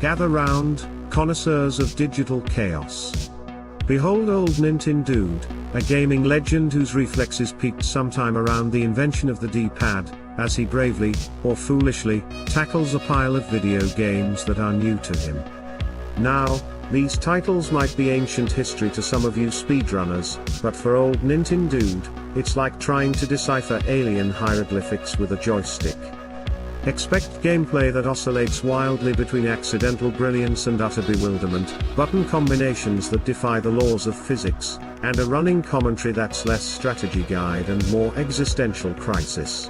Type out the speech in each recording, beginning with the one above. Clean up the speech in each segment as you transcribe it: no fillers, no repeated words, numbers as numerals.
Gather round, connoisseurs of digital chaos. Behold OldNintenDude, a gaming legend whose reflexes peaked sometime around the invention of the D-pad, as he bravely, or foolishly, tackles a pile of video games that are new to him. Now, these titles might be ancient history to some of you speedrunners, but for OldNintenDude, it's like trying to decipher alien hieroglyphics with a joystick. Expect gameplay that oscillates wildly between accidental brilliance and utter bewilderment, button combinations that defy the laws of physics, and a running commentary that's less strategy guide and more existential crisis.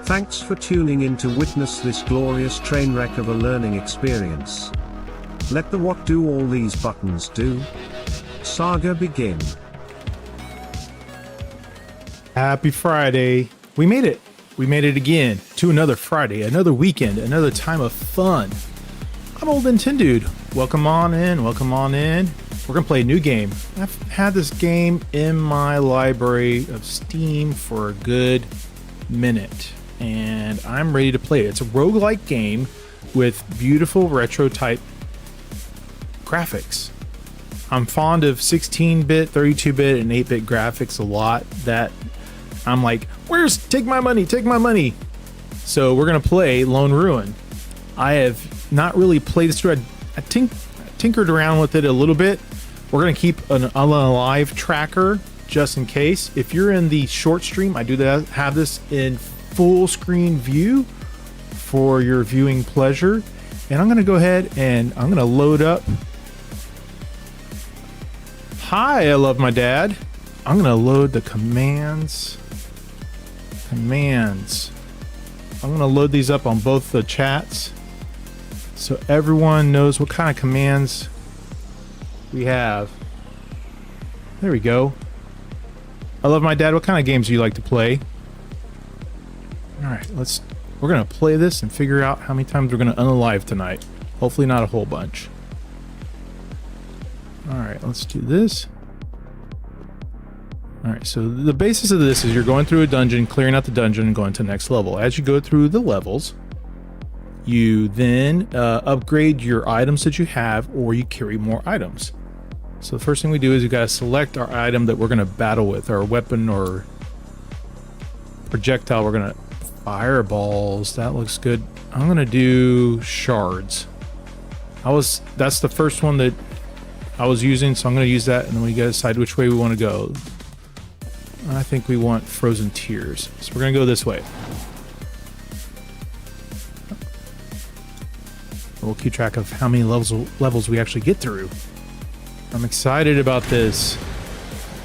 Thanks for tuning in to witness this glorious train wreck of a learning experience. Let the what do all these buttons do? Saga begin. Happy Friday. We made it. We made it again to another Friday, another weekend, another time of fun. I'm OldNintenDude. Welcome on in, welcome on in. We're gonna play a new game. I've had this game in my library of Steam for a good minute, and I'm ready to play it. It's a roguelike game with beautiful retro type graphics. I'm fond of 16-bit, 32-bit, and 8-bit graphics a lot. That I'm like, take my money, take my money. So we're gonna play Lone Ruin. I have not really played this through. I tinkered around with it a little bit. We're gonna keep an alive tracker just in case. If you're in the short stream, I do have this in full screen view for your viewing pleasure. And I'm gonna go ahead and I'm gonna load up. Hi, I love my dad. I'm gonna load the commands. I'm gonna load these up on both the chats so everyone knows what kind of commands we have. There we go. I love my dad. What kind of games do you like to play? All right, we're gonna play this and figure out how many times we're gonna unalive tonight. Hopefully not a whole bunch. All right, let's do this. Alright, so the basis of this is you're going through a dungeon, clearing out the dungeon, and going to the next level. As you go through the levels, you then upgrade your items that you have, or you carry more items. So the first thing we do is we gotta select our item that we're gonna battle with, our weapon or projectile. We're gonna fireballs. That looks good. I'm gonna do shards. That's the first one that I was using, so I'm gonna use that, and then we gotta decide which way we want to go. I think we want frozen tears, so we're gonna go this way. We'll keep track of how many levels we actually get through. I'm excited about this.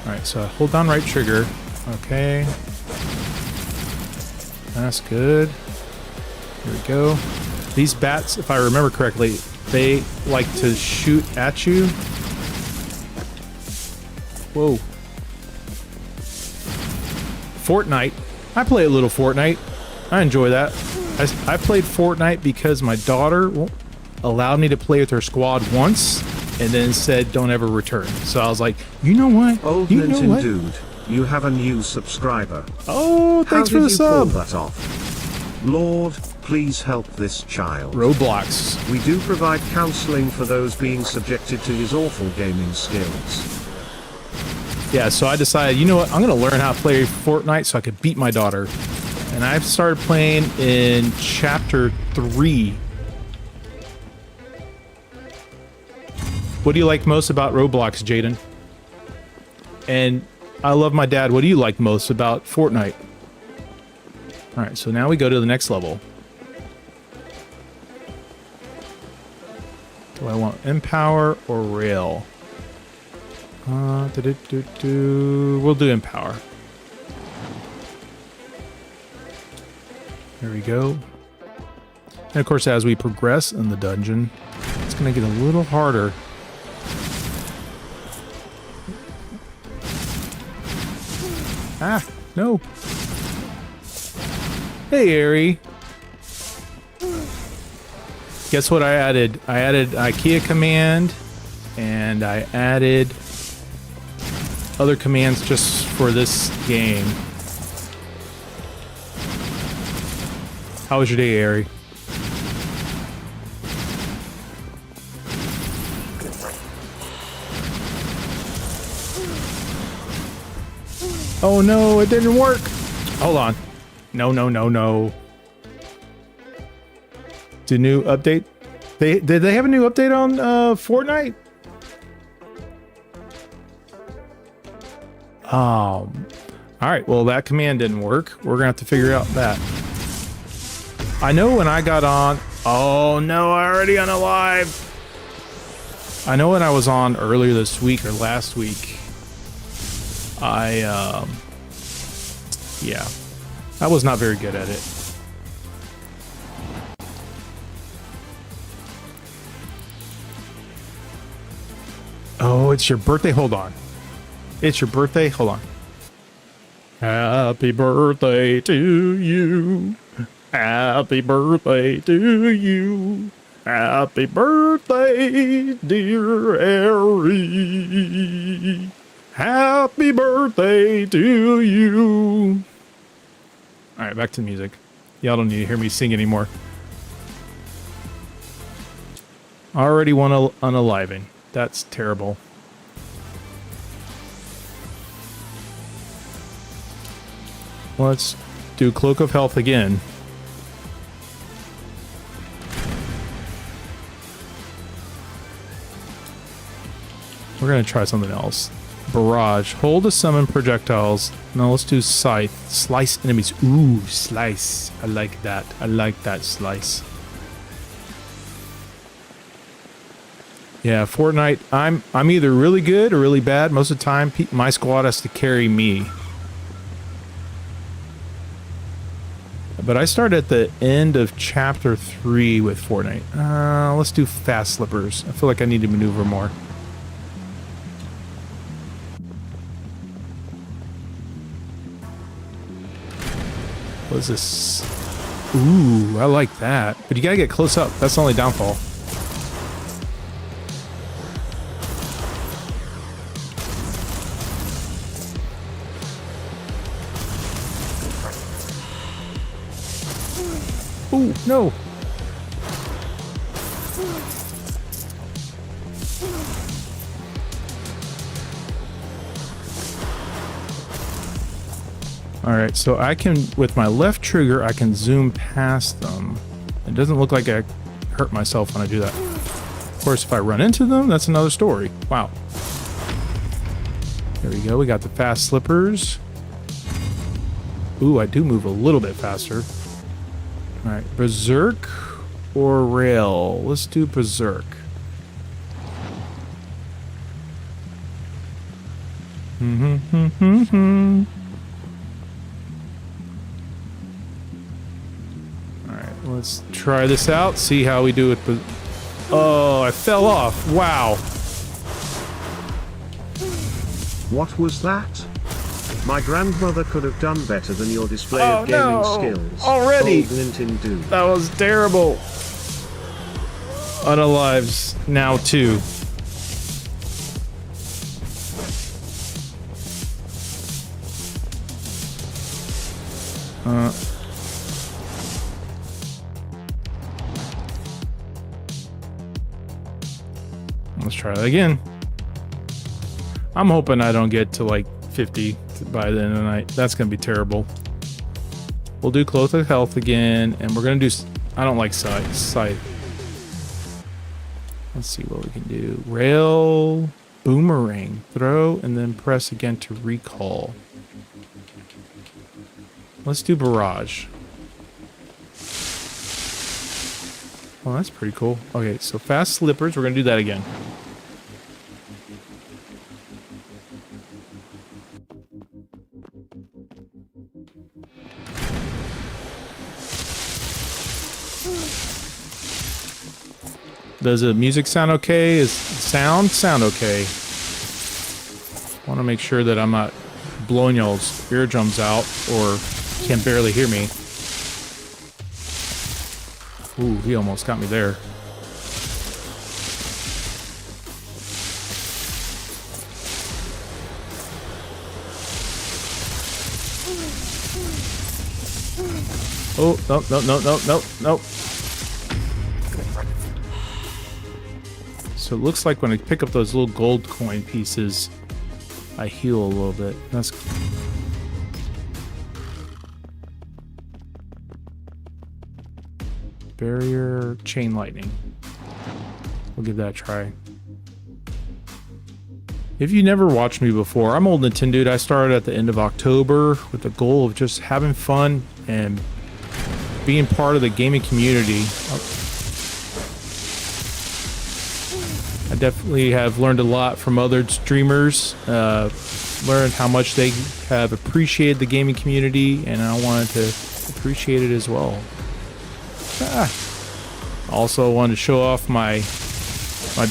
All right, so hold down right trigger. Okay, that's good. Here we go. These bats, if I remember correctly, they like to shoot at you. Whoa. Fortnite. I play a little Fortnite. I enjoy that. I played Fortnite because my daughter allowed me to play with her squad once and then said don't ever return. So I was like, you know what? OldNintenDude, you have a new subscriber. Oh, thanks for the sub. How did you pull that off? Lord, please help this child. Roblox. We do provide counseling for those being subjected to his awful gaming skills. Yeah, so I decided, you know what, I'm gonna learn how to play Fortnite so I could beat my daughter. And I've started playing in chapter 3. What do you like most about Roblox, Jaden? And I love my dad. What do you like most about Fortnite? All right, so now we go to the next level. Do I want Empower or Rail? We'll do Empower. There we go. And of course, as we progress in the dungeon, it's going to get a little harder. Ah, no. Hey, Ari. Guess what I added? I added IKEA command, and I added other commands just for this game. How was your day, Ari? Oh no, it didn't work. Hold on. No, no, no, no. The new update? Did they have a new update on Fortnite? All right, well, that command didn't work. We're gonna have to figure out that. I know when I got on... Oh no, I already unalive. I know when I was on earlier this week or last week, yeah, I was not very good at it. Oh, it's your birthday? Hold on. It's your birthday? Hold on. Happy birthday to you. Happy birthday to you. Happy birthday, dear Harry. Happy birthday to you. All right, back to the music. Y'all don't need to hear me sing anymore. Already one unaliving. That's terrible. Let's do Cloak of Health again. We're gonna try something else. Barrage. Hold to summon projectiles. No, let's do Scythe. Slice enemies. Ooh, slice. I like that. I like that slice. Yeah, Fortnite. I'm either really good or really bad. Most of the time, my squad has to carry me. But I started at the end of chapter 3 with Fortnite. Let's do fast slippers. I feel like I need to maneuver more. What is this? Ooh, I like that. But you gotta get close up. That's the only downfall. Ooh, no. Alright, so I can, with my left trigger, I can zoom past them. It doesn't look like I hurt myself when I do that. Of course, if I run into them, that's another story. Wow. There we go, we got the fast slippers. Ooh, I do move a little bit faster. Alright, Berserk or Rail? Let's do Berserk. Alright, let's try this out, see how we do with the... Oh, I fell off. Wow. What was that? My grandmother could have done better than your display of gaming skills. Already! OldNintenDude. That was terrible. Unalives now too. Let's try that again. I'm hoping I don't get to like 50 by the end of the night. That's gonna be terrible. We'll do Cloak of Health again, and we're gonna do... I don't like Scythe. Let's see what we can do. Rail, Boomerang, throw, and then press again to recall. Let's do Barrage. Oh, that's pretty cool. Okay, so fast slippers, we're gonna do that again. Does the music sound okay? Is sound okay? I want to make sure that I'm not blowing y'all's eardrums out or can barely hear me. Ooh, he almost got me there. Oh, no. So it looks like when I pick up those little gold coin pieces, I heal a little bit. That's... Barrier, chain lightning. We'll give that a try. If you never watched me before, I'm OldNintenDude. I started at the end of October with the goal of just having fun and being part of the gaming community. I definitely have learned a lot from other streamers, learned how much they have appreciated the gaming community, and I wanted to appreciate it as well. Also wanted to show off my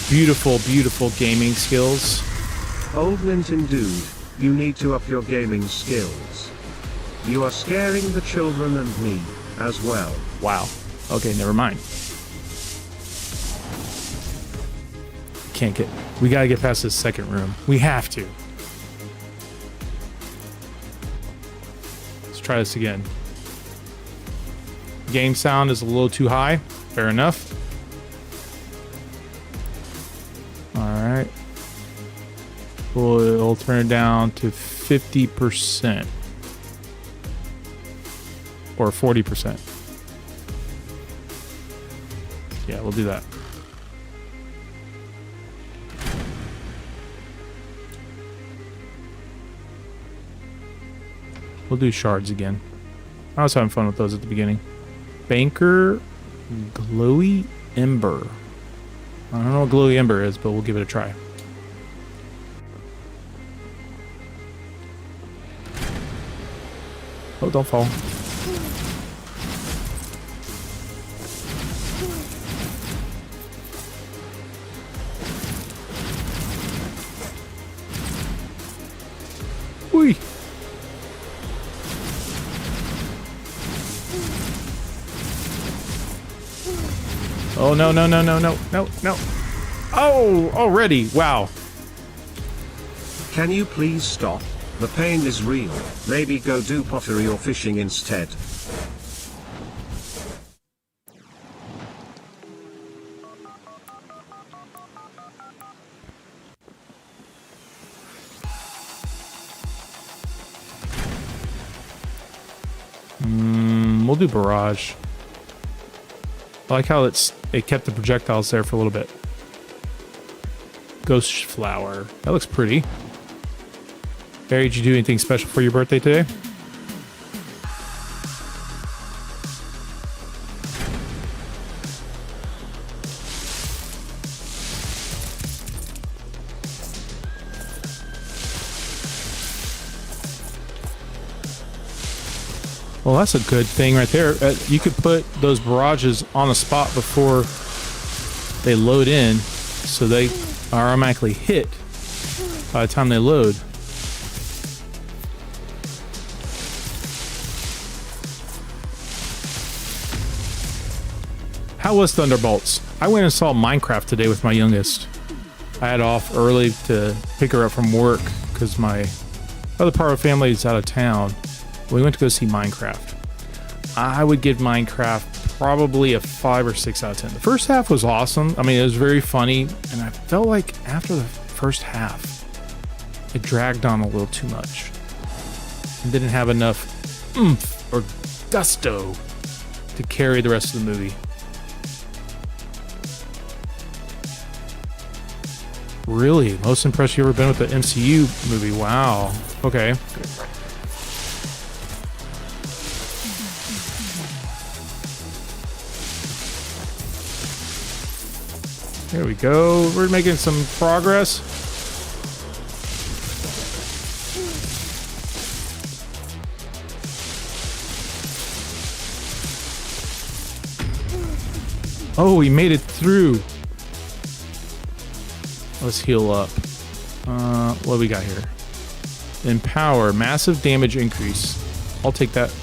beautiful, beautiful gaming skills. OldNintenDude, you need to up your gaming skills. You are scaring the children and me, as well. Wow. Okay, never mind. We gotta get past this second room. We have to. Let's try this again. Game sound is a little too high. Fair enough. Alright. We'll turn it down to 50%. Or 40%. Yeah, we'll do that. We'll do shards again. I was having fun with those at the beginning. Banker, glowy ember. I don't know what glowy ember is, but we'll give it a try. Oh, don't fall. Whee! Oh, no, no, no, no, no, no, no. Oh, already. Wow. Can you please stop? The pain is real. Maybe go do pottery or fishing instead. We'll do barrage. I like how it kept the projectiles there for a little bit. Ghost flower. That looks pretty. Barry, did you do anything special for your birthday today? Well, that's a good thing right there. You could put those barrages on the spot before they load in, so they are automatically hit by the time they load. How was Thunderbolts? I went and saw Minecraft today with my youngest. I had off early to pick her up from work because my other part of the family is out of town. We went to go see Minecraft. I would give Minecraft probably a 5 or 6 out of 10. The first half was awesome. I mean, it was very funny, and I felt like after the first half, it dragged on a little too much. It didn't have enough oomph or gusto to carry the rest of the movie. Really? Most impressed you ever been with the MCU movie? Wow. Okay. There we go. We're making some progress. Oh, we made it through. Let's heal up. What do we got here? Empower. Massive damage increase. I'll take that.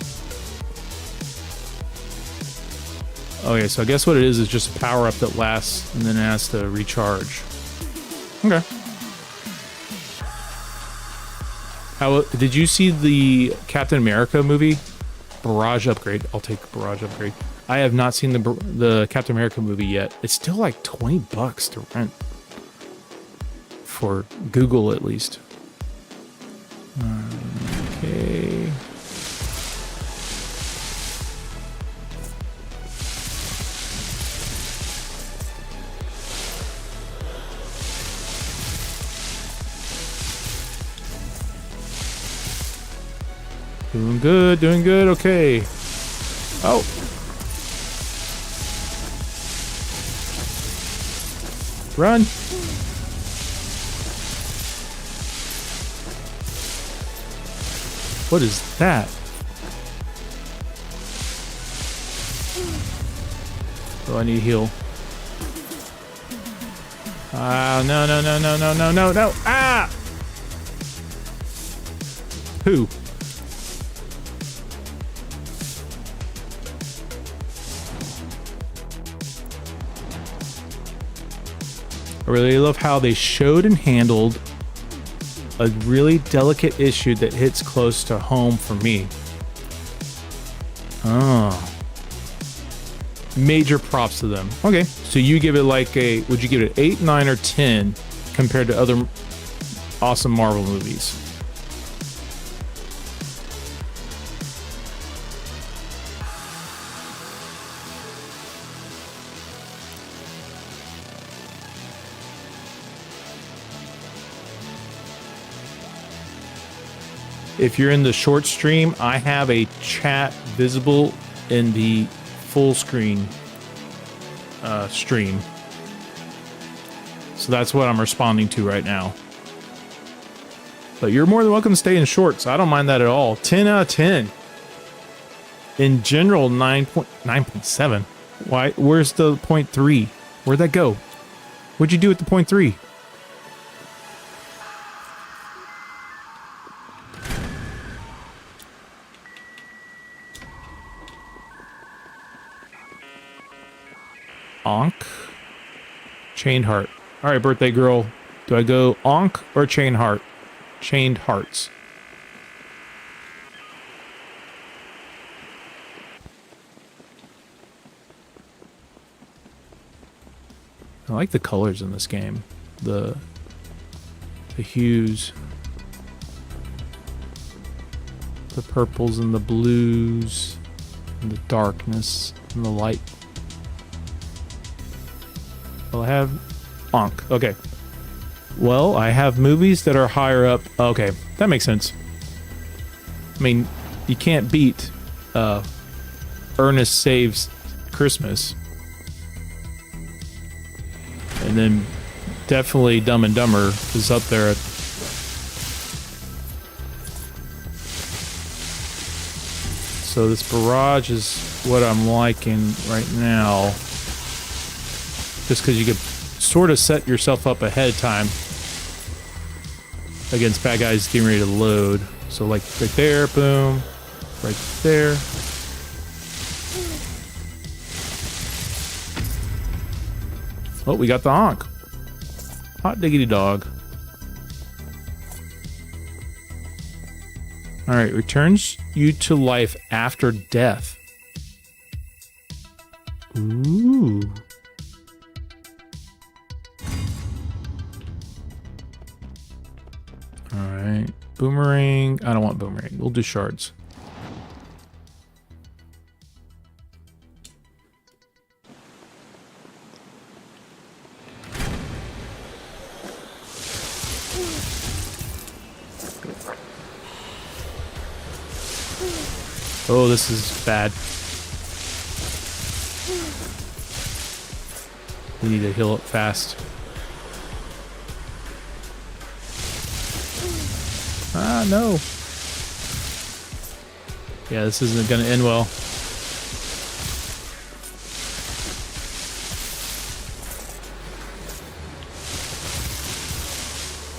Okay, so I guess what it is just a power-up that lasts and then it has to recharge. Okay. How did you see the Captain America movie? Barrage upgrade. I'll take barrage upgrade. I have not seen the Captain America movie yet. It's still like $20 to rent. For Google, at least. Okay. Doing good, doing good. Okay. Oh. Run. What is that? Oh, I need to heal. Ah, no, no, no, no, no, no, no, no. Ah! Who? I really love how they showed and handled a really delicate issue that hits close to home for me. Oh. Major props to them. Okay, so you give it like a, would you give it 8, 9, or 10 compared to other awesome Marvel movies? If you're in the short stream, I have a chat visible in the full screen stream. So that's what I'm responding to right now. But you're more than welcome to stay in shorts. I don't mind that at all. 10 out of 10. In general, 9.7. Why? Where's the 0.3? Where'd that go? What'd you do with the 0.3? Onk. Chained heart. All right, birthday girl. Do I go onk or chain heart? Chained hearts. I like the colors in this game. The hues. The purples and the blues. And the darkness and the light. Well, I have onk. Okay. Well, I have movies that are higher up. Okay, that makes sense. I mean, you can't beat Ernest Saves Christmas. And then definitely Dumb and Dumber is up there. So this barrage is what I'm liking right now. Just because you could sort of set yourself up ahead of time against bad guys getting ready to load. So like right there, boom, right there. Oh, we got the honk. Hot diggity dog. All right, returns you to life after death. Ooh. Alright. Boomerang. I don't want boomerang. We'll do shards. Oh, this is bad. We need to heal up fast. Ah, no. Yeah, this isn't going to end well.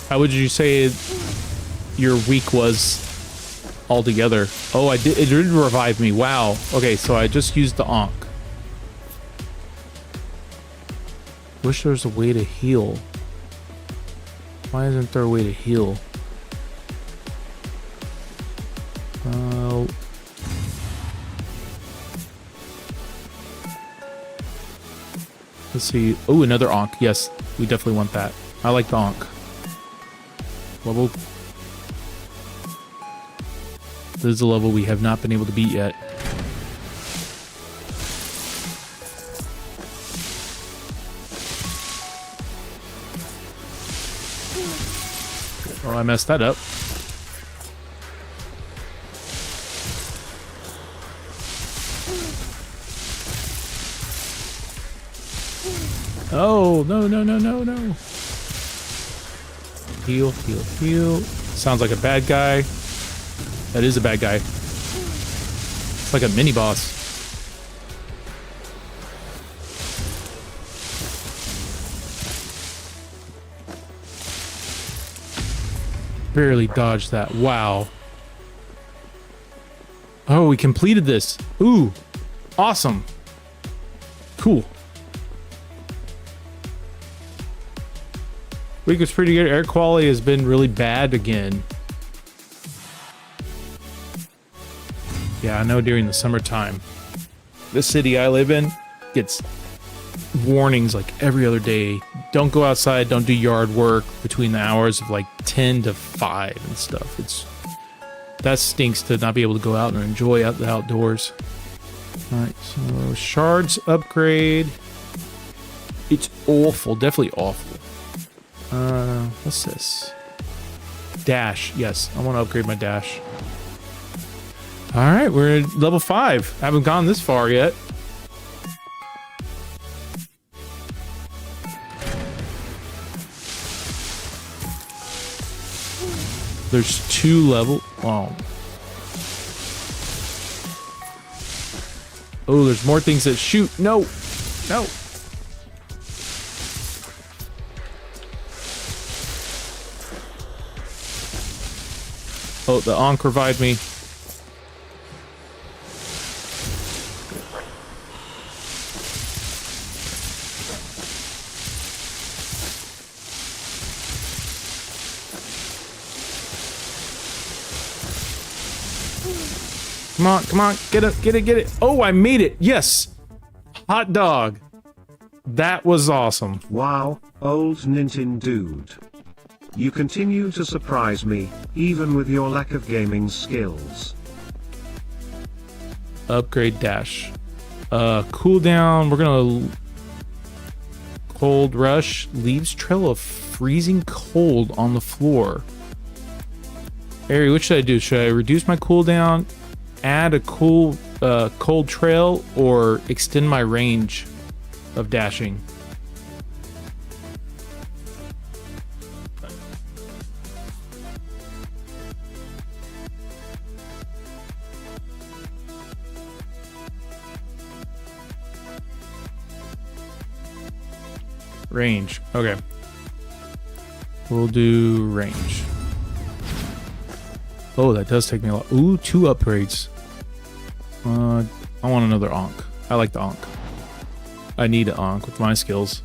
How would you say your week was altogether? Oh, it did revive me. Wow. Okay, so I just used the onk. Wish there was a way to heal. Why isn't there a way to heal? Let's see. Oh, another onk. Yes, we definitely want that. I like the onk. Level. This is a level we have not been able to beat yet. Oh, I messed that up. Oh, no, no, no, no, no. Heal, heal, heal. Sounds like a bad guy. That is a bad guy. It's like a mini boss. Barely dodged that. Wow. Oh, we completed this. Ooh. Awesome. Cool. Week was pretty good. Air quality has been really bad again. Yeah, I know during the summertime. The city I live in gets warnings like every other day. Don't go outside, don't do yard work between the hours of like 10 to 5 and stuff. That stinks to not be able to go out and enjoy the outdoors. Alright, so shards upgrade. It's awful, definitely awful. What's this? Dash, yes, I want to upgrade my dash. Alright, we're at level 5. Haven't gone this far yet. There's 2 level. Oh. Oh, there's more things that shoot. No. No. Oh, the Ankh revived me. Come on, come on, get it, get it, get it. Oh, I made it. Yes. Hot dog. That was awesome. Wow, OldNintenDude. You continue to surprise me, even with your lack of gaming skills. Upgrade dash. Cooldown. We're gonna... Cold rush. Leaves trail of freezing cold on the floor. Ari, what should I do? Should I reduce my cooldown? Add a cold trail, or extend my range of dashing? Range. Okay. We'll do range. Oh, that does take me a lot. Ooh, 2 upgrades. I want another Ankh. I like the Ankh. I need an Ankh with my skills.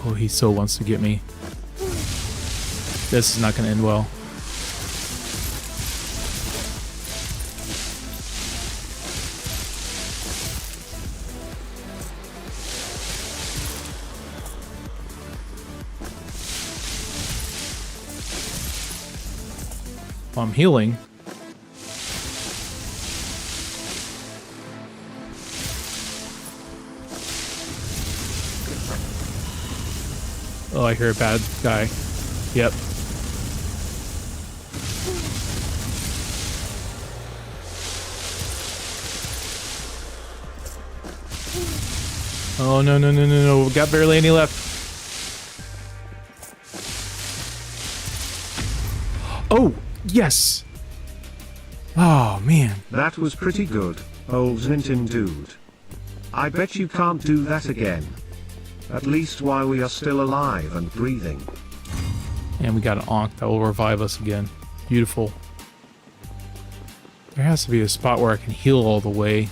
Oh, he so wants to get me. This is not going to end well. I'm healing. Oh, I hear a bad guy. Yep. Oh, no, no, no, no, no. Got barely any left. Oh, yes. Oh, man. That was pretty good, OldNintenDude. I bet you can't do that again. At least while we are still alive and breathing. And we got an Ankh that will revive us again. Beautiful. There has to be a spot where I can heal all the way.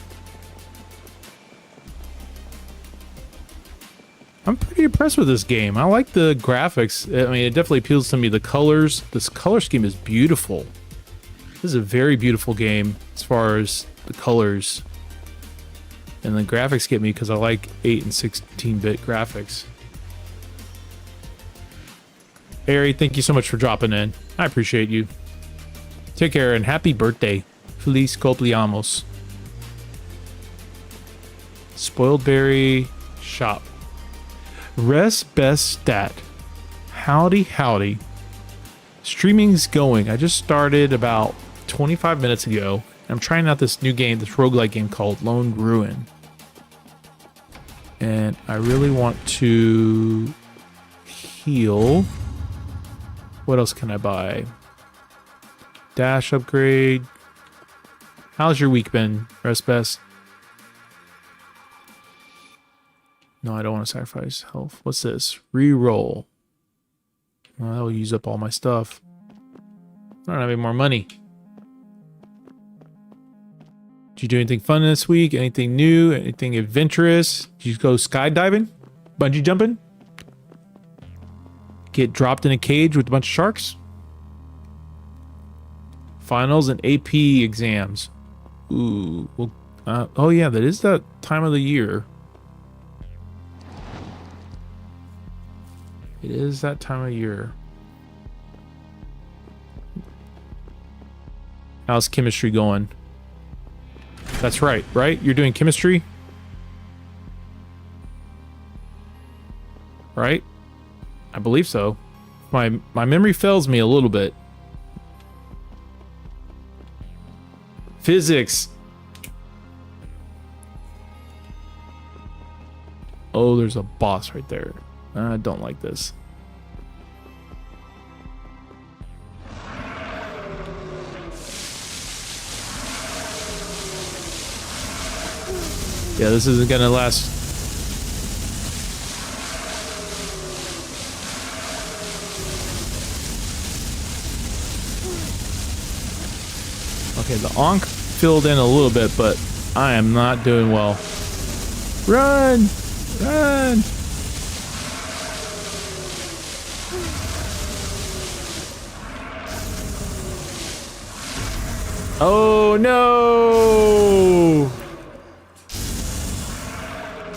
I'm pretty impressed with this game. I like the graphics. I mean, it definitely appeals to me. The colors, this color scheme is beautiful. This is a very beautiful game as far as the colors. And the graphics get me because I like 8 and 16-bit graphics. Ari, thank you so much for dropping in. I appreciate you. Take care and happy birthday. Feliz cumpleaños. Spoiled berry shop. Rest best stat. Howdy, howdy. Streaming's going. I just started about 25 minutes ago. I'm trying out this new game, this roguelike game called Lone Ruin. And I really want to heal. What else can I buy? Dash upgrade. How's your week been, Rest Best? No, I don't want to sacrifice health. What's this? Reroll. Well, that'll use up all my stuff. I don't have any more money. Did you do anything fun this week? Anything new? Anything adventurous? Did you go skydiving? Bungee jumping? Get dropped in a cage with a bunch of sharks? Finals and AP exams. Ooh. Well, oh yeah, that is that time of the year. It is that time of year. How's chemistry going? That's right, right? You're doing chemistry? Right? I believe so. My memory fails me a little bit. Physics. Oh, there's a boss right there. I don't like this. Yeah, this isn't gonna last. Okay, the Ankh filled in a little bit, but I am not doing well. Run! Run! Oh no!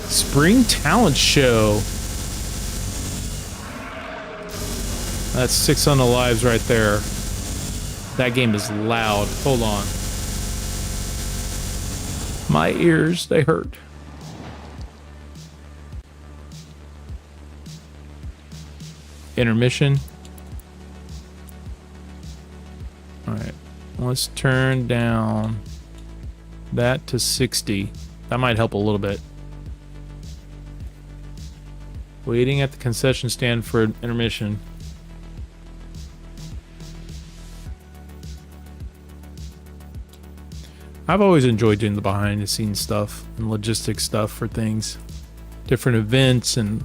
Spring Talent Show. That's 600 lives right there. That game is loud. Hold on. My ears, they hurt. Intermission. Alright. Let's turn down that to 60. That might help a little bit. Waiting at the concession stand for intermission. I've always enjoyed doing the behind the scenes stuff and logistics stuff for things. Different events and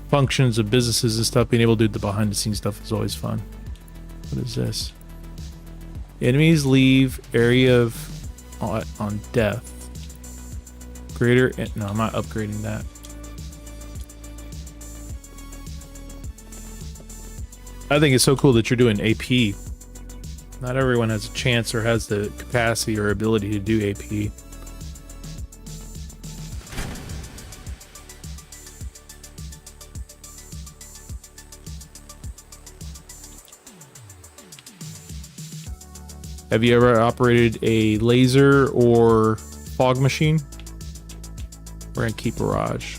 functions of businesses and stuff. Being able to do the behind the scenes stuff is always fun. What is this? Enemies leave area of on death. Greater. No, I'm not upgrading that. I think it's so cool that you're doing AP. Not everyone has a chance or has the capacity or ability to do AP. Have you ever operated a laser or fog machine? We're gonna keep barrage.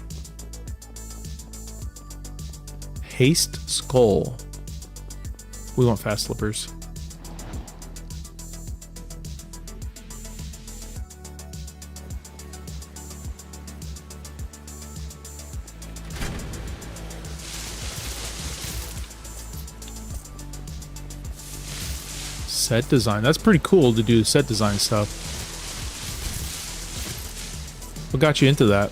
Haste skull. We want fast slippers. Set design. That's pretty cool to do set design stuff. What got you into that?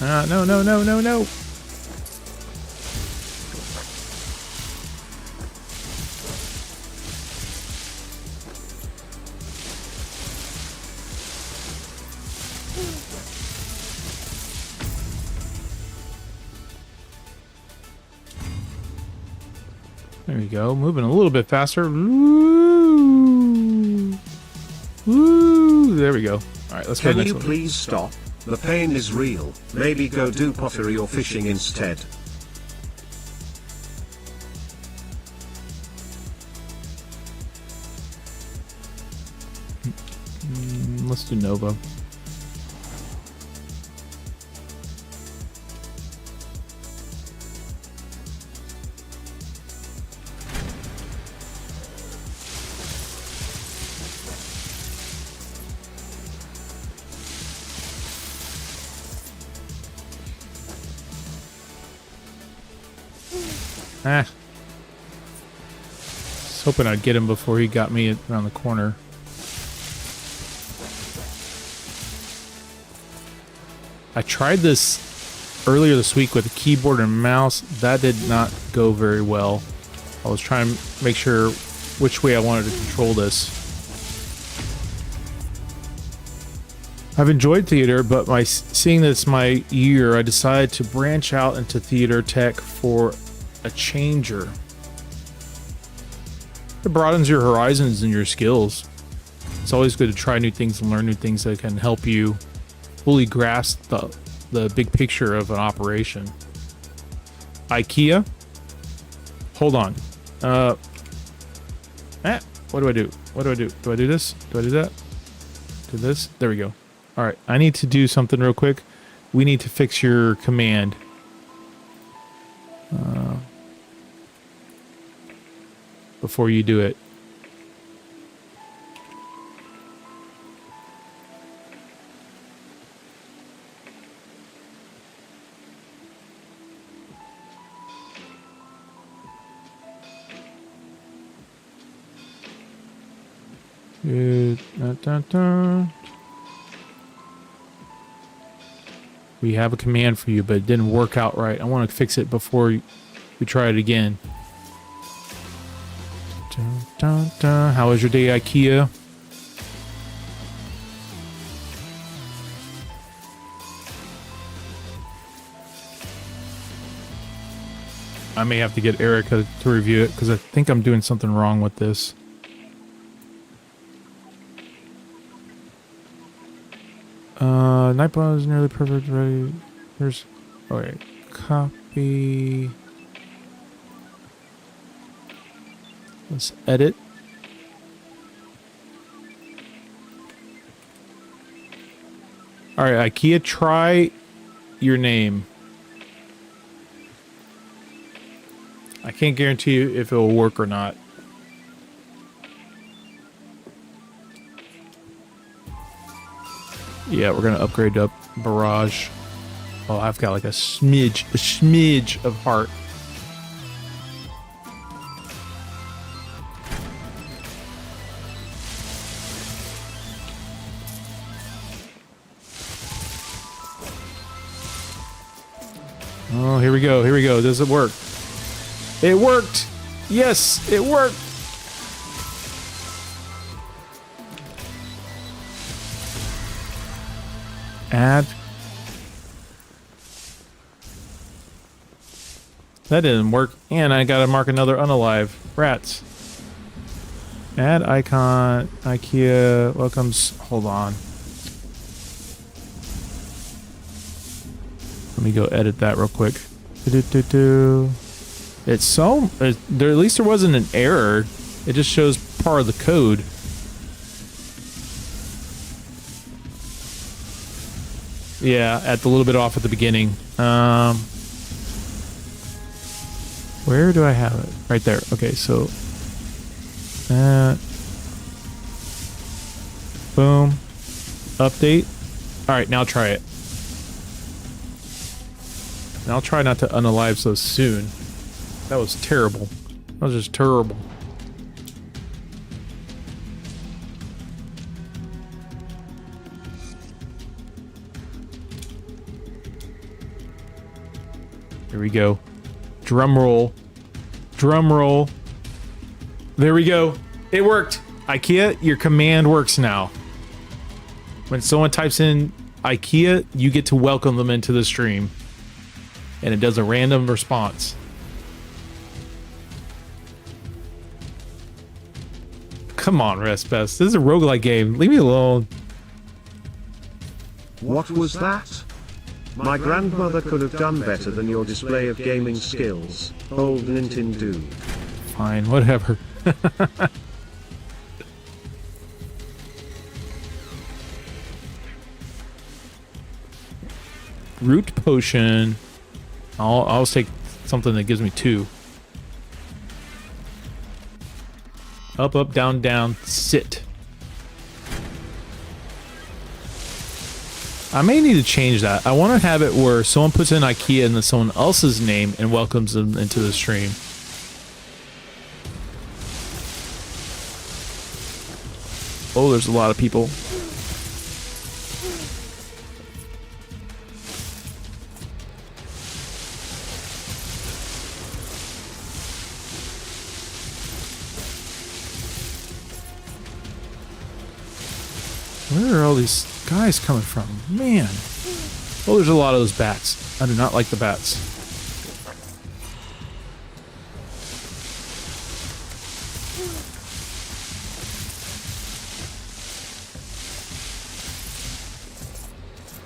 No, no, no, no, no. There we go. Moving a little bit faster. Woo! Woo! There we go. All right, let's go Can next you one. please stop? The pain is real. Maybe go do pottery or fishing instead. Let's do Nova. Ah. Was hoping I'd get him before he got me around the corner. I tried this earlier this week with a keyboard and mouse. That did not go very well. I was trying to make sure which way I wanted to control this. I've enjoyed theater, but seeing that it's my year, I decided to branch out into theater tech for a changer. It broadens your horizons and your skills. It's always good to try new things and learn new things that can help you fully grasp the big picture of an operation. IKEA? Hold on. What do I do? What do I do? Do I do this? Do I do that? Do this? There we go. All right, I need to do something real quick. We need to fix your command. Before you do it. We have a command for you, but it didn't work out right. I want to fix it before we try it again. How was your day, IKEA? I may have to get Erica to review it because I think I'm doing something wrong with this. Nightbot is nearly perfect. Ready. Here's. Okay. Copy. Let's edit. All right, IKEA, try your name. I can't guarantee you if it will work or not. Yeah, we're gonna upgrade to barrage. Oh, I've got like a smidge of heart. Oh, here we go. Here we go. Does it work? It worked. Yes, it worked. Add. That didn't work. And I gotta mark another unalive. Rats. Add icon. IKEA welcomes. Hold on. Let me go edit that real quick. It's so there. At least there wasn't an error. It just shows part of the code. Yeah, at the little bit off at the beginning. Where do I have it? Right there. Okay, so boom. Update. All right, now try it. And I'll try not to unalive so soon. That was terrible. That was just terrible. Here we go. Drum roll. Drum roll. There we go. It worked. IKEA, your command works now. When someone types in IKEA, you get to welcome them into the stream. And it does a random response. Come on, Respest. This is a roguelike game. Leave me alone. What was that? My grandmother could have done better than your display of gaming skills, OldNintenDude. Fine, whatever. Root potion. I'll take something that gives me 2. Up, up, down, down, sit. I may need to change that. I want to have it where someone puts in IKEA and then someone else's name and welcomes them into the stream. Oh, there's a lot of people. Where are all these guys coming from? Man. Oh, there's a lot of those bats. I do not like the bats.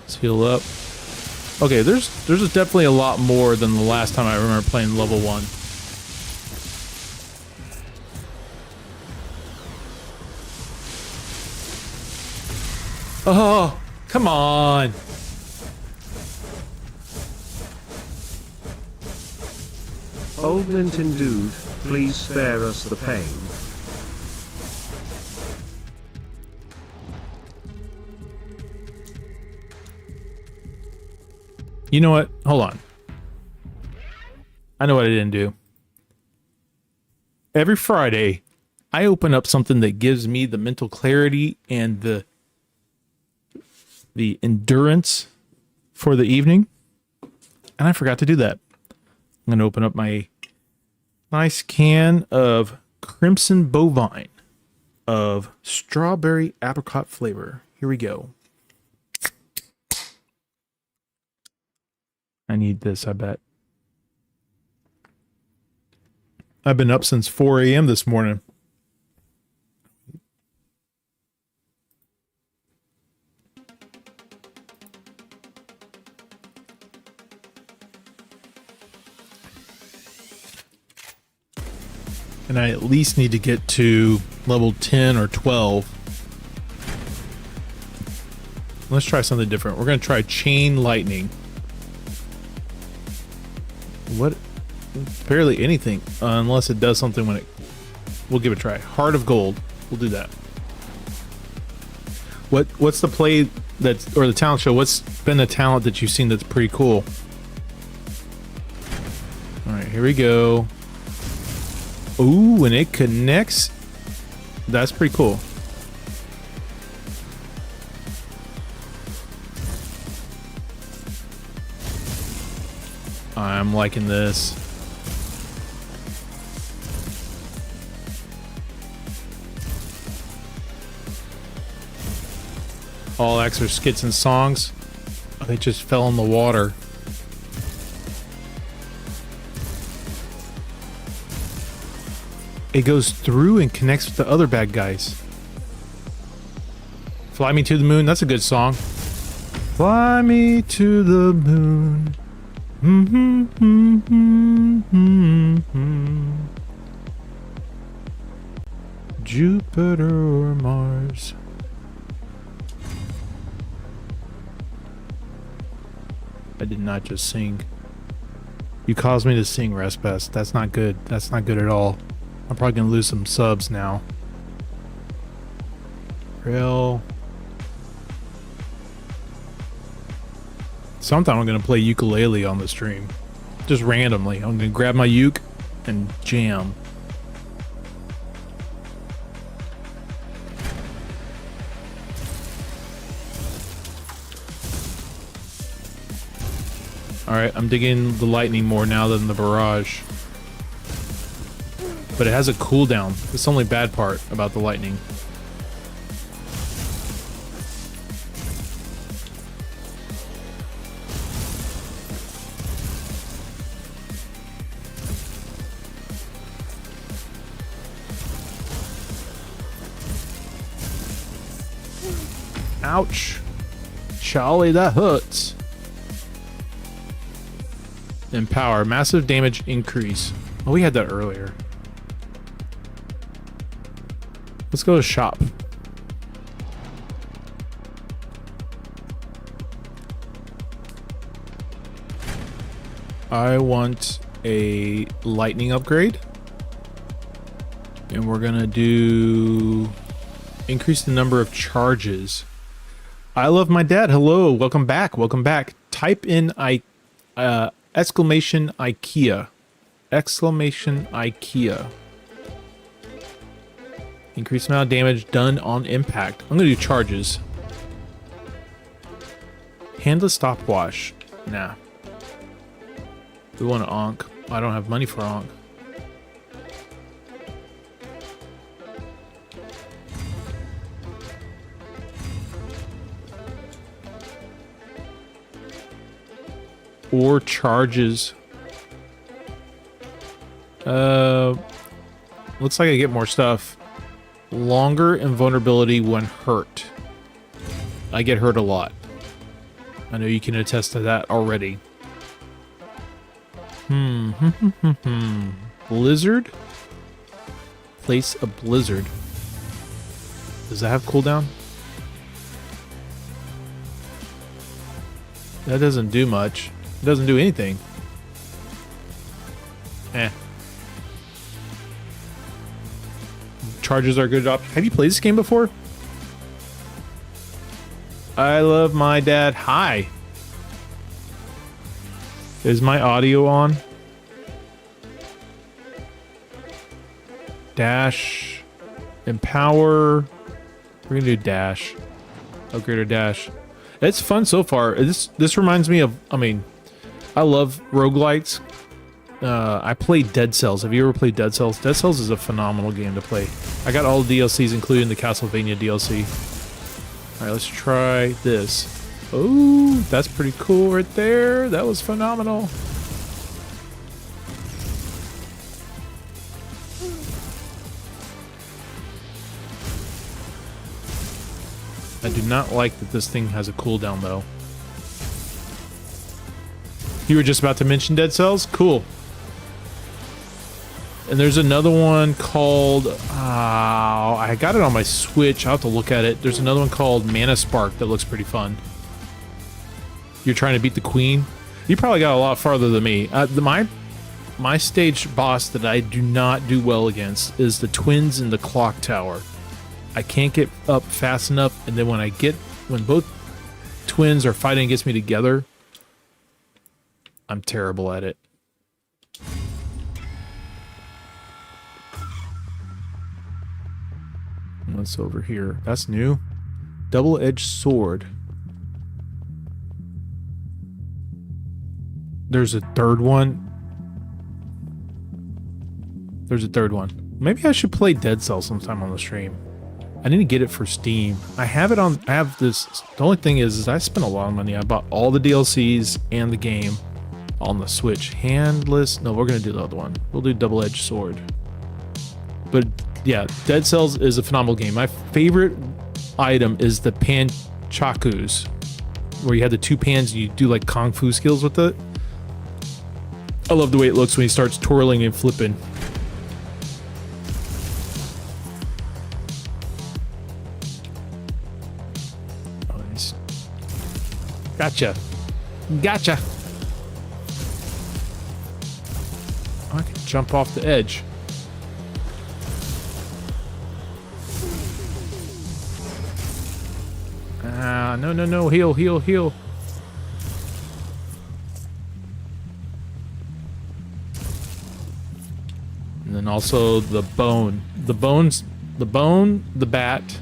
Let's heal up. Okay, there's definitely a lot more than the last time I remember playing level 1. Oh, come on. OldNintenDude, please spare us the pain. You know what? Hold on. I know what I didn't do. Every Friday, I open up something that gives me the mental clarity and the endurance for the evening, and I forgot to do that. I'm going to open up my nice can of Crimson Bovine of strawberry apricot flavor. Here we go. I need this, I bet. I've been up since 4 a.m. this morning. And I at least need to get to level 10 or 12. Let's try something different. We're going to try chain lightning. What? Barely anything, unless it does something when it... We'll give it a try. Heart of Gold. We'll do that. What's the play that's... Or the talent show? What's been the talent that you've seen that's pretty cool? Alright, here we go. Ooh, when it connects, that's pretty cool. I'm liking this. All acts are skits and songs. Oh, they just fell in the water. It goes through and connects with the other bad guys. Fly Me to the Moon, that's a good song. Fly me to the moon. Jupiter or Mars. I did not just sing. You caused me to sing, Respest. That's not good. That's not good at all. I'm probably gonna lose some subs now. Real. Sometime I'm gonna play ukulele on the stream. Just randomly. I'm gonna grab my uke and jam. Alright, I'm digging the lightning more now than the barrage. But it has a cooldown. That's the only bad part about the lightning. Ouch. Charlie, that hurts. Empower. Massive damage increase. Oh, we had that earlier. Let's go to shop. I want a lightning upgrade. And we're gonna do increase the number of charges. I love my dad. Hello, welcome back. Welcome back. Type in exclamation IKEA. Exclamation IKEA. Increase amount of damage done on impact. I'm gonna do charges. Handless stopwatch. Nah. We want an Ankh. I don't have money for Ankh. Or charges. Looks like I get more stuff. Longer invulnerability when hurt. I get hurt a lot. I know you can attest to that already. Blizzard? Place a blizzard. Does that have cooldown? That doesn't do much. It doesn't do anything. Eh. Charges are a good option. Have you played this game before? I love my dad. Hi. Is my audio on? Dash. Empower. We're gonna do dash. Upgrade our dash. It's fun so far. This reminds me of, I mean, I love roguelites. I played Dead Cells. Have you ever played Dead Cells? Dead Cells is a phenomenal game to play. I got all the DLCs, including the Castlevania DLC. Alright, let's try this. Oh, that's pretty cool right there. That was phenomenal. I do not like that this thing has a cooldown, though. You were just about to mention Dead Cells? Cool. And there's another one called... I got it on my Switch. I'll have to look at it. There's another one called Mana Spark that looks pretty fun. You're trying to beat the Queen? You probably got a lot farther than me. My stage boss that I do not do well against is the twins in the clock tower. I can't get up fast enough, and then when both twins are fighting against me together, I'm terrible at it. What's over here? That's new. Double-edged sword. There's a third one. There's a third one. Maybe I should play Dead Cells sometime on the stream. I need to get it for Steam. I have it on... I have this... The only thing is I spent a lot of money. I bought all the DLCs and the game on the Switch. Handless... No, we're going to do the other one. We'll do double-edged sword. But, yeah, Dead Cells is a phenomenal game. My favorite item is the panchakus, where you have the two pans and you do, like, kung fu skills with it. I love the way it looks when he starts twirling and flipping. Gotcha. Gotcha. Oh, I can jump off the edge. Ah, no, no, no. Heal, heal, heal. And then also the bone. The bones, the bone, the bat,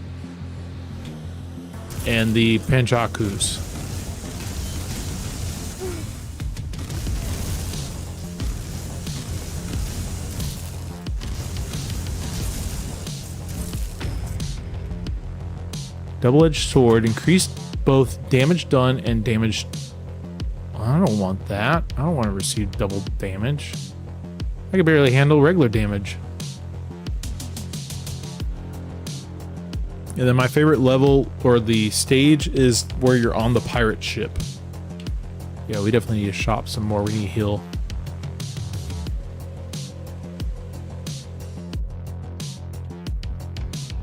and the panchakus. Double-edged sword. Increased both damage done and damage... I don't want that. I don't want to receive double damage. I can barely handle regular damage. And then my favorite level, or the stage, is where you're on the pirate ship. Yeah, we definitely need to shop some more. We need to heal.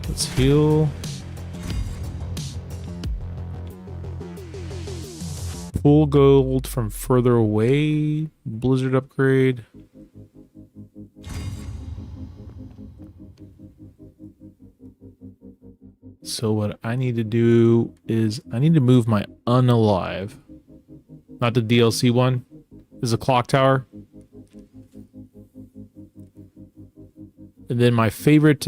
Let's heal. Full gold from further away. Blizzard upgrade. So what I need to do is I need to move my unalive. Not the DLC one. This is a clock tower. And then my favorite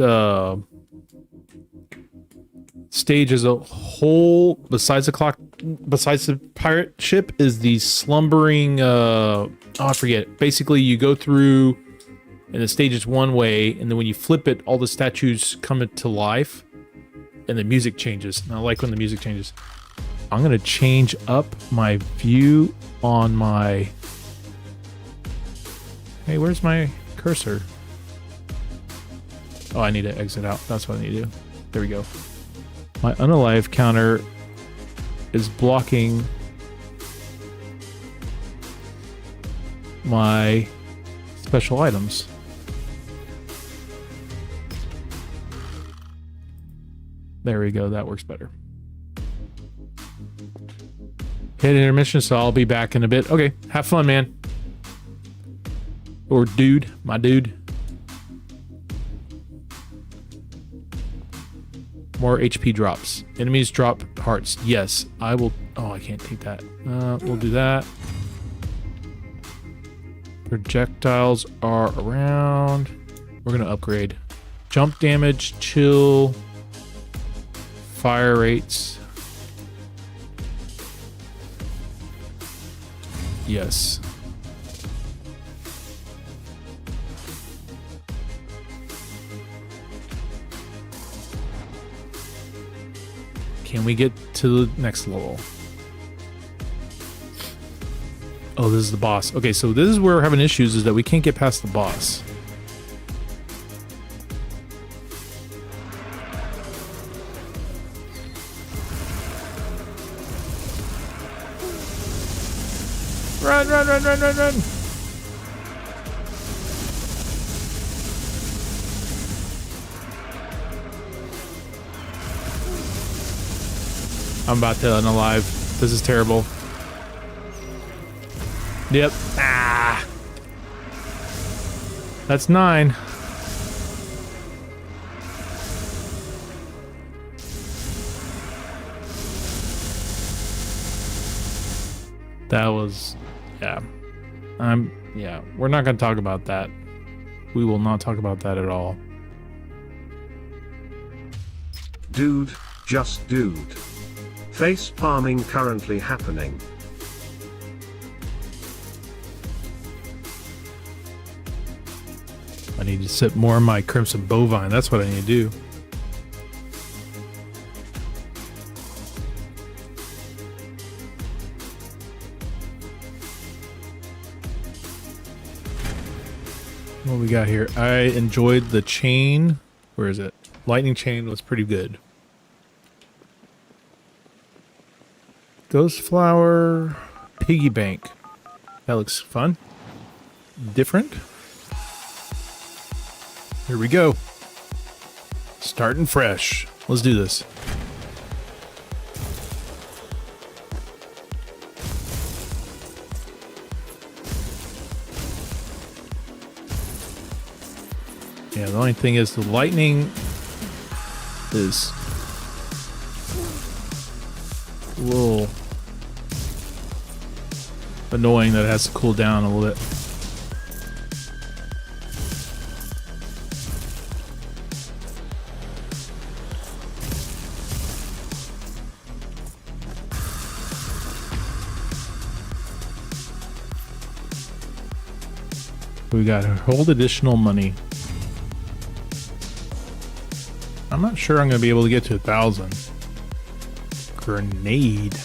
stage as a whole, besides the pirate ship, is the slumbering, I forget. Basically, you go through, and the stage is one way, and then when you flip it, all the statues come into life, and the music changes. And I like when the music changes. I'm gonna change up my view on my... Hey, where's my cursor? Oh, I need to exit out. That's what I need to do. There we go. My unalive counter is blocking my special items. There we go. That works better. Hit intermission, so I'll be back in a bit. Okay, have fun, man. Or dude, my dude. More HP drops. Enemies drop hearts. Yes, I will. Oh, I can't take that. We'll do that. Projectiles are around. We're gonna upgrade. Jump damage, chill, fire rates. Yes. Can we get to the next level? Oh, this is the boss. Okay, so this is where we're having issues, is that we can't get past the boss. Run, run, run, run, run, run! I'm about to unalive. This is terrible. Yep. Ah! That's 9. That was... yeah. Yeah, we're not going to talk about that. We will not talk about that at all. Dude, just dude. Face palming currently happening. I need to sip more of my crimson bovine. That's what I need to do. What we got here? I enjoyed the chain. Where is it? Lightning chain was pretty good. Ghost flower, piggy bank. That looks fun. Different. Here we go. Starting fresh. Let's do this. Yeah, the only thing is the lightning is a little annoying that it has to cool down a little bit. We got to hold additional money. I'm not sure I'm going to be able to get to 1,000. Grenade.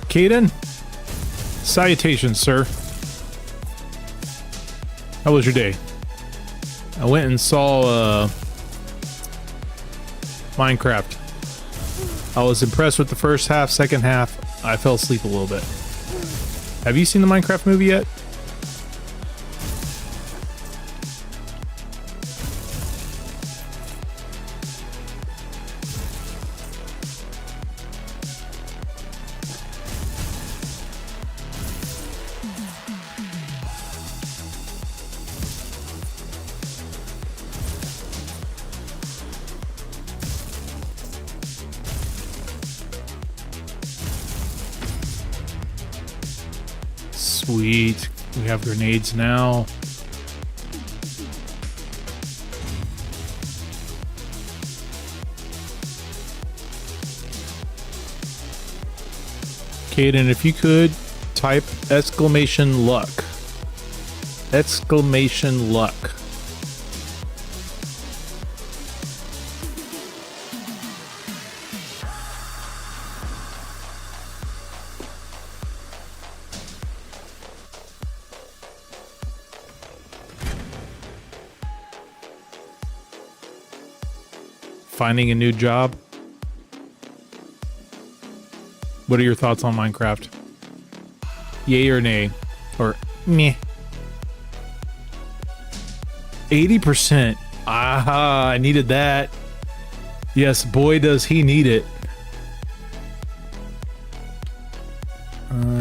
Caden? Salutations, sir. How was your day? I went and saw Minecraft. I was impressed with the first half. Second half, I fell asleep a little bit. Have you seen the Minecraft movie yet? Sweet. We have grenades now. Caden, if you could type exclamation luck. Exclamation luck. Finding a new job. What are your thoughts on Minecraft? Yay or nay? Or meh? 80%. Aha, I needed that. Yes, boy, does he need it.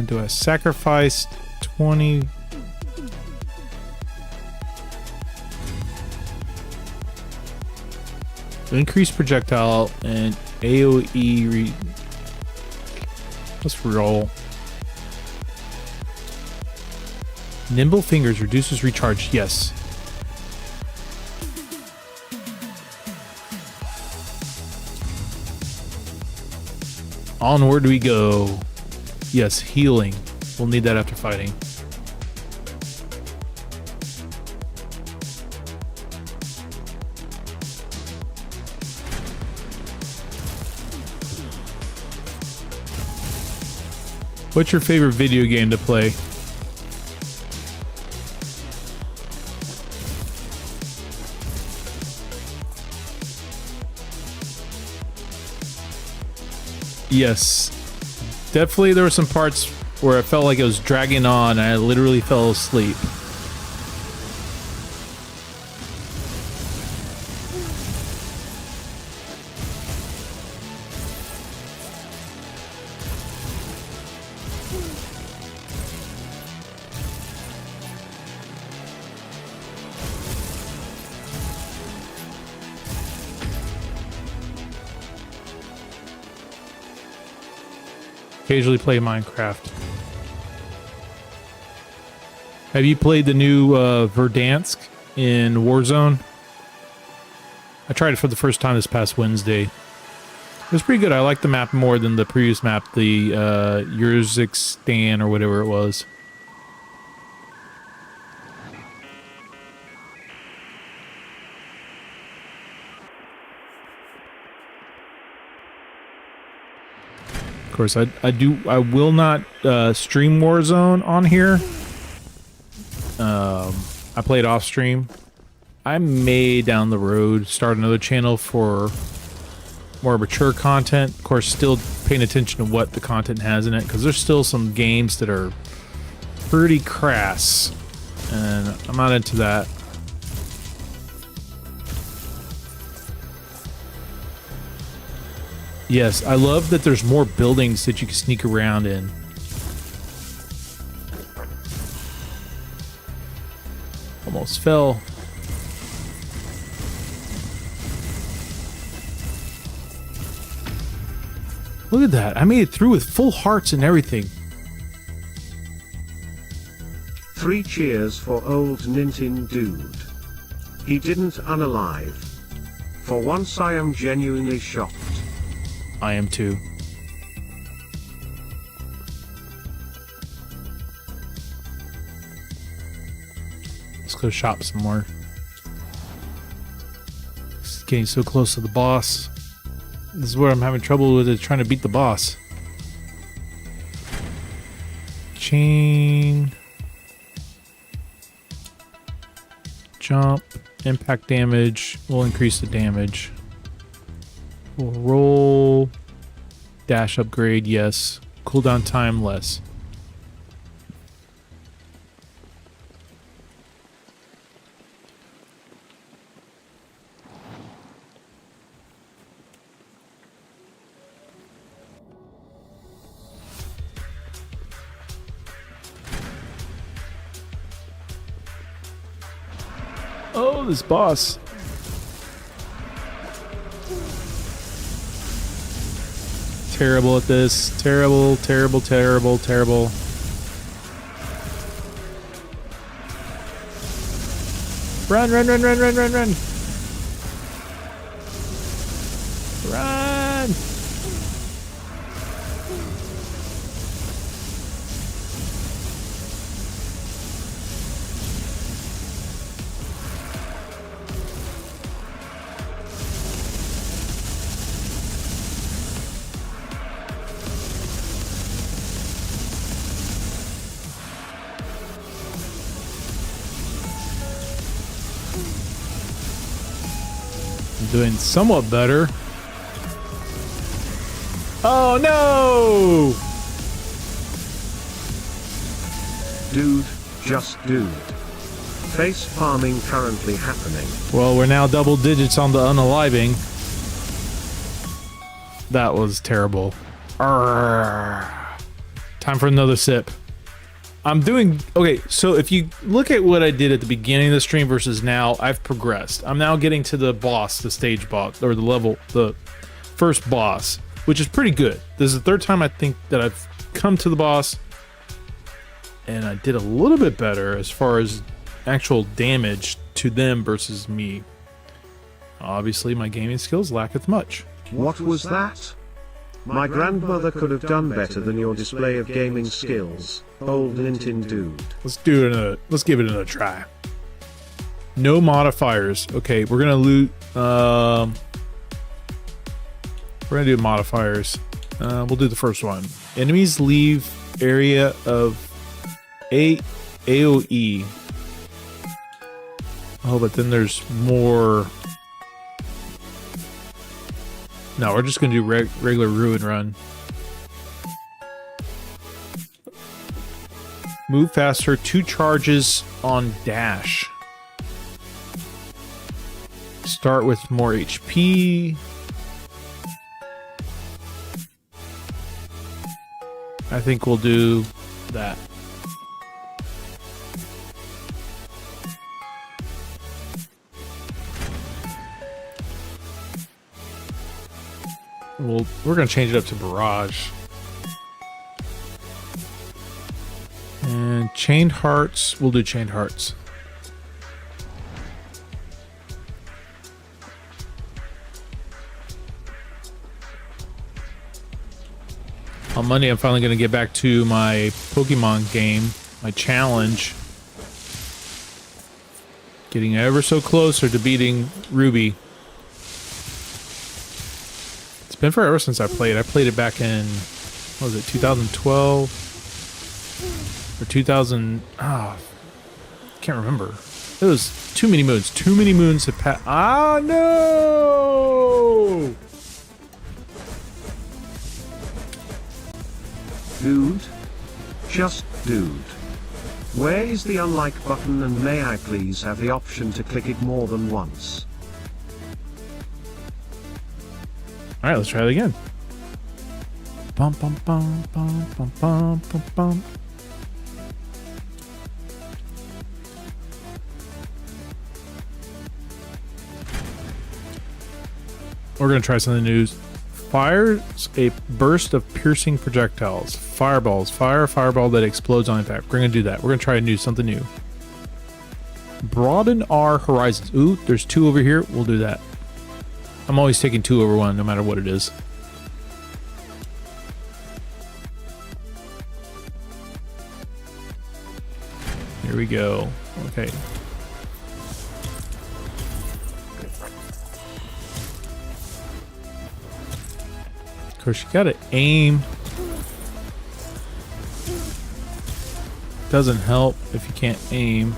Do I sacrifice 20? Increase projectile and AoE let's roll. Nimble fingers reduces recharge. Yes. Onward we go. Yes, healing. We'll need that after fighting. What's your favorite video game to play? Yes. Definitely there were some parts where I felt like it was dragging on and I literally fell asleep. Occasionally play Minecraft. Have you played the new Verdansk in Warzone? I tried it for the first time this past Wednesday. It was pretty good. I liked the map more than the previous map, the Yurzikistan or whatever it was. Of course, I will not stream Warzone on here. I play it off stream. I may down the road start another channel for more mature content. Of course, still paying attention to what the content has in it, because there's still some games that are pretty crass, and I'm not into that. Yes, I love that there's more buildings that you can sneak around in. Almost fell. Look at that. I made it through with full hearts and everything. 3 cheers for OldNintenDude. He didn't unalive. For once I am genuinely shocked. I am too. Let's go shop some more. It's getting so close to the boss. This is where I'm having trouble with, it, trying to beat the boss. Chain. Jump. Impact damage. We'll increase the damage. We'll roll. Dash upgrade, yes. Cooldown time, less. Oh, this boss. Terrible at this. Terrible, terrible, terrible, terrible. Run, run, run, run, run, run, run. Run. Doing somewhat better. Oh no! Dude, just dude. Face palming currently happening. Well, we're now double digits on the unaliving. That was terrible. Arrgh. Time for another sip. I'm doing okay. So if you look at what I did at the beginning of the stream versus now, I've progressed. I'm now getting to the boss, the stage boss, or the first boss, which is pretty good. This is the third time I think that I've come to the boss, and I did a little bit better as far as actual damage to them versus me. Obviously, my gaming skills lacketh much. What was that? My grandmother could have done better than your display of gaming skills, OldNintenDude. Let's give it another try. No modifiers. Okay, we're gonna loot. We're gonna do modifiers. We'll do the first one. Enemies leave area of AOE. Oh, but then there's more. No, we're just gonna do regular ruin run. Move faster, 2 charges on dash. Start with more HP. I think we'll do that. We're gonna change it up to barrage. And chained hearts, we'll do chained hearts. On Monday, I'm finally gonna get back to my Pokemon game, my challenge. Getting ever so closer to beating Ruby. It's been forever since I played. I played it back in, what was it, 2012? Or 2000, can't remember. It was too many moons. Too many moons have passed. Ah, no! Dude? Just dude. Where is the unlike button, and may I please have the option to click it more than once? Alright, let's try it again. Bum, bum, bum, bum, bum, bum, bum, bum. We're going to try something new. Fires a burst of piercing projectiles. Fireballs. Fire a fireball that explodes on impact. We're going to do that. We're going to try something new. Broaden our horizons. Ooh, there's 2 over here. We'll do that. I'm always taking 2 over 1, no matter what it is. Here we go. Okay. Of course, you gotta aim. Doesn't help if you can't aim.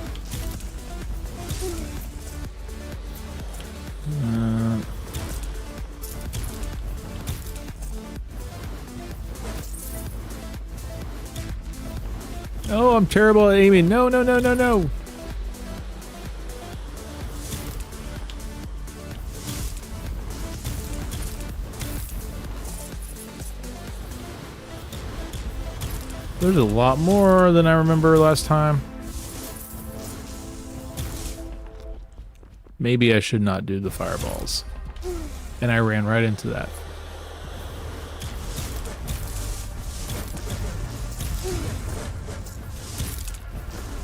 Oh, I'm terrible at aiming. No, no, no, no, no. There's a lot more than I remember last time. Maybe I should not do the fireballs. And I ran right into that.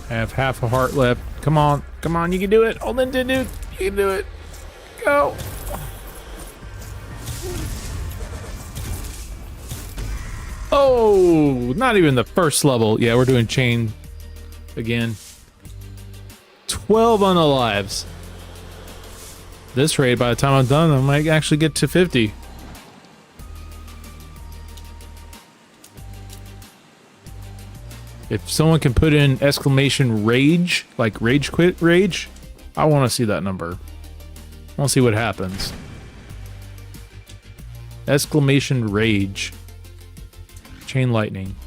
I have half a heart left. Come on, come on, you can do it. OldNintenDude, you can do it. Go. Oh, not even the first level. Yeah, we're doing chain again. 12 unalives. This raid, by the time I'm done, I might actually get to 50. If someone can put in exclamation rage, like rage quit rage, I want to see that number. I want to see what happens. Exclamation rage. Chain lightning.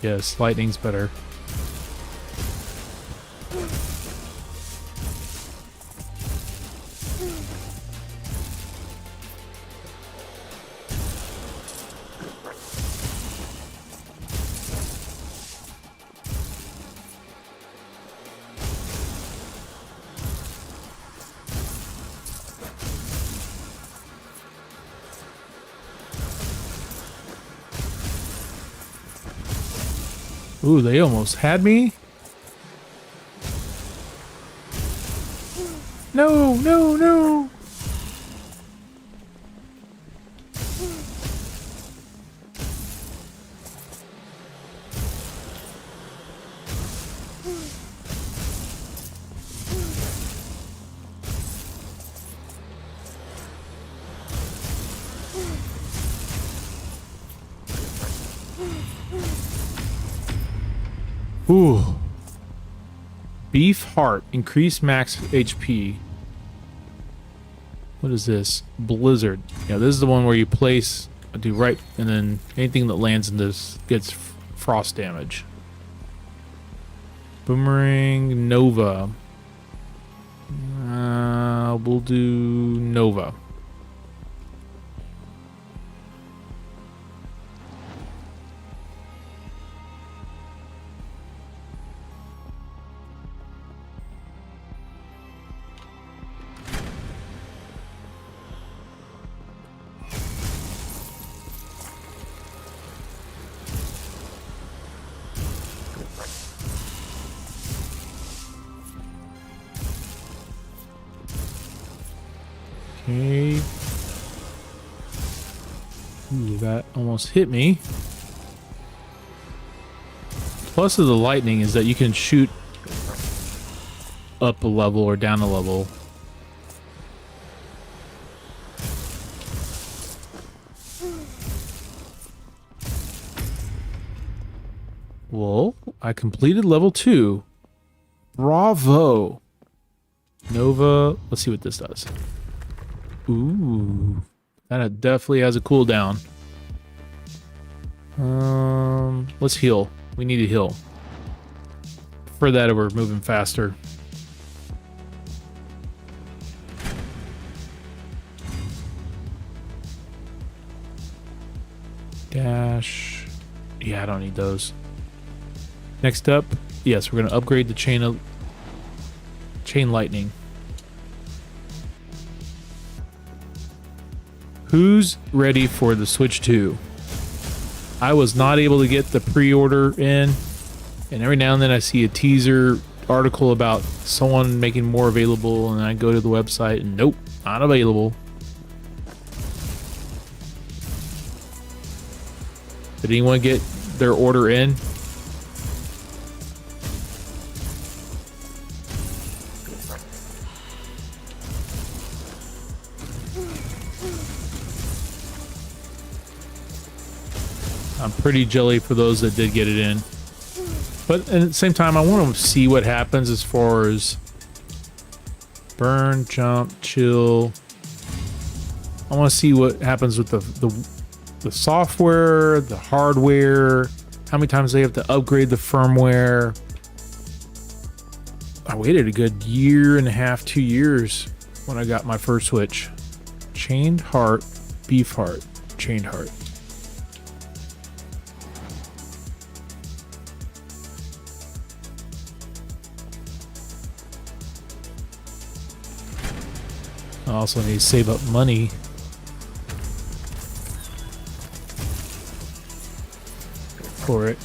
Yes, lightning's better. Ooh, they almost had me. No, no, no. Ooh. Beef heart. Increase max HP. What is this? Blizzard. Yeah, this is the one where you place, do right, and then anything that lands in this gets frost damage. Boomerang Nova. We'll do Nova. Okay. Ooh, that almost hit me. Plus of the lightning is that you can shoot up a level or down a level. Well, I completed level 2. Bravo. Nova. Let's see what this does. Ooh, that definitely has a cooldown. Let's heal. We need to heal. For that, we're moving faster. Dash. Yeah, I don't need those. Next up, yes, we're gonna upgrade the chain lightning. Who's ready for the Switch 2? I was not able to get the pre-order in, and every now and then I see a teaser article about someone making more available, and I go to the website and nope, not available. Did anyone get their order in? I'm pretty jelly for those that did get it in. But at the same time, I want to see what happens as far as burn, jump, chill. I want to see what happens with the software, the hardware, how many times they have to upgrade the firmware. I waited a good 1.5 2 years when I got my first Switch. Chained heart, beef heart, chained heart. also need to save up money. For it.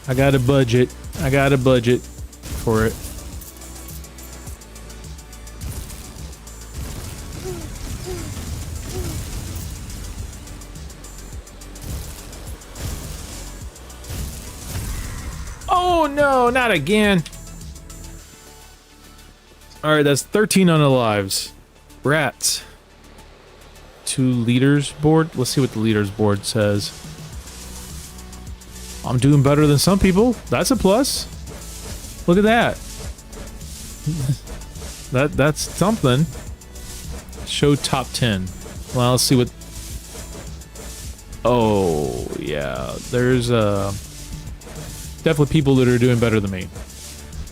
I got a budget. I got a budget for it. Oh no, not again. Alright, that's 13 unalives. Rats. 2 leaders board. Let's see what the leaders board says. I'm doing better than some people. That's a plus. Look at that. That's something. Show top 10. Well, let's see what... Oh, yeah. There's definitely people that are doing better than me.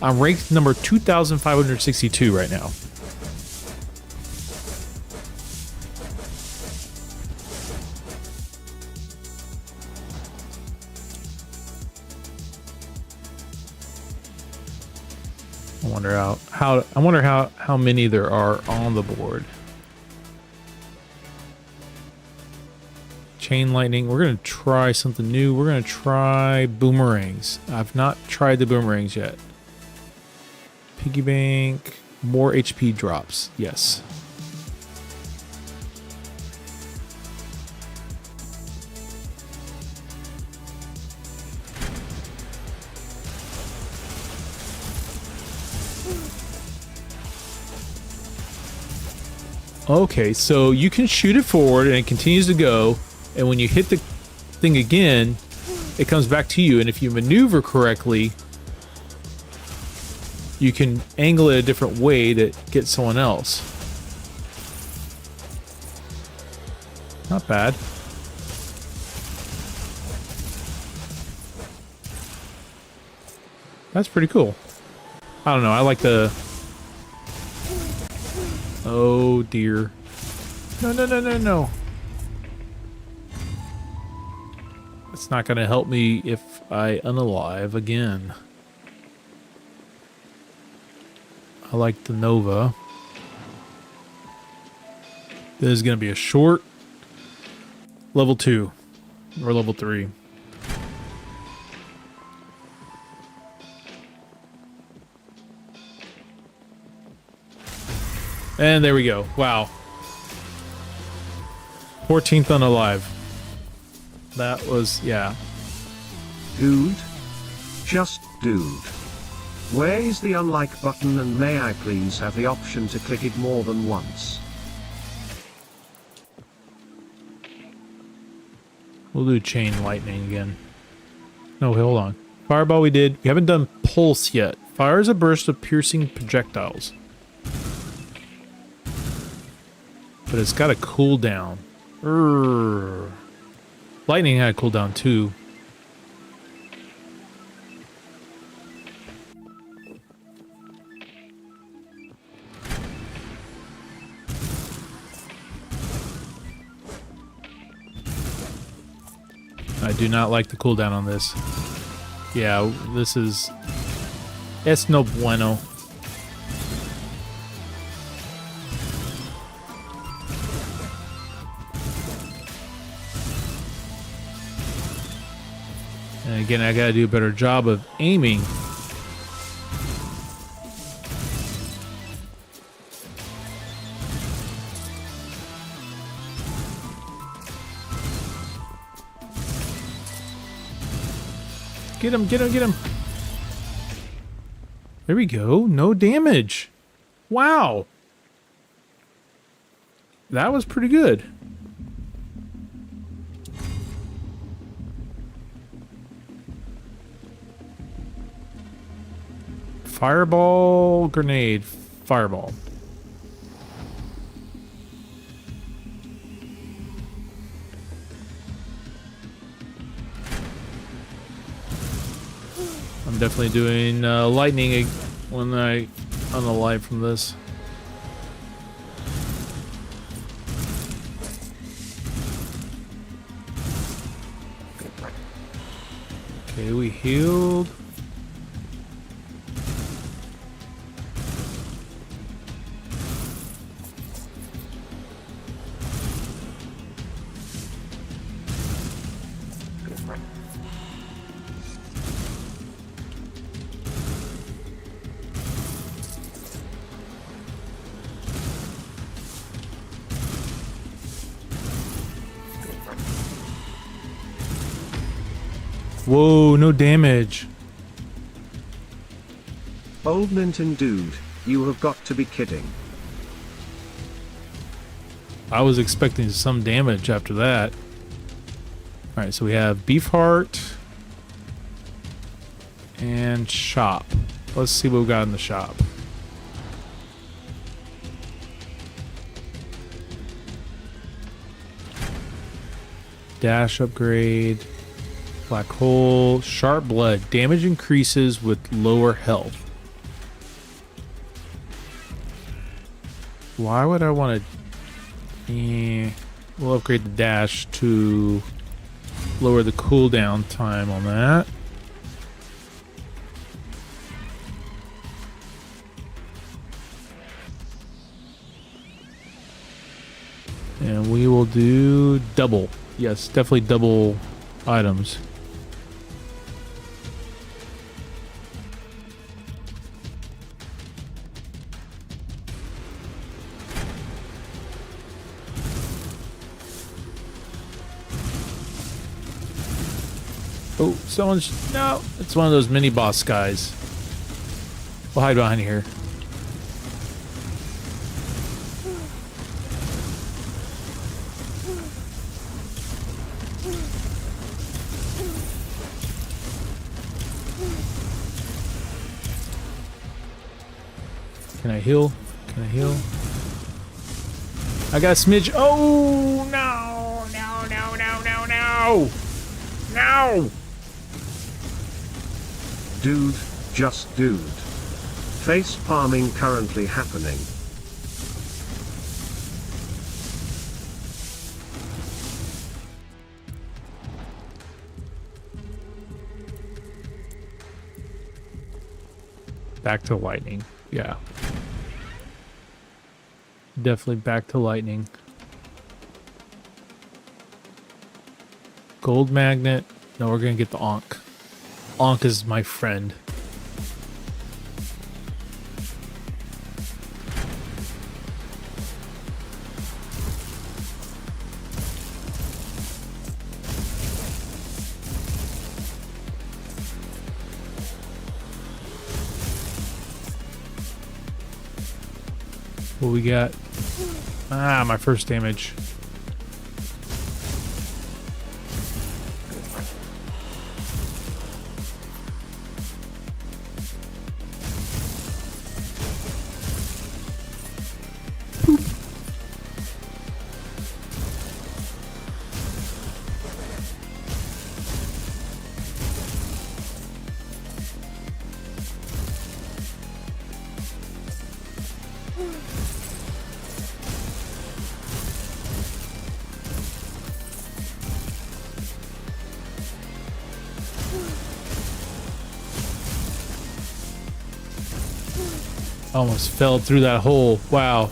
I'm ranked number 2,562 right now. I wonder how many there are on the board. Chain lightning. We're gonna try something new. We're gonna try boomerangs. I've not tried the boomerangs yet. Piggy bank. More HP drops. Yes. Okay, so you can shoot it forward and it continues to go, and when you hit the thing again, it comes back to you, and if you maneuver correctly, you can angle it a different way to get someone else. Not bad. That's pretty cool. I don't know, I like the... Oh dear. No, no, no, no, no. It's not gonna help me if I unalive again. I like the Nova. This is gonna be a short level 2 or level 3. And there we go. Wow. 14th unalive. That was, yeah. Dude? Just dude. Where is the unlike button, and may I please have the option to click it more than once? We'll do chain lightning again. No, hold on. Fireball we did. We haven't done pulse yet. Fires a burst of piercing projectiles. But it's got a cooldown. Lightning had a cooldown too. I do not like the cooldown on this. Yeah, this is... Es no bueno. And again, I gotta do a better job of aiming. Get him, get him, get him. There we go. No damage. Wow. That was pretty good. Fireball, grenade, fireball. I'm definitely doing lightning when I unalive from this. Okay, we healed. Whoa, no damage. OldNintenDude, you have got to be kidding. I was expecting some damage after that. Alright, so we have beef heart and shop. Let's see what we got in the shop. Dash upgrade. Black hole. Sharp blood. Damage increases with lower health. Why would I want to... we'll upgrade the dash to lower the cooldown time on that. And we will do double. Yes, definitely double items. Oh, someone's... No! It's one of those mini boss guys. We'll hide behind here. Can I heal? Can I heal? I got a smidge. Oh, no! No, no, no, no, no! No! Dude, just dude. Face palming currently happening. Back to lightning. Yeah. Definitely back to lightning. Gold magnet. No, we're gonna get the Ankh. Ankh is my friend. What we got? Ah, my first damage. Almost fell through that hole. Wow.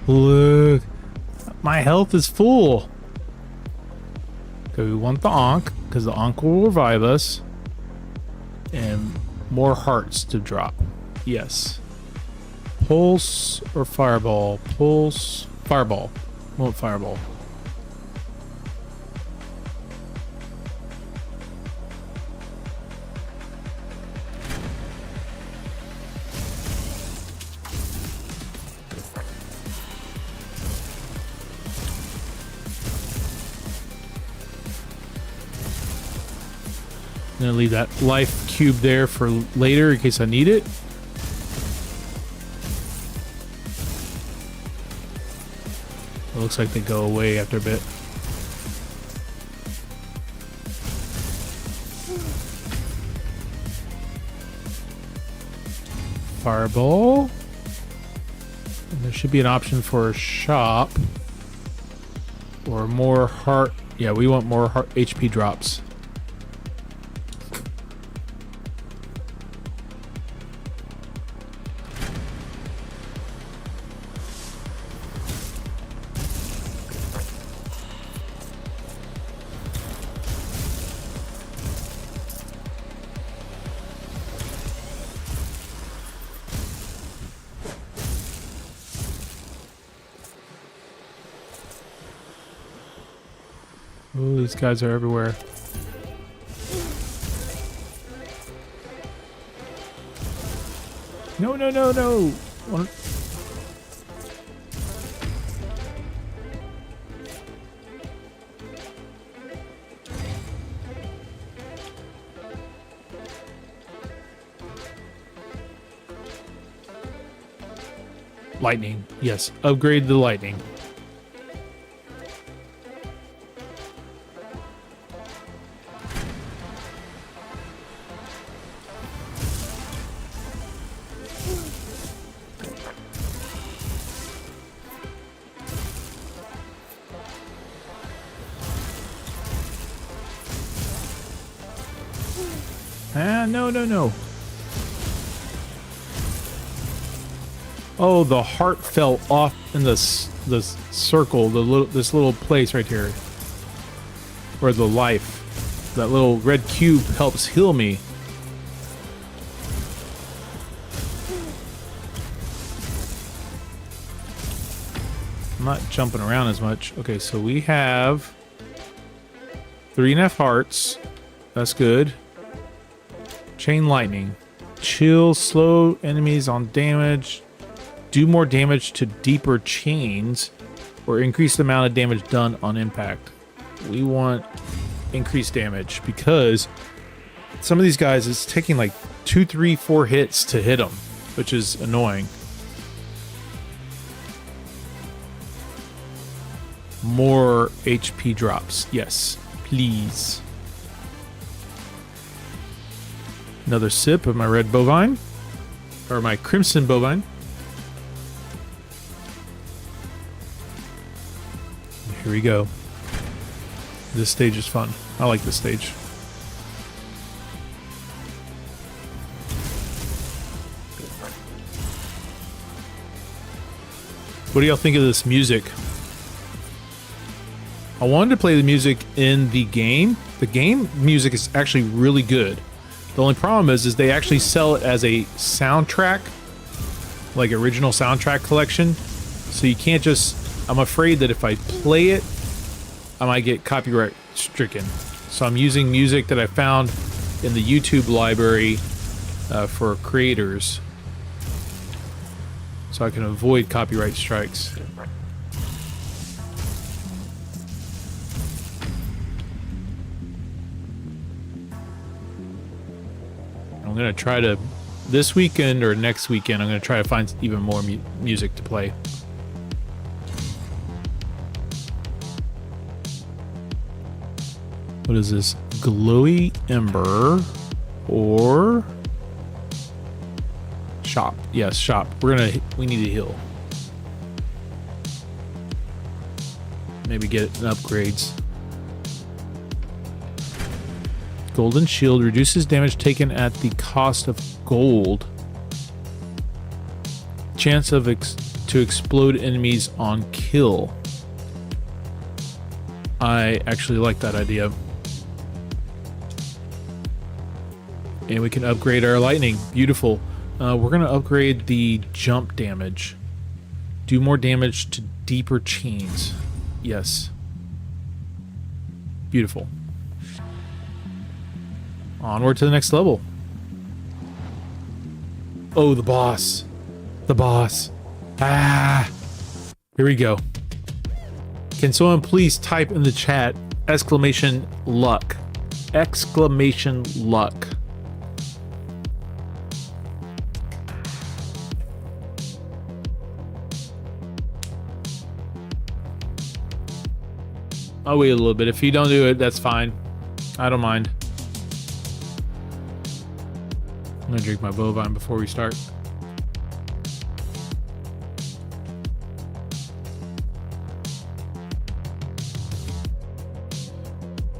Look. My health is full. Okay, we want the Ankh, because the Ankh will revive us. And more hearts to drop. Yes. Pulse or fireball? Pulse. Fireball. I want fireball. I'm gonna leave that life cube there for later in case I need it. It looks like they go away after a bit. Fireball. And there should be an option for a shop. Or more heart. Yeah, we want more heart HP drops. Oh, these guys are everywhere. No, no, no, no. Lightning. Yes, upgrade the lightning. Ah, no, no, no. Oh, the heart fell off in the circle, this little place right here, where the life, that little red cube helps heal me. I'm not jumping around as much. Okay, so we have 3.5 hearts. That's good. Chain lightning. Chill, slow enemies on damage. Do more damage to deeper chains, or increase the amount of damage done on impact. We want increased damage because some of these guys, it's taking like 2, 3, 4 hits to hit them, which is annoying. More HP drops. Yes, please. Another sip of my red bovine, or my crimson bovine. Here we go. This stage is fun. I like this stage. What do y'all think of this music? I wanted to play the music in the game. The game music is actually really good. The only problem is they actually sell it as a soundtrack, like original soundtrack collection. So you can't just, I'm afraid that if I play it, I might get copyright stricken. So I'm using music that I found in the YouTube library for creators, so I can avoid copyright strikes. I'm gonna try to, this weekend or next weekend, I'm gonna try to find even more music to play. What is this? Glowy Ember or shop? Yes, shop. We need to heal. Maybe get upgrades. Golden Shield reduces damage taken at the cost of gold. Chance of to explode enemies on kill. I actually like that idea. And we can upgrade our lightning. Beautiful. We're going to upgrade the jump damage. Do more damage to deeper chains. Yes. Beautiful. Onward to the next level. Oh, the boss. The boss. Ah. Here we go. Can someone please type in the chat exclamation luck? Exclamation luck. I'll wait a little bit. If you don't do it, that's fine. I don't mind. I'm gonna drink my bovine before we start.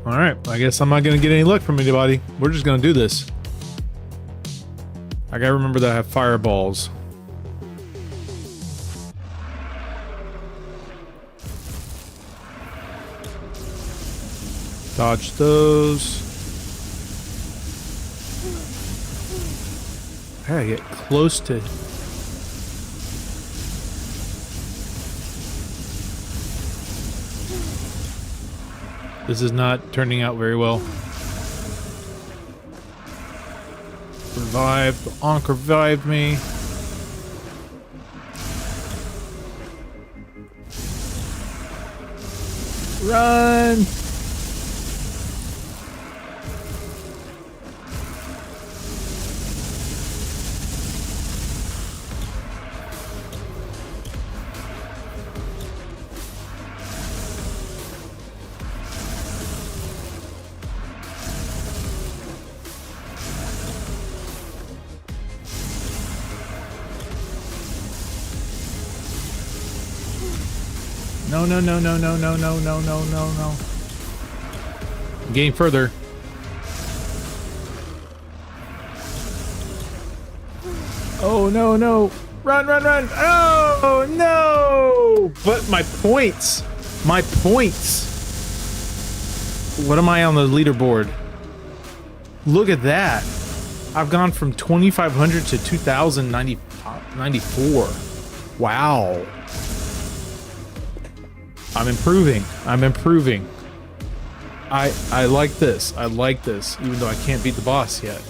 Alright, I guess I'm not gonna get any luck from anybody. We're just gonna do this. I gotta remember that I have fireballs. Dodge those. I gotta get close to... This is not turning out very well. Revived. The Ankh revived me. Run! No, no, no, no, no, no, no, no, no, no, no. I'm getting further. Oh, no, no. Run, run, run. Oh, no. But my points. My points. What am I on the leaderboard? Look at that. I've gone from 2,500 to 2,094. Wow. I'm improving. I'm improving. I like this. I like this, even though I can't beat the boss yet.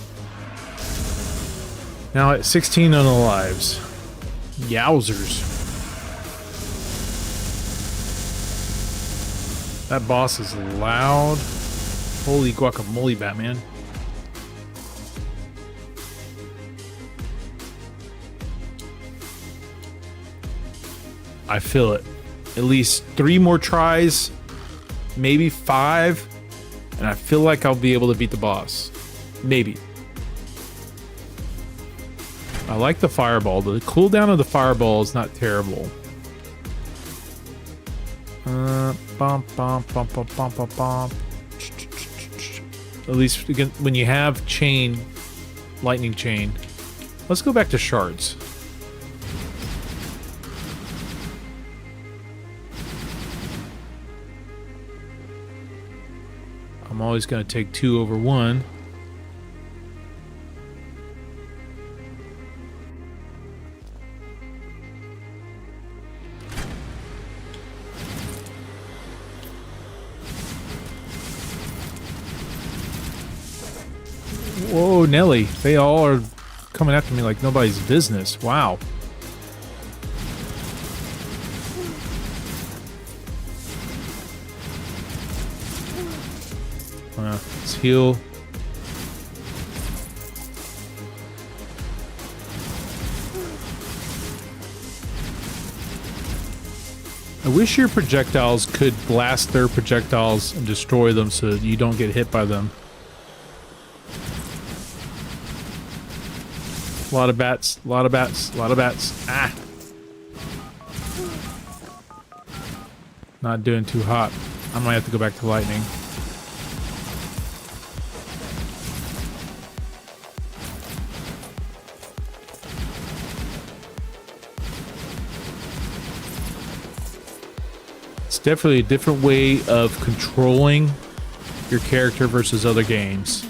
Now at 16 unalives. Yowzers. That boss is loud. Holy guacamole, Batman. I feel it. At least 3 more tries, maybe 5, and I feel like I'll be able to beat the boss. Maybe. I like the fireball. The cooldown of the fireball is not terrible. Bump, bump, bump, bump, bump, bump, bump. At least when you have chain, lightning chain. Let's go back to shards. I'm always going to take 2 over 1. Whoa, Nelly. They all are coming after me like nobody's business. Wow. Let's heal. I wish your projectiles could blast their projectiles and destroy them so that you don't get hit by them. A lot of bats, a lot of bats, a lot of bats. Ah! Not doing too hot. I might have to go back to lightning. It's definitely a different way of controlling your character versus other games.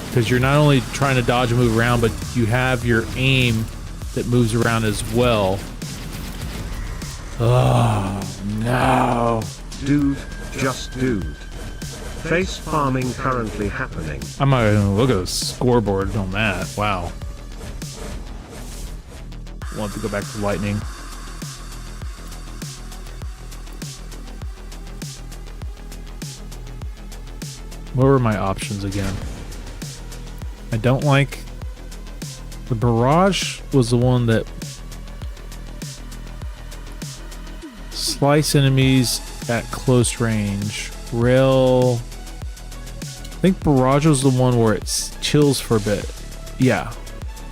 Because you're not only trying to dodge and move around, but you have your aim that moves around as well. Oh, no. Dude, just dude. Face farming currently happening. I'm not gonna look at the scoreboard on that. Wow. Want to go back to lightning. What were my options again? I don't like... The barrage was the one that... Slice enemies at close range. Rail... I think barrage was the one where it chills for a bit. Yeah.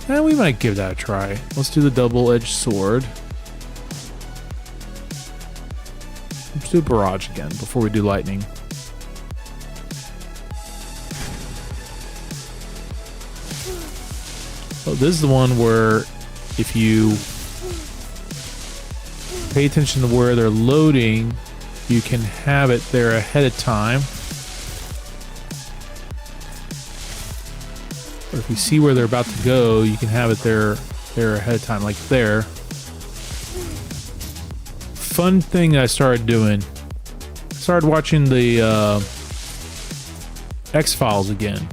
And we might give that a try. Let's do the double-edged sword. Let's do barrage again before we do lightning. Oh, this is the one where if you pay attention to where they're loading, you can have it there ahead of time. Or if you see where they're about to go, you can have it there ahead of time, like there. Fun thing I started doing. started watching the X-Files again.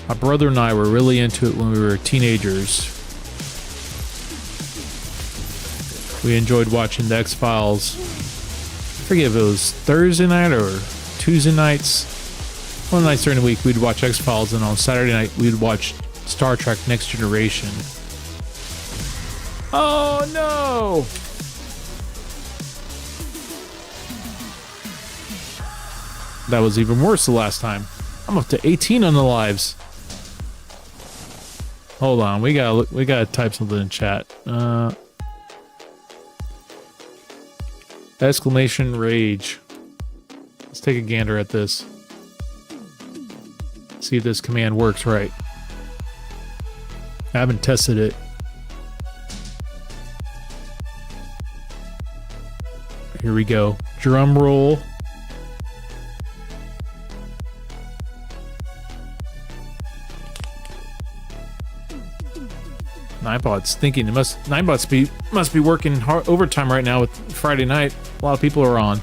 My brother and I were really into it when we were teenagers. We enjoyed watching the X-Files. I forget if it was Thursday night or Tuesday nights. One night during the week we'd watch X-Files, and on Saturday night we'd watch Star Trek Next Generation. Oh no! That was even worse the last time. I'm up to 18 on the lives. Hold on, we gotta type something in chat. Exclamation rage. Let's take a gander at this. See if this command works right. I haven't tested it. Here we go. Drum roll. Ninebot's thinking it must be working hard overtime right now with Friday night. A lot of people are on.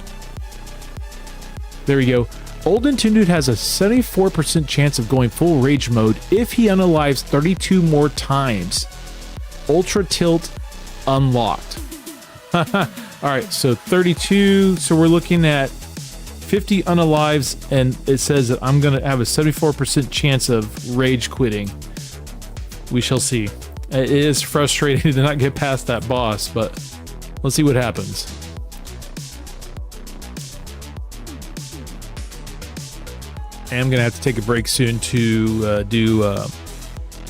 There we go. OldNintenDude has a 74% chance of going full rage mode if he unalives 32 more times. Ultra tilt unlocked. Alright, so 32. So we're looking at 50 unalives, and it says that I'm going to have a 74% chance of rage quitting. We shall see. It is frustrating to not get past that boss, but let's see what happens. I am going to have to take a break soon to do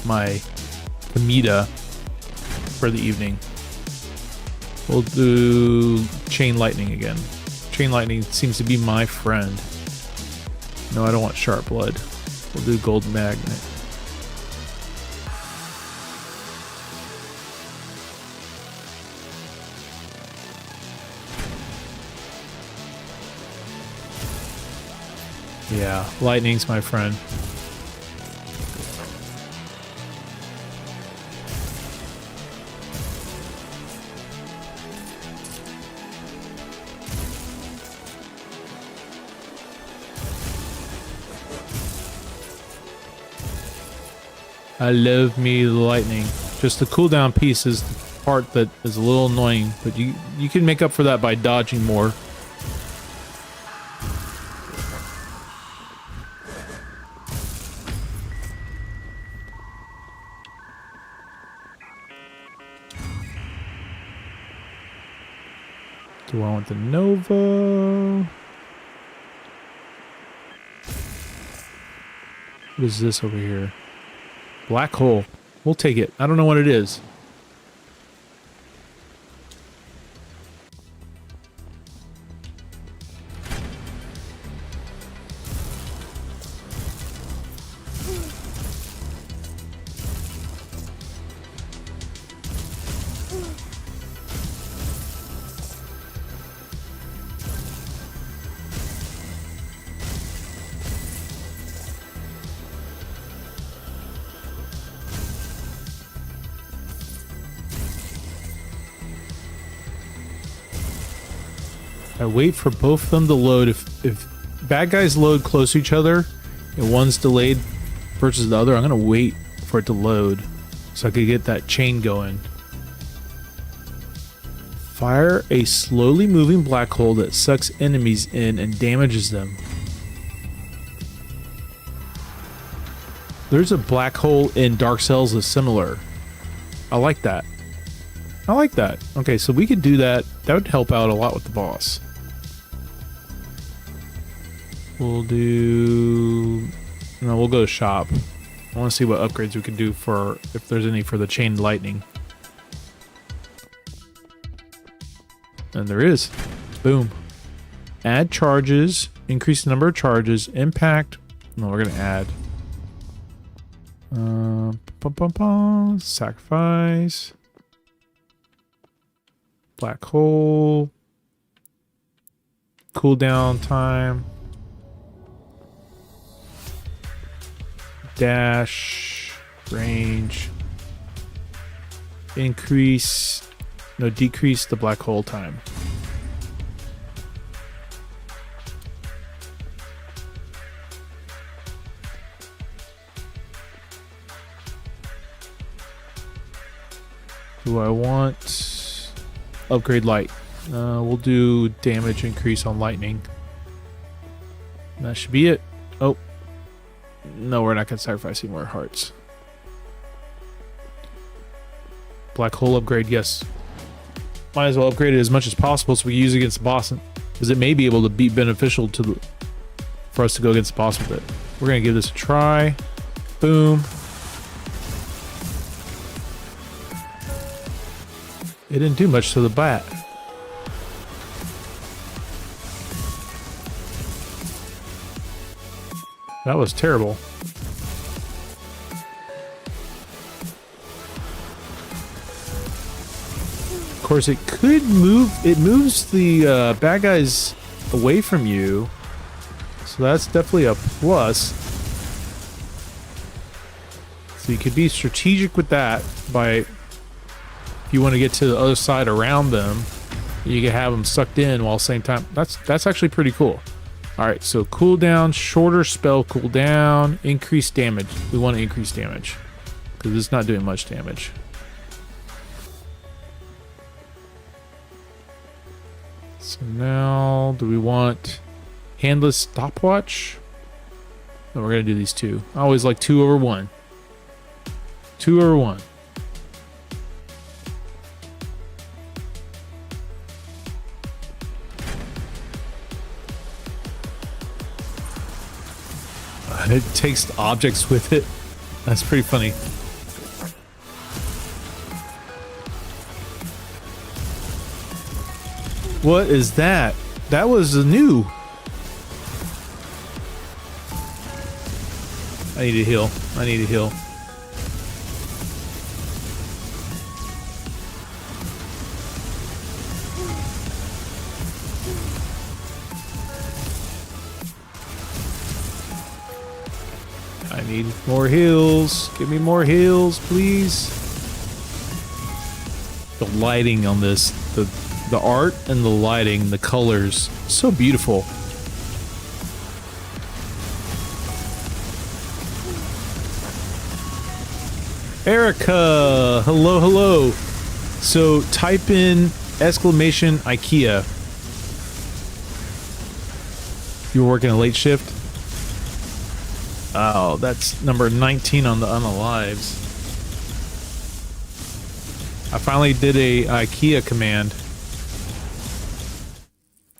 my comida for the evening. We'll do Chain Lightning again. Chain Lightning seems to be my friend. No, I don't want Sharp Blood. We'll do Gold Magnet. Yeah, lightning's my friend. I love me the lightning. Just the cooldown piece is the part that is a little annoying, but you can make up for that by dodging more. Do I want the Nova? What is this over here? Black hole. We'll take it. I don't know what it is. I wait for both of them to load. If bad guys load close to each other and one's delayed versus the other, I'm gonna wait for it to load so I could get that chain going. Fire a slowly moving black hole that sucks enemies in and damages them. There's a black hole in Dark Cells that's similar. I like that. I like that. Okay, so we could do that. That would help out a lot with the boss. We'll do... No, we'll go to shop. I want to see what upgrades we can do for... if there's any for the chain lightning. And there is. Boom. Add charges. Increase the number of charges. Impact. No, we're going to add. Sacrifice. Black hole. Cooldown time. Dash. Range. Increase. No, decrease the black hole time. Do I want upgrade light? We'll do damage increase on lightning. That should be it. Oh, no, we're not going to sacrifice any more hearts. Black hole upgrade, yes. Might as well upgrade it as much as possible so we can use it against the boss, because it may be able to be beneficial for us to go against the boss with it. We're going to give this a try. Boom. It didn't do much to the bat. That was terrible. Of course, it could move. It moves the bad guys away from you. So that's definitely a plus. So you could be strategic with that by, if you want to get to the other side around them, you can have them sucked in while at the same time. That's actually pretty cool. All right, so cooldown, shorter spell cooldown, increased damage. We want to increase damage because it's not doing much damage. So now, do we want handless stopwatch? No, we're gonna do these two. I always like 2 over 1. 2 over 1. It takes objects with it. That's pretty funny. What is that? That was new. I need to heal. I need to heal. I need more heals. Give me more heals, please. The lighting on this, the art and the lighting, the colors, so beautiful. Erica, hello, hello. So type in exclamation IKEA. You were working a late shift? Oh, that's number 19 on the unalives. I finally did a IKEA command.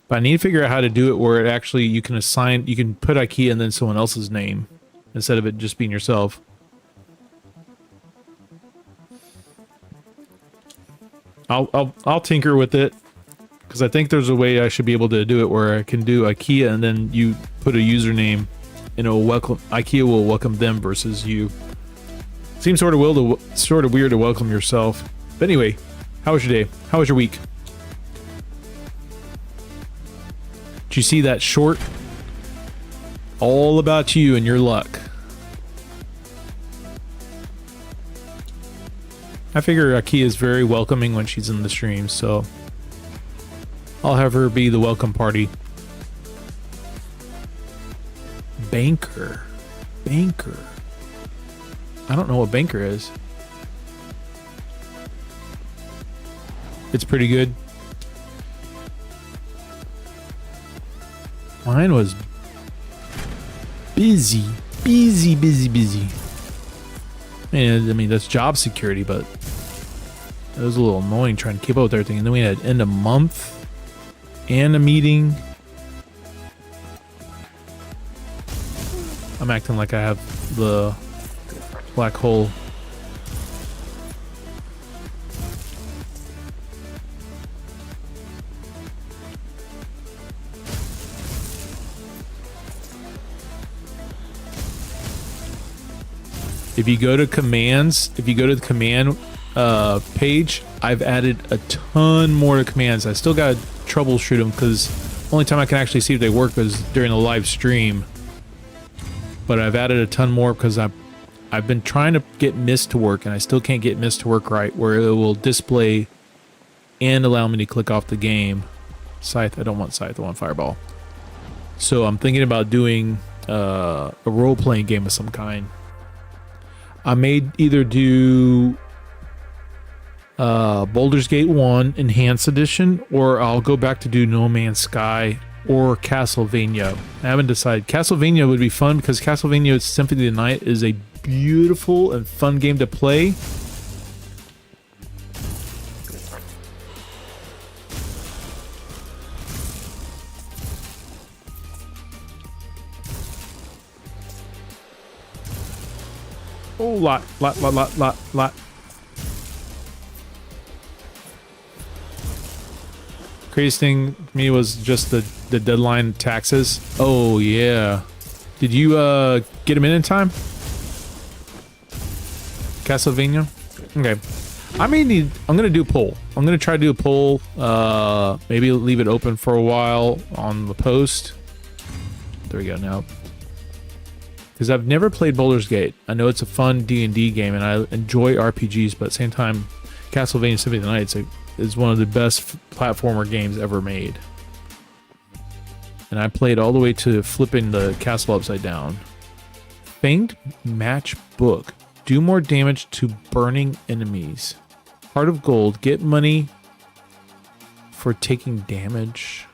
But I need to figure out how to do it where it actually, you can put IKEA and then someone else's name instead of it just being yourself. I'll tinker with it, because I think there's a way I should be able to do it where I can do IKEA and then you put a username and it'll welcome, IKEA will welcome them versus you. Seems sort of weird to welcome yourself. But anyway, how was your day? How was your week? Did you see that short? All about you and your luck. I figure IKEA is very welcoming when she's in the stream, so I'll have her be the welcome party. Banker. Banker. I don't know what banker is. It's pretty good. Mine was busy. And I mean, that's job security, but it was a little annoying trying to keep up with everything. And then we had end of month and a meeting. I'm acting like I have the black hole. If you go to commands, if you go to the command page, I've added a ton more to commands. I still got to troubleshoot them because the only time I can actually see if they work is during the live stream. But I've added a ton more because I've been trying to get Mist to work, and I still can't get Mist to work right, where it will display and allow me to click off the game. Scythe, I don't want Scythe, I want Fireball. So I'm thinking about doing a role-playing game of some kind. I may either do Baldur's Gate 1 Enhanced Edition, or I'll go back to do No Man's Sky or Castlevania. I haven't decided. Castlevania would be fun because Castlevania Symphony of the Night is a beautiful and fun game to play. Oh, lot. Craziest thing to me was just the deadline taxes. Oh yeah. Did you get them in time? Castlevania? Okay. I'm gonna do a poll. I'm gonna try to do a poll. Maybe leave it open for a while on the post. There we go now. Because I've never played Baldur's Gate. I know it's a fun D&D game, and I enjoy RPGs, but at the same time, Castlevania Symphony of the Night is one of the best platformer games ever made. And I played all the way to flipping the castle upside down. Famed Match Book. Do more damage to burning enemies. Heart of Gold. Get money for taking damage.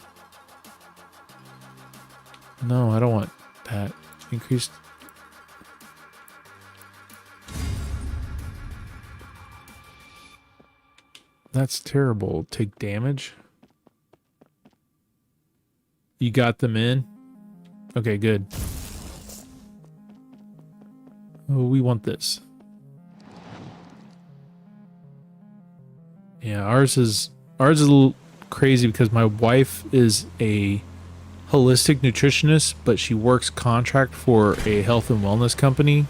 No, I don't want that. Increased. That's terrible. Take damage. You got them in? Okay, good. Oh, we want this. Yeah, ours is a little crazy because my wife is a holistic nutritionist, but she works contract for a health and wellness company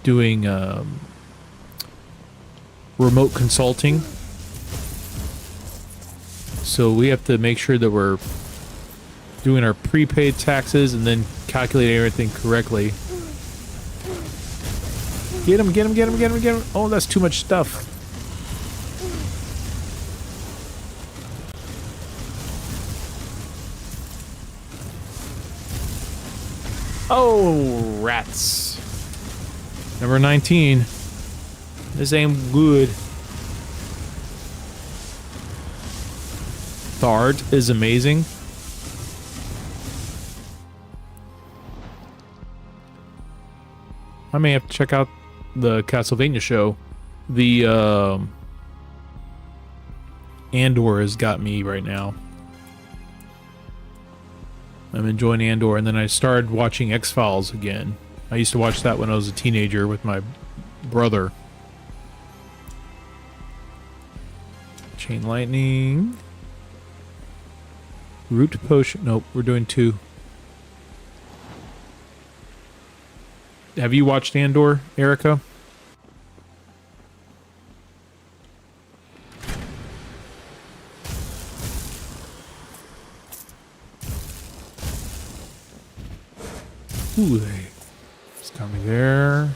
doing remote consulting. So we have to make sure that we're doing our prepaid taxes and then calculating everything correctly. Get him. Oh, that's too much stuff. Oh, rats. Number 19. This ain't good. The art is amazing. I may have to check out the Castlevania show. The Andor has got me right now. I'm enjoying Andor, and then I started watching X-Files again. I used to watch that when I was a teenager with my brother. Chain lightning. Root potion. Nope, we're doing 2. Have you watched Andor, Erica? Ooh, it's coming there.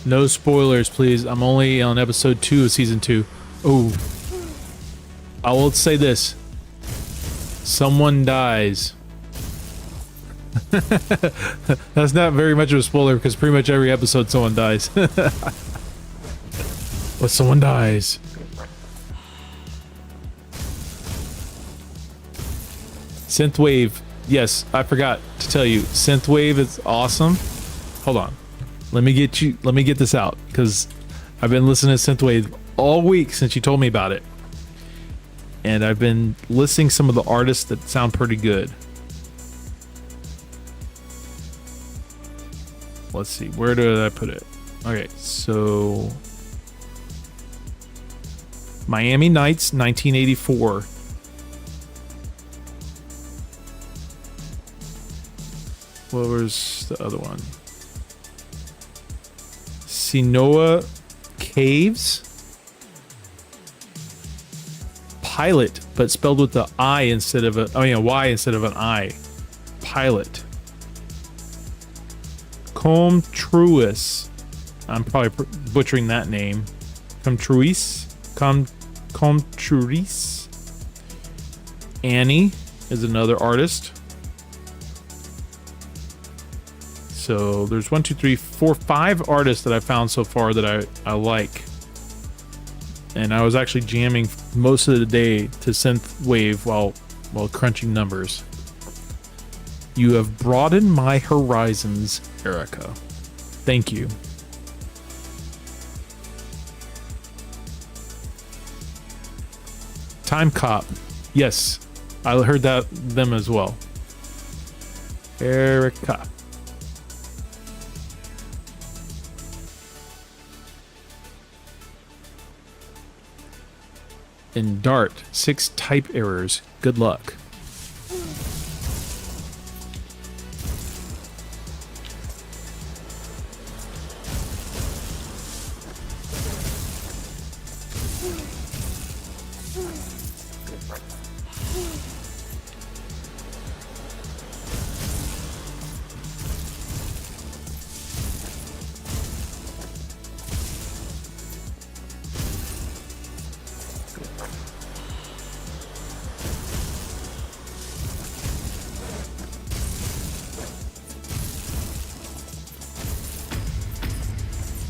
No spoilers, please. I'm only on episode 2 of season 2. Oh. I will say this. Someone dies. That's not very much of a spoiler because pretty much every episode someone dies. But someone dies. Synthwave. Yes, I forgot to tell you. Synthwave is awesome. Hold on. Let me get this out because I've been listening to Synthwave all week since you told me about it. And I've been listing some of the artists that sound pretty good. Let's see, where did I put it? Okay, so Miami Nights, 1984. What was the other one? Sinoa Caves. Pilot, but spelled with the I instead of a, a Y instead of an I. Pilot. Comtruis. I'm probably butchering that name. Comtruis. Comtruis. Annie is another artist. So there's 1, 2, 3, 4, 5 artists that I found so far that I like. And I was actually jamming most of the day to synthwave while crunching numbers. You have broadened my horizons, Erica. Thank you. Time Cop. Yes, I heard them as well. Erica. And Dart, 6 type errors. Good luck.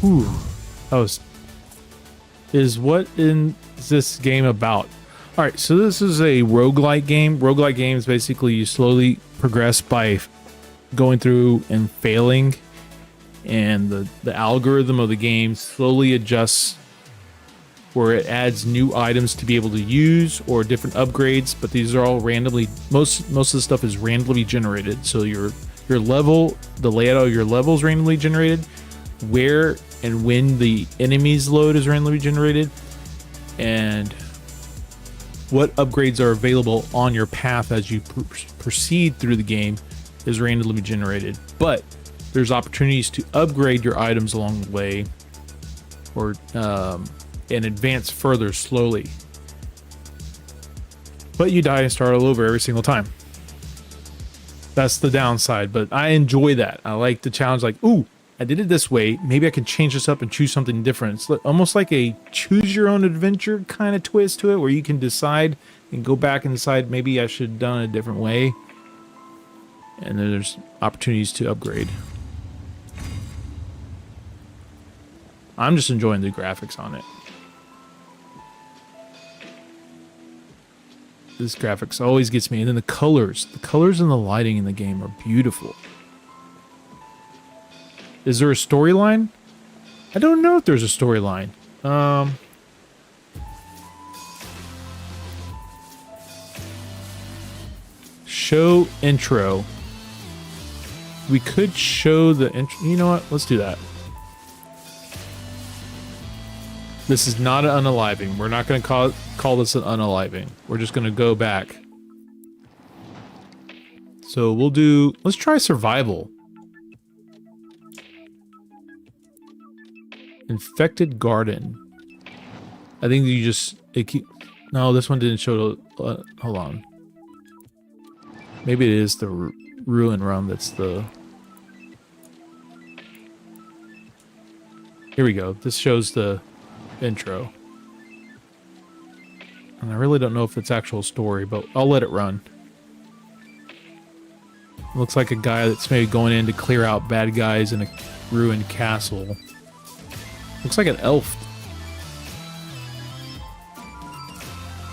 Ooh. What is this game about? Alright, so this is a roguelike game. Roguelike games, basically you slowly progress by going through and failing, and the algorithm of the game slowly adjusts where it adds new items to be able to use or different upgrades, but these are all randomly, most of the stuff is randomly generated. So your level, the layout of your level is randomly generated. Where and when the enemies load is randomly generated, and what upgrades are available on your path as you proceed through the game is randomly generated. But there's opportunities to upgrade your items along the way, or and advance further slowly. But you die and start all over every single time. That's the downside, but I enjoy that. I like the challenge, like, ooh, I did it this way. Maybe I can change this up and choose something different. It's almost like a choose your own adventure kind of twist to it, where you can decide and go back and decide maybe I should have done it a different way. And then there's opportunities to upgrade. I'm just enjoying the graphics on it. This graphics always gets me. And then the colors and the lighting in the game are beautiful. Is there a storyline? I don't know if there's a storyline. Show intro. We could show the intro. You know what? Let's do that. This is not an unaliving. We're not going to call this an unaliving. We're just going to go back. So let's try survival. Infected garden. I think no, this one didn't show. Hold on. Maybe it is the ruin realm. That's the. Here we go. This shows the intro. And I really don't know if it's actual story, but I'll let it run. Looks like a guy that's maybe going in to clear out bad guys in a ruined castle. Looks like an elf.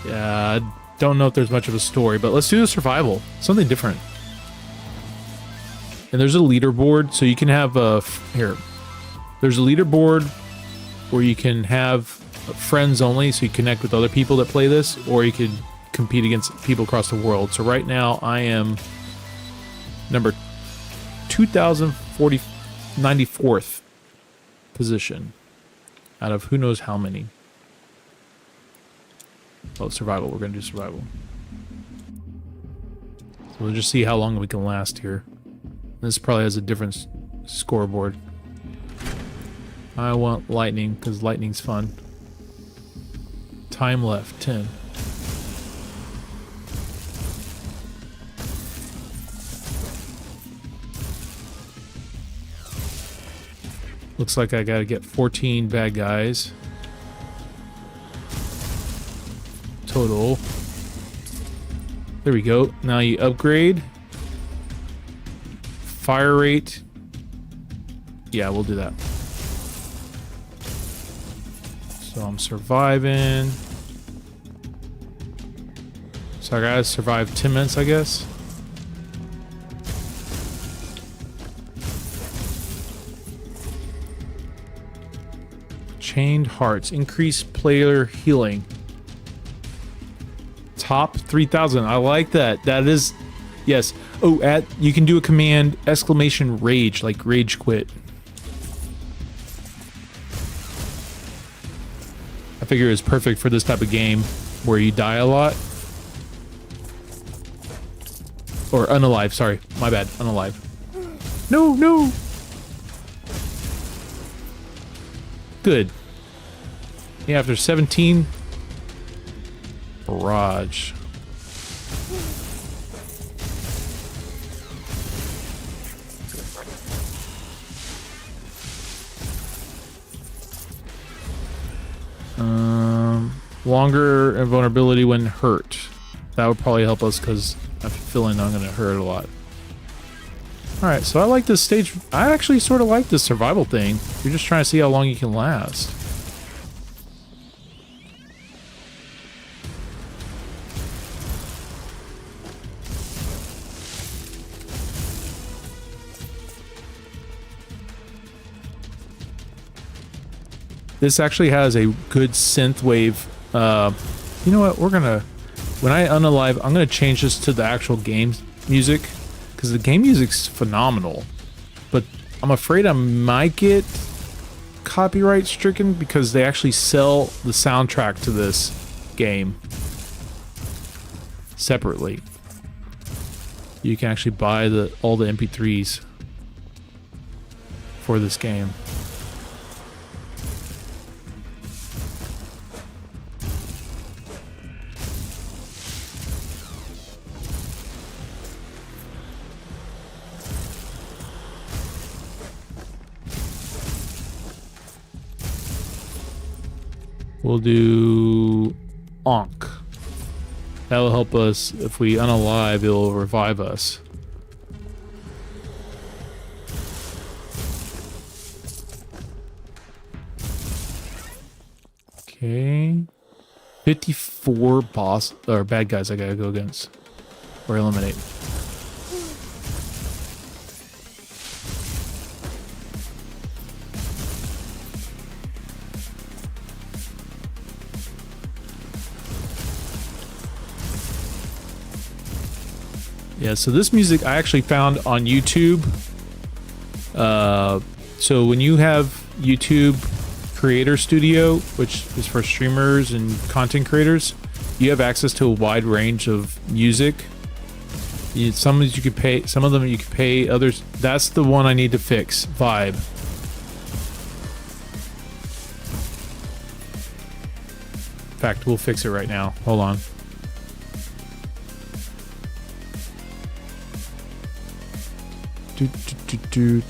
Yeah, I don't know if there's much of a story, but let's do the survival. Something different. And there's a leaderboard, so you can have here. There's a leaderboard where you can have friends only, so you connect with other people that play this, or you could compete against people across the world. So right now I am number 2,094th position out of who knows how many. Oh, survival. We're going to do survival. So we'll just see how long we can last here. This probably has a different scoreboard. I want lightning, because lightning's fun. Time left, 10. Looks like I gotta get 14 bad guys. Total. There we go. Now you upgrade. Fire rate Yeah, we'll do that. So I'm surviving. So I gotta survive 10 minutes, I guess. Chained hearts. Increase player healing. Top 3,000. I like that. That is... Yes. Oh, you can do a command, exclamation rage, like rage quit. I figure it's perfect for this type of game where you die a lot. Or unalive, sorry. My bad. Unalive. No, no! Good. Yeah, after 17... Barrage. Longer invulnerability when hurt. That would probably help us because I have a feeling I'm going to hurt a lot. Alright, so I like this stage. I actually sort of like this survival thing. You're just trying to see how long you can last. This actually has a good synth wave. You know what? We're gonna... When I unalive, I'm gonna change this to the actual game music. Because the game music's phenomenal. But I'm afraid I might get copyright stricken because they actually sell the soundtrack to this game separately. You can actually buy all the MP3s for this game. We'll do Onk. That will help us. If we unalive, it will revive us. Okay. 54 boss or bad guys I gotta go against or eliminate. Yeah, so this music I actually found on YouTube. So when you have YouTube Creator Studio, which is for streamers and content creators, you have access to a wide range of music. Some of you could pay, some of them you could pay, others. That's the one I need to fix. Vibe. In fact, we'll fix it right now. Hold on. Do.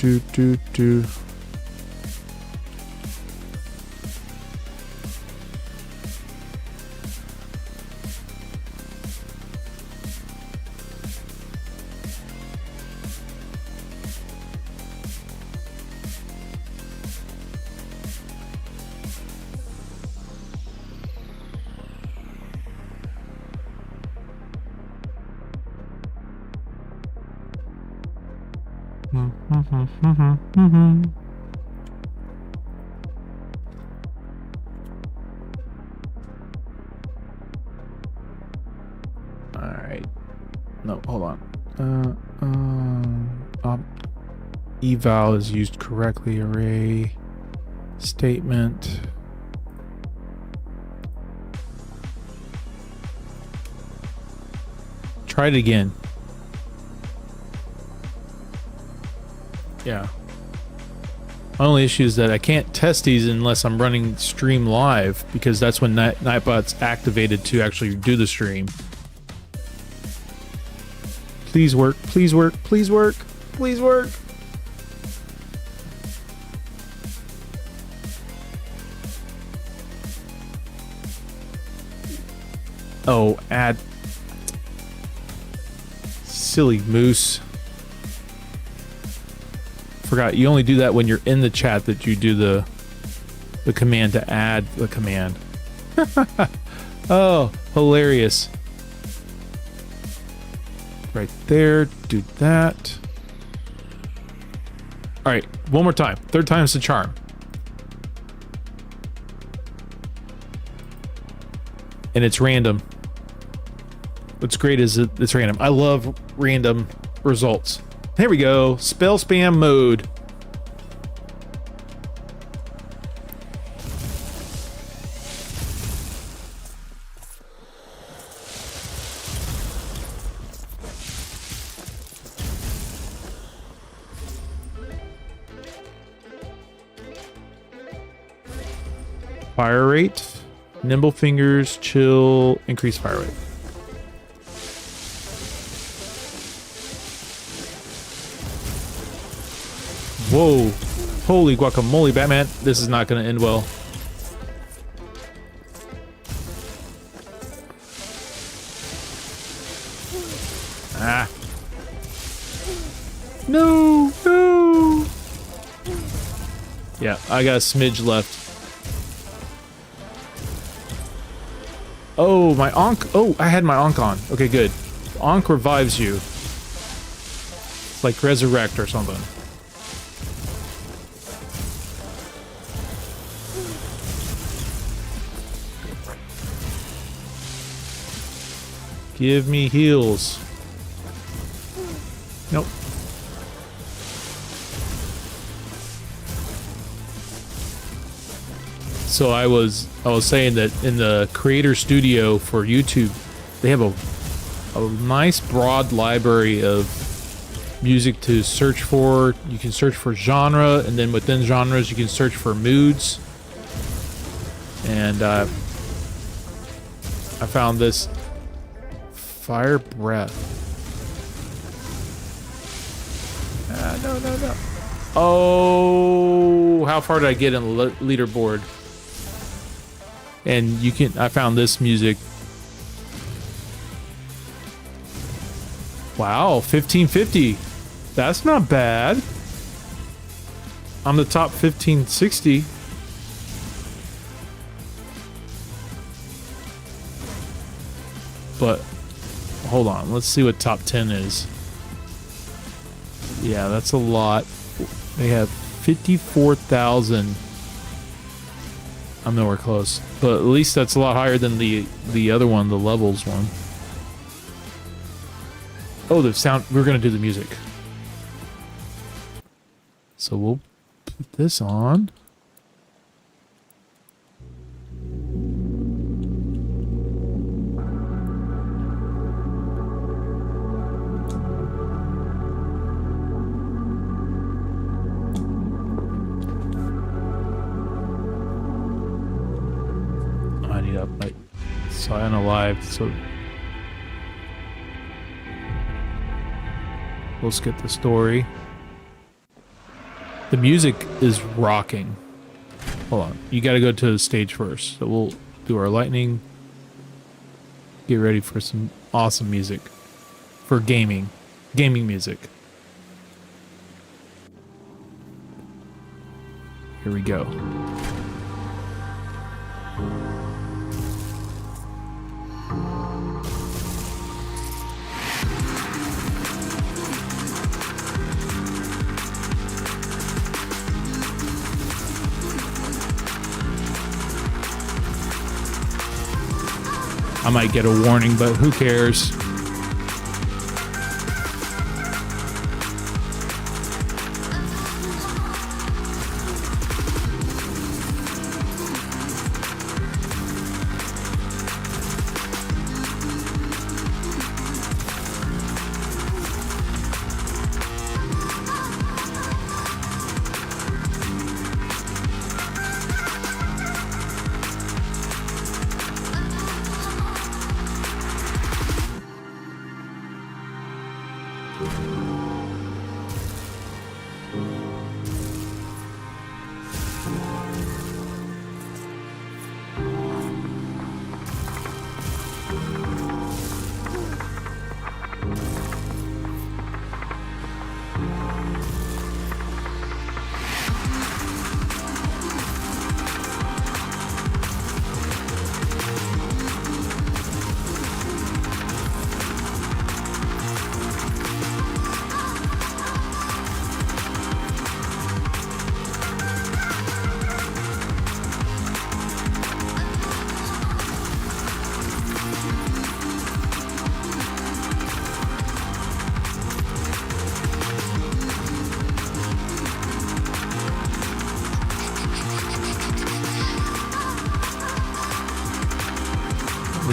Alright. No, hold on. Eval is used correctly. Array. Statement. Try it again. Yeah. My only issue is that I can't test these unless I'm running stream live, because that's when Nightbot's activated to actually do the stream. Please work, please work, please work, please work. Oh, add. Silly moose. Forgot, you only do that when you're in the chat that you do the command to add the command. Oh, hilarious. Right there, do that. All right, one more time. Third time's the charm. And it's random. What's great is it's random. I love random results. Here we go. Spell spam mode. Fire rate. Nimble fingers, chill, increase fire rate. Whoa. Holy guacamole, Batman. This is not going to end well. Ah. No, no. Yeah, I got a smidge left. Oh, my Ankh. Oh, I had my Ankh on. Okay, good. Ankh revives you. It's like resurrect or something. Give me heals. Nope. So I was saying that in the creator studio for YouTube, they have a nice broad library of music to search for. You can search for genre, and then within genres you can search for moods. And I found this fire breath. No. Oh, how far did I get in the leaderboard? And you can, I found this music. Wow, 1550. That's not bad. I'm the top 1560. But hold on, let's see what top 10 is. Yeah, that's a lot. They have 54,000. I'm nowhere close, but at least that's a lot higher than the other one, the levels one. Oh, the sound. We're gonna do the music, so we'll put this on. So I unalive, so we'll skip the story. The music is rocking. Hold on, you gotta go to the stage first. So we'll do our lightning. Get ready for some awesome music. For gaming music. Here we go. I might get a warning, but who cares?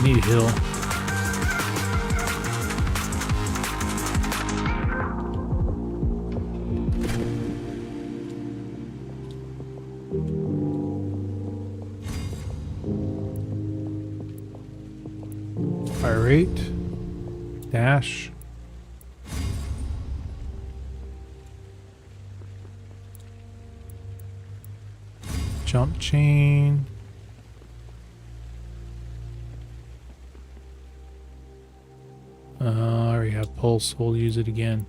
we need a hill. Fire rate. Dash. Jump chain. I already have pulse, we'll use it again.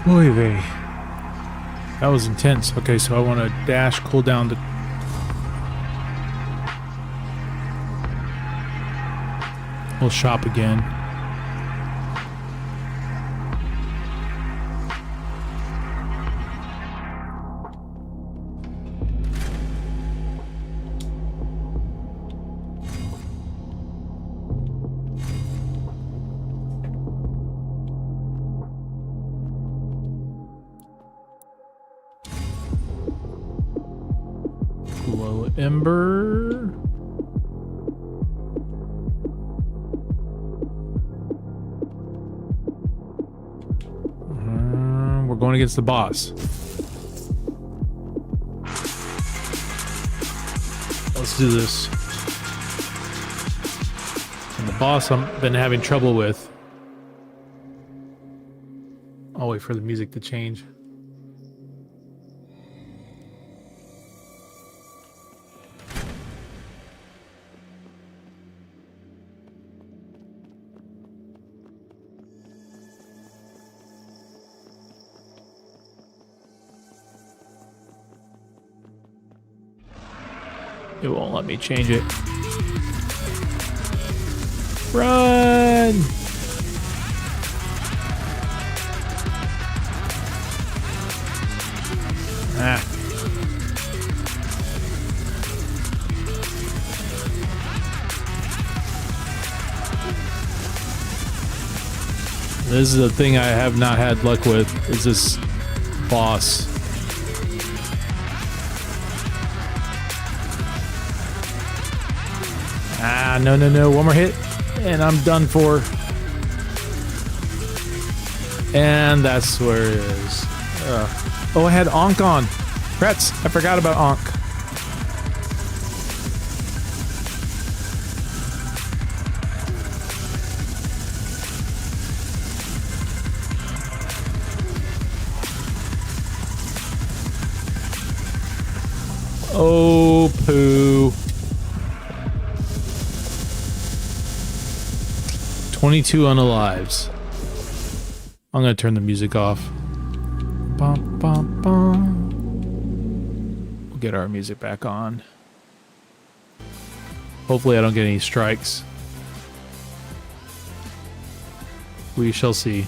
Oy vey. That was intense. Okay, so I want to dash, cool down to... We'll shop again. Glow ember. We're going against the boss. Let's do this. And the boss I've been having trouble with. I'll wait for the music to change. It won't let me change it. Run! Ah. This is the thing I have not had luck with, is this boss. Ah, no, no, no. One more hit, and I'm done for. And that's where it is. Oh, I had Ankh on. Rats, I forgot about Ankh. Oh, poo. 22 unalives. I'm gonna turn the music off. Bum, bum, bum. We'll get our music back on. Hopefully I don't get any strikes. We shall see.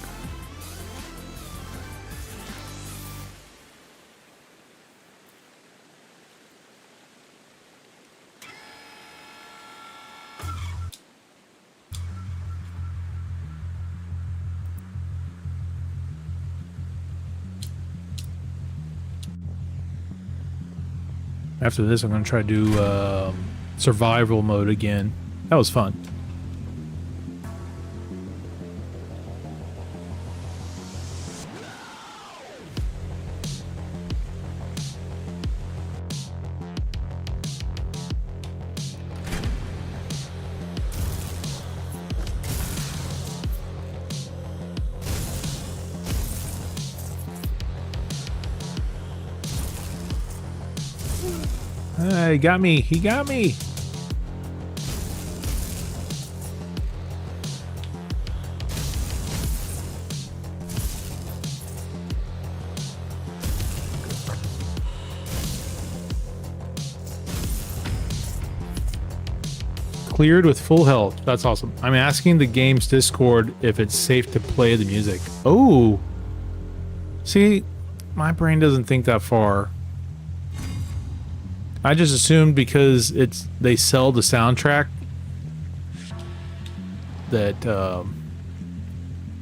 After this, I'm going to try to do survival mode again. That was fun. He got me. He got me. Cleared with full health. That's awesome. I'm asking the game's Discord if it's safe to play the music. Oh. See, my brain doesn't think that far. I just assumed because they sell the soundtrack that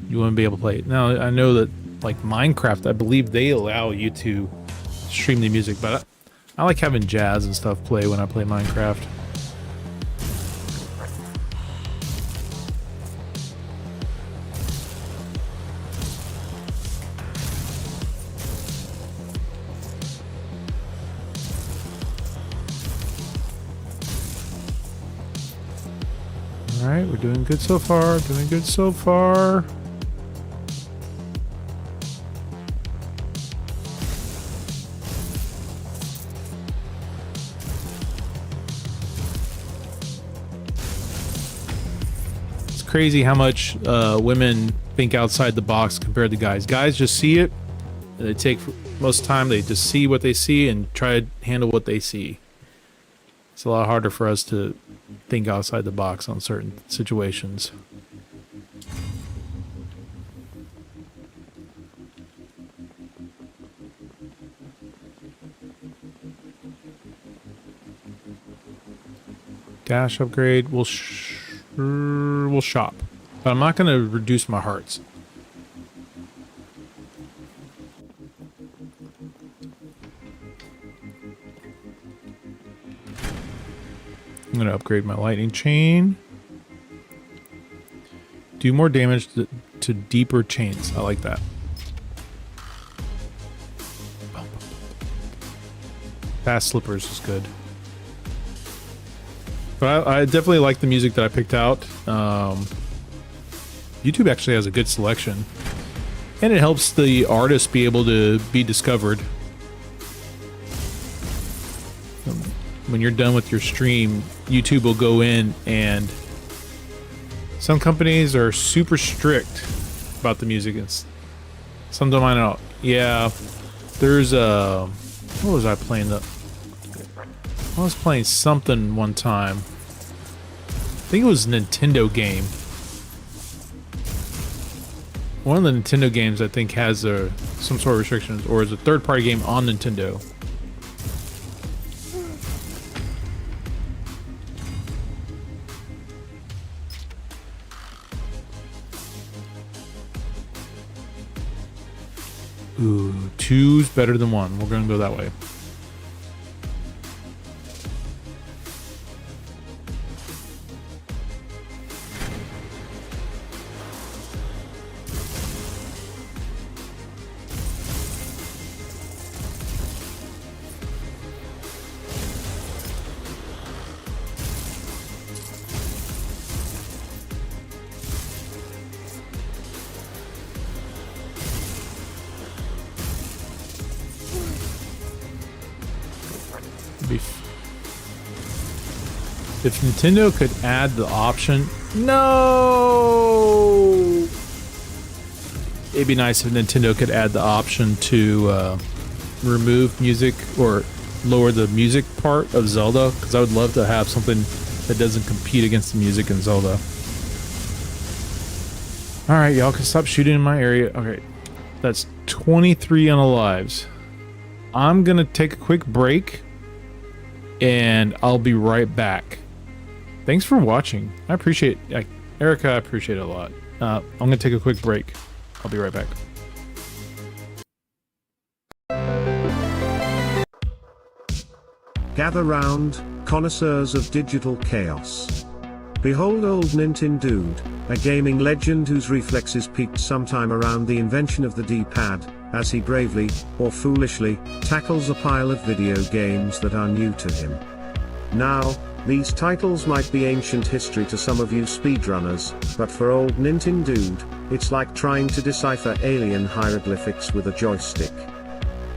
you wouldn't be able to play it. Now, I know that like Minecraft, I believe they allow you to stream the music, but I like having jazz and stuff play when I play Minecraft. Alright, we're doing good so far, doing good so far. It's crazy how much women think outside the box compared to guys. Guys just see it, and they take, most of the time, they just see what they see and try to handle what they see. It's a lot harder for us to think outside the box on certain situations. Dash upgrade. We'll shop, but I'm not going to reduce my hearts. I'm going to upgrade my lightning chain. Do more damage to deeper chains. I like that. Fast slippers is good. But I definitely like the music that I picked out. YouTube actually has a good selection. And it helps the artist be able to be discovered. When you're done with your stream, YouTube will go in, and some companies are super strict about the music. Some of them I know. Yeah, there's what was I playing? I was playing something one time. I think it was a Nintendo game. One of the Nintendo games I think has some sort of restrictions, or is a third-party game on Nintendo. Ooh, 2's better than 1. We're gonna go that way. If Nintendo could add the option, no. It'd be nice if Nintendo could add the option to remove music or lower the music part of Zelda, because I would love to have something that doesn't compete against the music in Zelda. Alright, y'all can stop shooting in my area. Okay, that's 23 unalives. I'm gonna take a quick break, and I'll be right back. Thanks for watching. I appreciate it. Erica, I appreciate it a lot. I'm gonna take a quick break. I'll be right back. Gather round, connoisseurs of digital chaos. Behold OldNintenDude, a gaming legend whose reflexes peaked sometime around the invention of the D-pad, as he bravely, or foolishly, tackles a pile of video games that are new to him. Now, these titles might be ancient history to some of you speedrunners, but for OldNintenDude, it's like trying to decipher alien hieroglyphics with a joystick.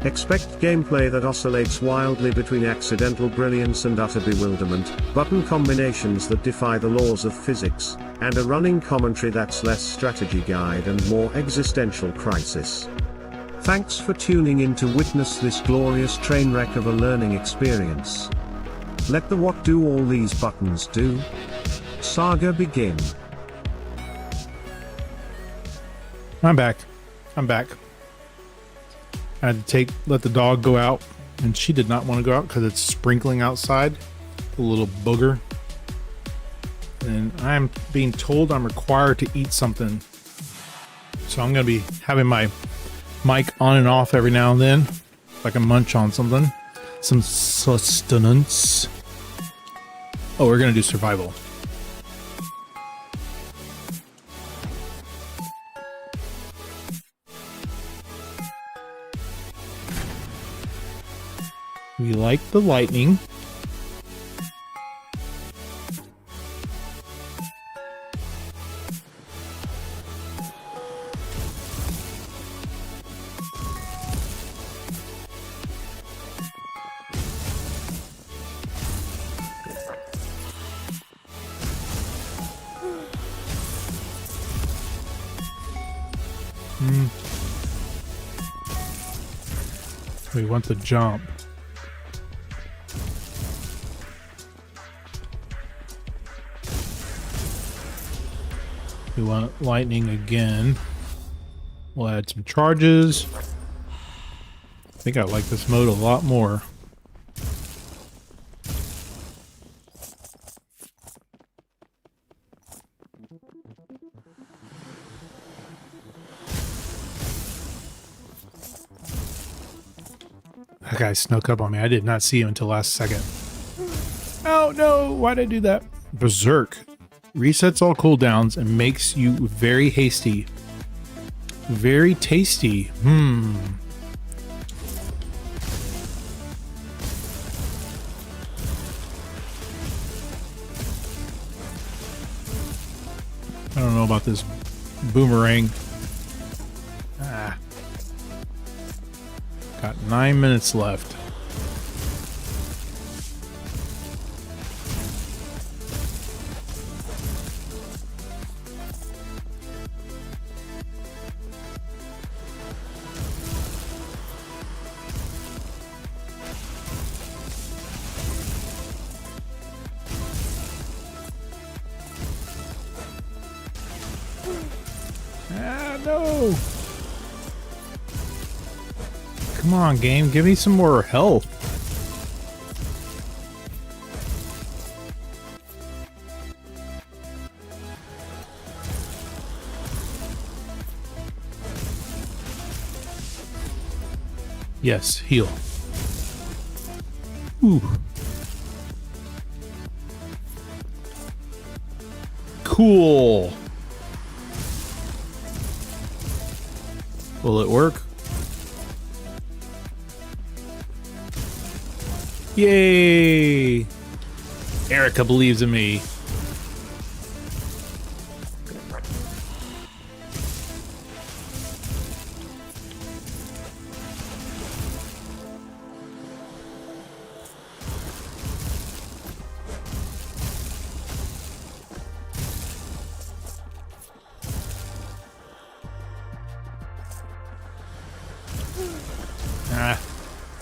Expect gameplay that oscillates wildly between accidental brilliance and utter bewilderment, button combinations that defy the laws of physics, and a running commentary that's less strategy guide and more existential crisis. Thanks for tuning in to witness this glorious train wreck of a learning experience. Let the what do all these buttons do? Saga begin. I'm back. I had to let the dog go out, and she did not want to go out because it's sprinkling outside, a little booger. And I'm being told I'm required to eat something. So I'm going to be having my mic on and off every now and then, if I can munch on something. Some sustenance. Oh, we're going to do survival. We like the lightning. We want the jump. We want lightning again. We'll add some charges. I think I like this mode a lot more. That guy snuck up on me. I did not see him until last second. Oh no, why'd I do that? Berserk. Resets all cooldowns and makes you very hasty. Very tasty. I don't know about this boomerang. Got 9 minutes left. No! Come on, game, give me some more health. Yes, heal. Ooh. Cool. Will it work? Yay! Erica believes in me.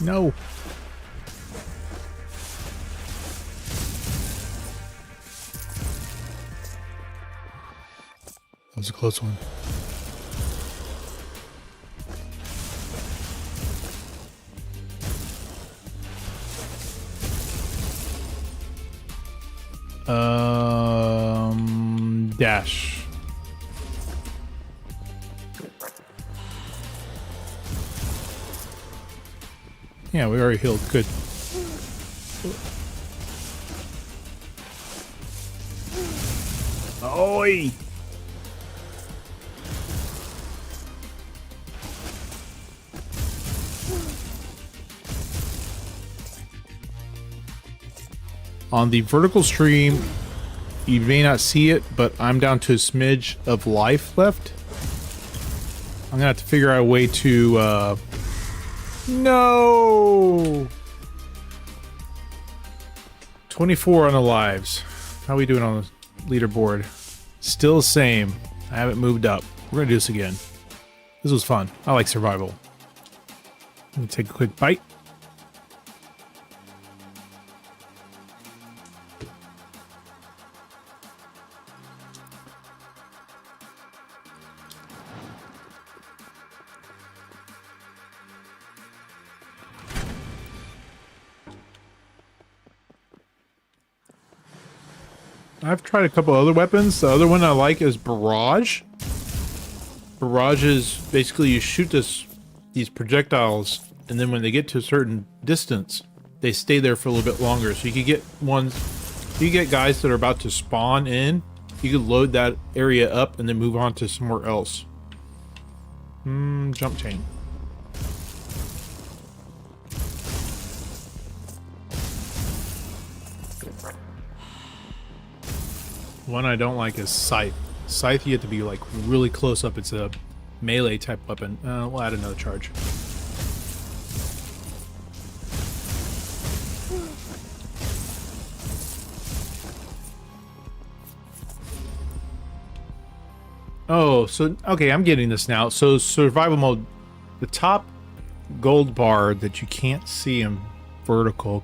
No. That was a close one. Dash. Yeah, we already healed. Good. Oi! On the vertical stream, you may not see it, but I'm down to a smidge of life left. I'm gonna have to figure out a way to, no! 24 on the lives. How are we doing on the leaderboard? Still the same. I haven't moved up. We're gonna do this again. This was fun. I like survival. Let me take a quick bite. I've tried a couple other weapons. The other one I like is Barrage. Barrage is basically you shoot these projectiles, and then when they get to a certain distance, they stay there for a little bit longer. So you could get guys that are about to spawn in. You could load that area up and then move on to somewhere else. Jump chain. One I don't like is Scythe. Scythe, you have to be like really close up. It's a melee type weapon. We'll add another charge. Oh, so okay, I'm getting this now. So survival mode, the top gold bar that you can't see in vertical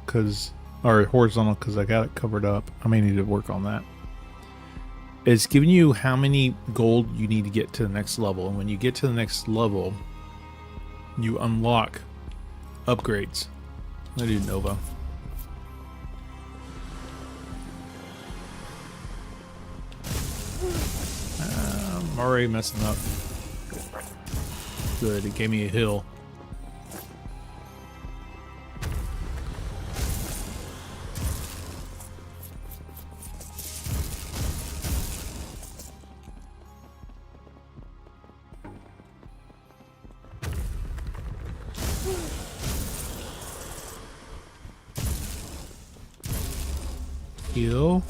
or horizontal because I got it covered up. I may need to work on that. It's giving you how many gold you need to get to the next level, and when you get to the next level, you unlock upgrades. I'm gonna do Nova. I'm already messing up. Good, it gave me a hill. Heal.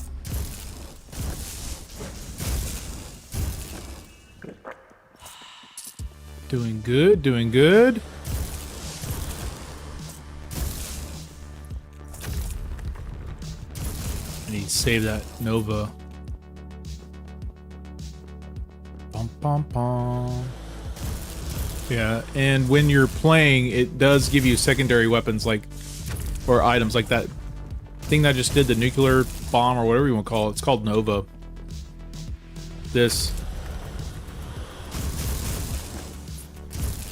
Doing good, doing good. I need to save that Nova. Bum, bum, bum. Yeah, and when you're playing, it does give you secondary weapons or items like that thing that I just did, the nuclear bomb or whatever you want to call it. It's called Nova. This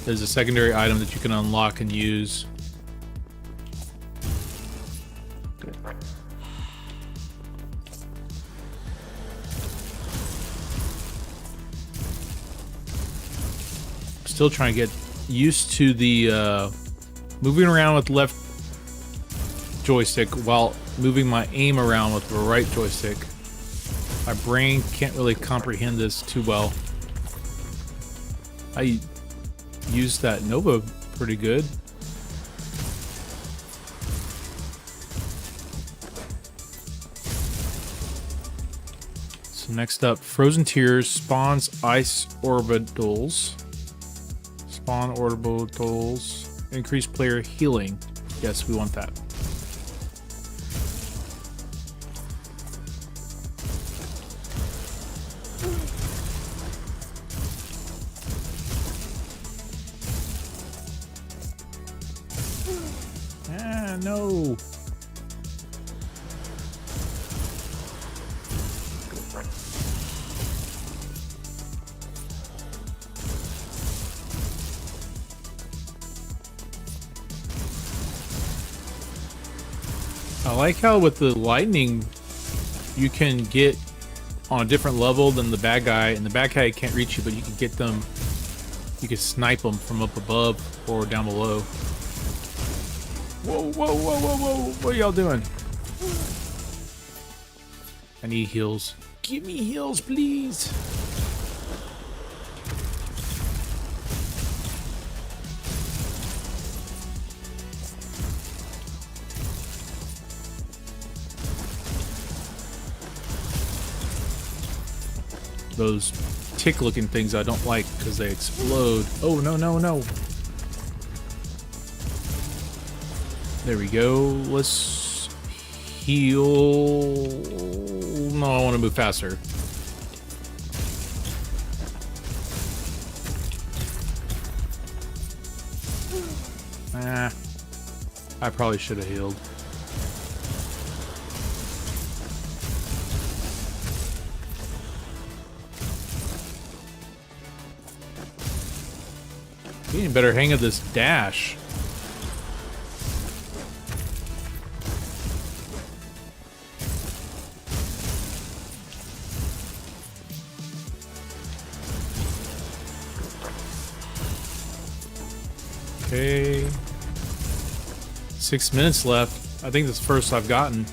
is a secondary item that you can unlock and use. Still trying to get used to the moving around with left joystick while moving my aim around with the right joystick. My brain can't really comprehend this too well. I used that Nova pretty good. So next up, Frozen Tears spawns ice orbitals. Spawn orbitals. Increase player healing. Yes, we want that. no. I like how with the lightning, you can get on a different level than the bad guy, and the bad guy can't reach you, but you can get them, you can snipe them from up above or down below. Whoa, whoa, whoa, whoa, whoa, what are y'all doing? I need heals. Give me heals, please. Those tick-looking things I don't like because they explode. Oh, no, no, no. There we go. Let's heal. No, I want to move faster. Ah, I probably should have healed. Getting better hang of this dash. Okay. 6 minutes left. I think that's the first I've gotten.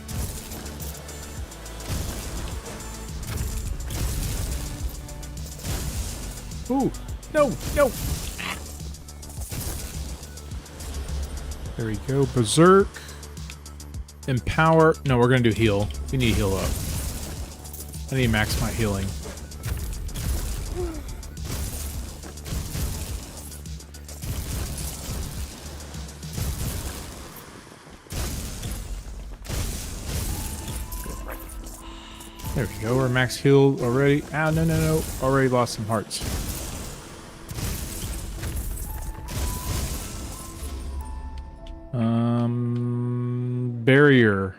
Ooh, no, no. There we go. Berserk. Empower. No, we're going to do heal. We need to heal up. I need to max my healing. There we go. We're max healed already. Ah, no, no, no. Already lost some hearts. Barrier.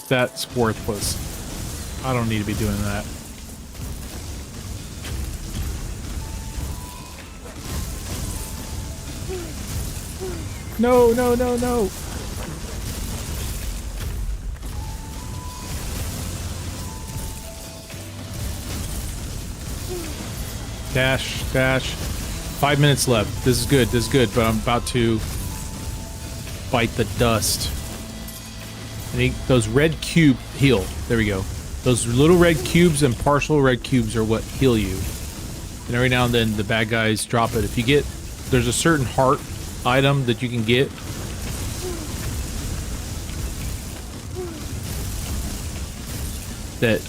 That's worthless. I don't need to be doing that. No, no, no, no. Dash, dash. 5 minutes left. This is good, but I'm about to bite the dust. I think those red cube heal. There we go. Those little red cubes and partial red cubes are what heal you. And every now and then the bad guys drop it. If you get, there's a certain heart item that you can get. That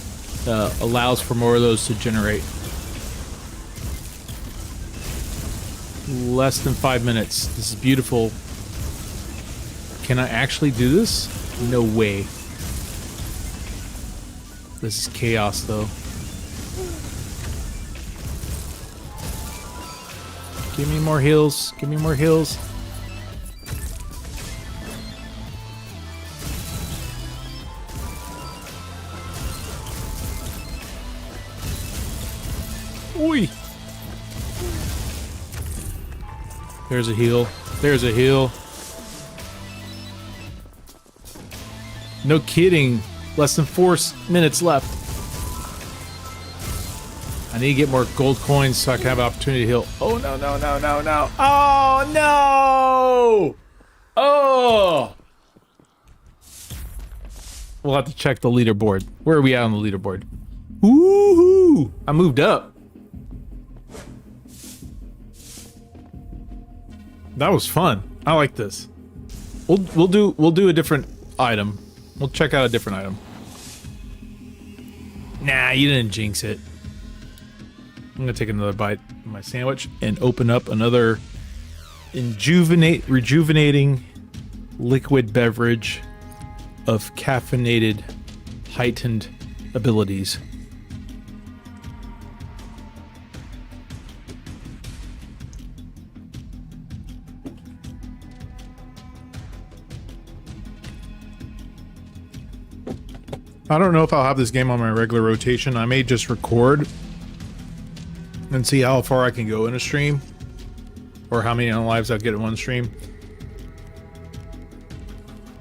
allows for more of those to generate. Less than 5 minutes. This is beautiful. Can I actually do this? No way. This is chaos, though. Give me more heals. Give me more heals. Oi! There's a heal. There's a heal. No kidding. Less than 4 minutes left. I need to get more gold coins so I can have an opportunity to heal. Oh, no, no, no, no, no. Oh, no! Oh! We'll have to check the leaderboard. Where are we at on the leaderboard? Woohoo! I moved up. That was fun. I like this. We'll do a different item. We'll check out a different item. Nah, you didn't jinx it. I'm gonna take another bite of my sandwich and open up another rejuvenating liquid beverage of caffeinated, heightened abilities. I don't know if I'll have this game on my regular rotation. I may just record and see how far I can go in a stream, or how many lives I'll get in one stream.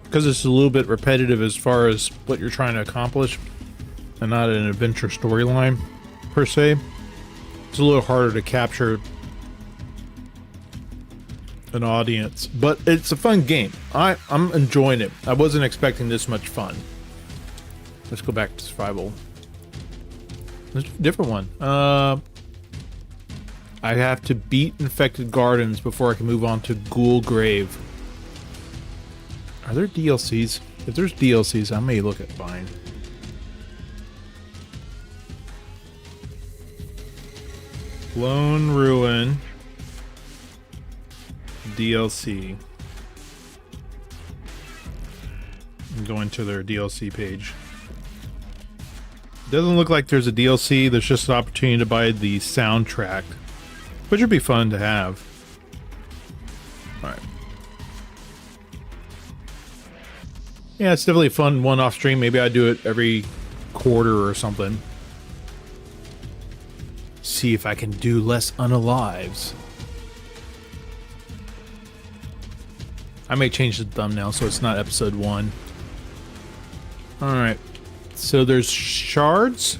Because it's a little bit repetitive as far as what you're trying to accomplish, and not an adventure storyline per se. It's a little harder to capture an audience, but it's a fun game. I'm enjoying it. I wasn't expecting this much fun. Let's go back to survival. Let's do a different one. I have to beat infected gardens before I can move on to Ghoul Grave. Are there DLCs? If there's DLCs, I may look at buying. Lone Ruin DLC. I'm going to their DLC page. Doesn't look like there's a DLC. There's just an opportunity to buy the soundtrack, which would be fun to have. All right. Yeah, it's definitely a fun one-off stream. Maybe I do it every quarter or something. See if I can do less unalives. I may change the thumbnail so it's not episode 1. Alright. So there's shards.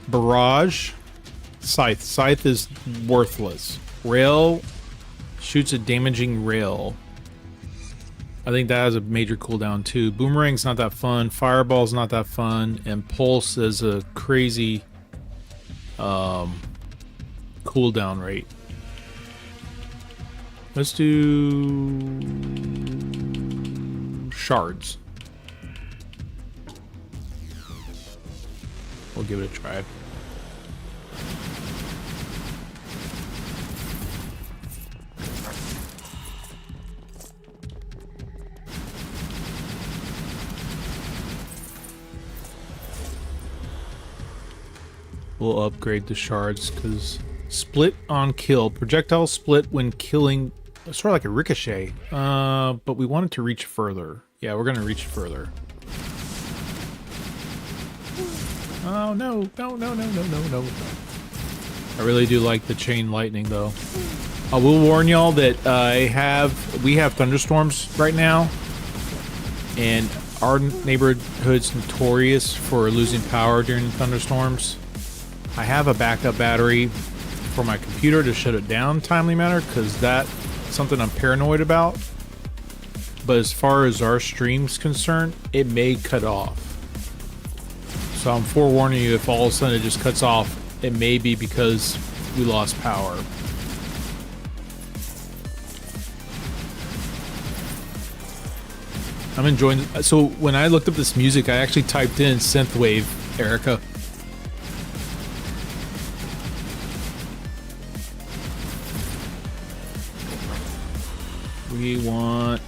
Barrage. Scythe. Scythe is worthless. Rail shoots a damaging rail. I think that has a major cooldown too. Boomerang's not that fun. Fireball's not that fun. And Pulse is a crazy cooldown rate. Let's do shards. We'll give it a try. We'll upgrade the shards because split on kill. Projectile split when killing. Sort of like a ricochet. But we want it to reach further. Yeah, we're gonna reach further. Oh no, no, no, no, no, no, no. I really do like the chain lightning though. I will warn y'all that we have thunderstorms right now. And our neighborhood's notorious for losing power during thunderstorms. I have a backup battery for my computer to shut it down in a timely manner, because that's something I'm paranoid about. But as far as our stream's concerned, it may cut off. So I'm forewarning you, if all of a sudden it just cuts off, it may be because we lost power. I'm enjoying it. So when I looked up this music, I actually typed in synthwave, Erica. We want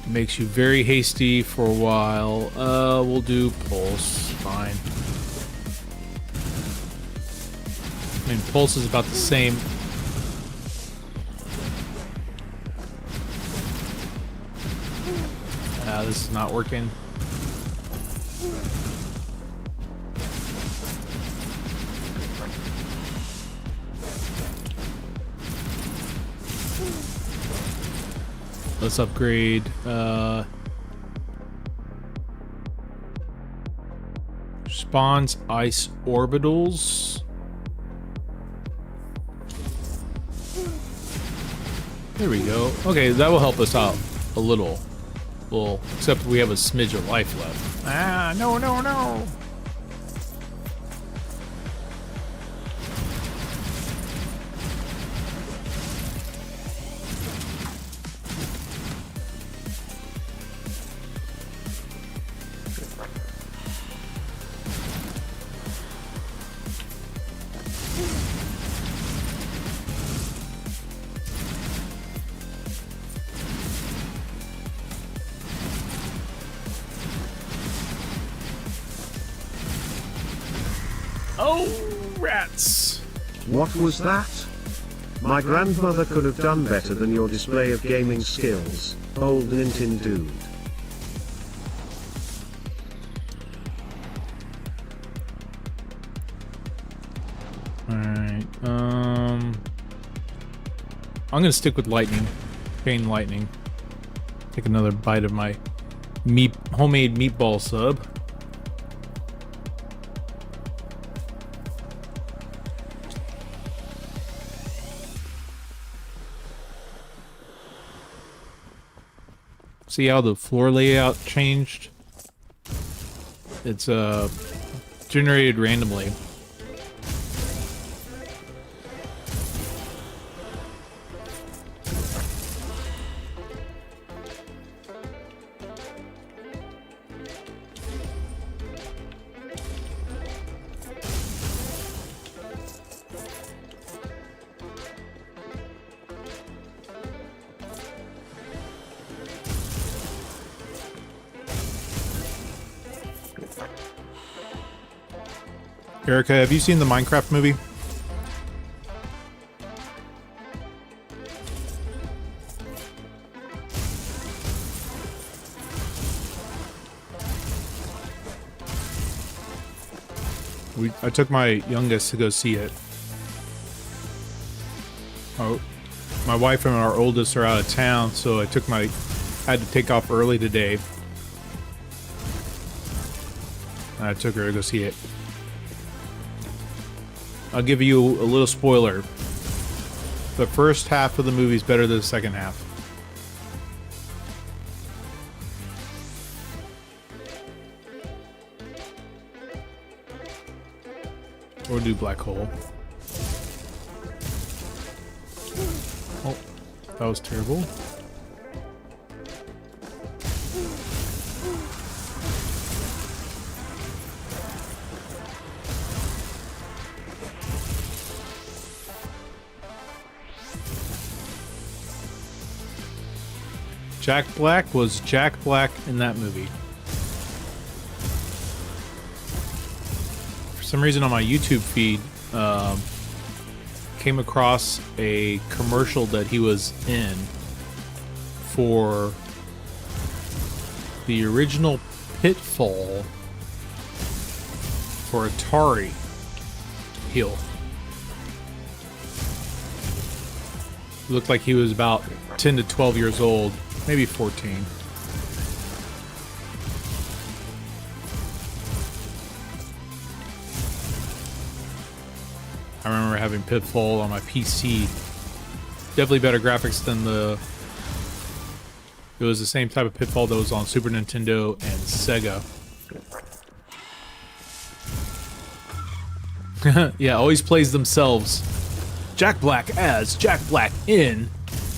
makes you very hasty for a while. We'll do pulse. Fine. I mean, pulse is about the same. This is not working. Let's upgrade. Spawns ice orbitals. There we go. Okay, that will help us out a little. Well, except we have a smidge of life left. Ah, no, no, no. Oh, rats. What was that? My grandmother could have done better than your display of gaming skills, OldNintenDude. Alright, I'm gonna stick with lightning. Chain lightning. Take another bite of my homemade meatball sub. See how the floor layout changed? It's generated randomly. Erica, have you seen the Minecraft movie? I took my youngest to go see it. Oh, my wife and our oldest are out of town, so I had to take off early today. And I took her to go see it. I'll give you a little spoiler. The first half of the movie is better than the second half. Or do black hole. Oh, that was terrible. Jack Black was Jack Black in that movie. For some reason on my YouTube feed, came across a commercial that he was in for the original Pitfall for Atari Hill. Looked like he was about 10 to 12 years old. Maybe 14. I remember having Pitfall on my PC. Definitely better graphics than it was the same type of Pitfall that was on Super Nintendo and Sega. Yeah, always plays themselves. Jack Black as Jack Black in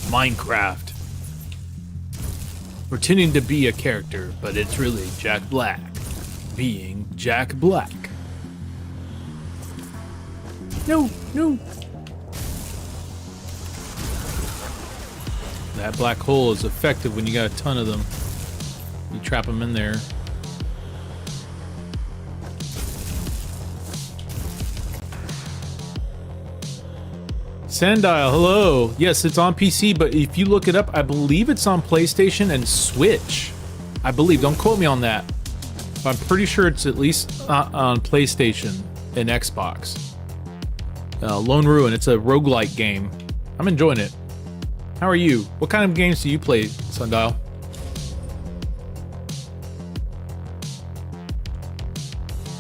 Minecraft. Pretending to be a character, but it's really Jack Black being Jack Black. No, no. That black hole is effective when you got a ton of them. You trap them in there. Sandile, hello. Yes, it's on PC, but if you look it up, I believe it's on PlayStation and Switch. I believe. Don't quote me on that. But I'm pretty sure it's at least on PlayStation and Xbox. Lone Ruin, it's a roguelike game. I'm enjoying it. How are you? What kind of games do you play, Sundial?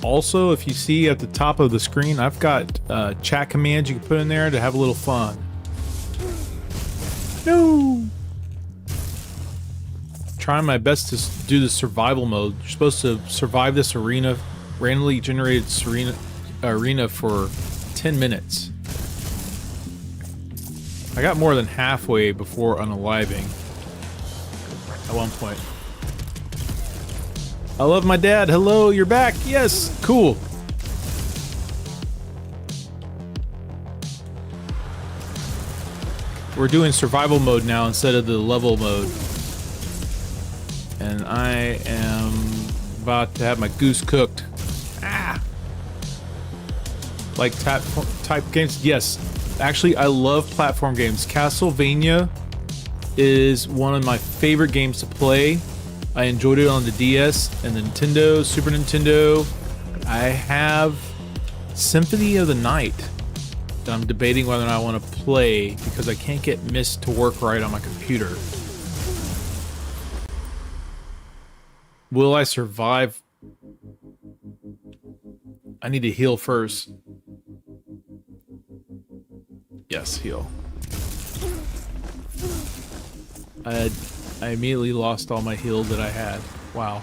Also, if you see at the top of the screen, I've got chat commands you can put in there to have a little fun. No! Trying my best to do the survival mode. You're supposed to survive this arena, randomly generated arena for 10 minutes. I got more than halfway before unaliving at one point. I love my dad. Hello, you're back. Yes, cool. We're doing survival mode now instead of the level mode. And I am about to have my goose cooked. Ah! Like type games? Yes. Actually, I love platform games. Castlevania is one of my favorite games to play. I enjoyed it on the DS and the Nintendo, Super Nintendo. I have Symphony of the Night that I'm debating whether or not I want to play because I can't get Myst to work right on my computer. Will I survive? I need to heal first. Yes, heal. I immediately lost all my heal that I had. Wow.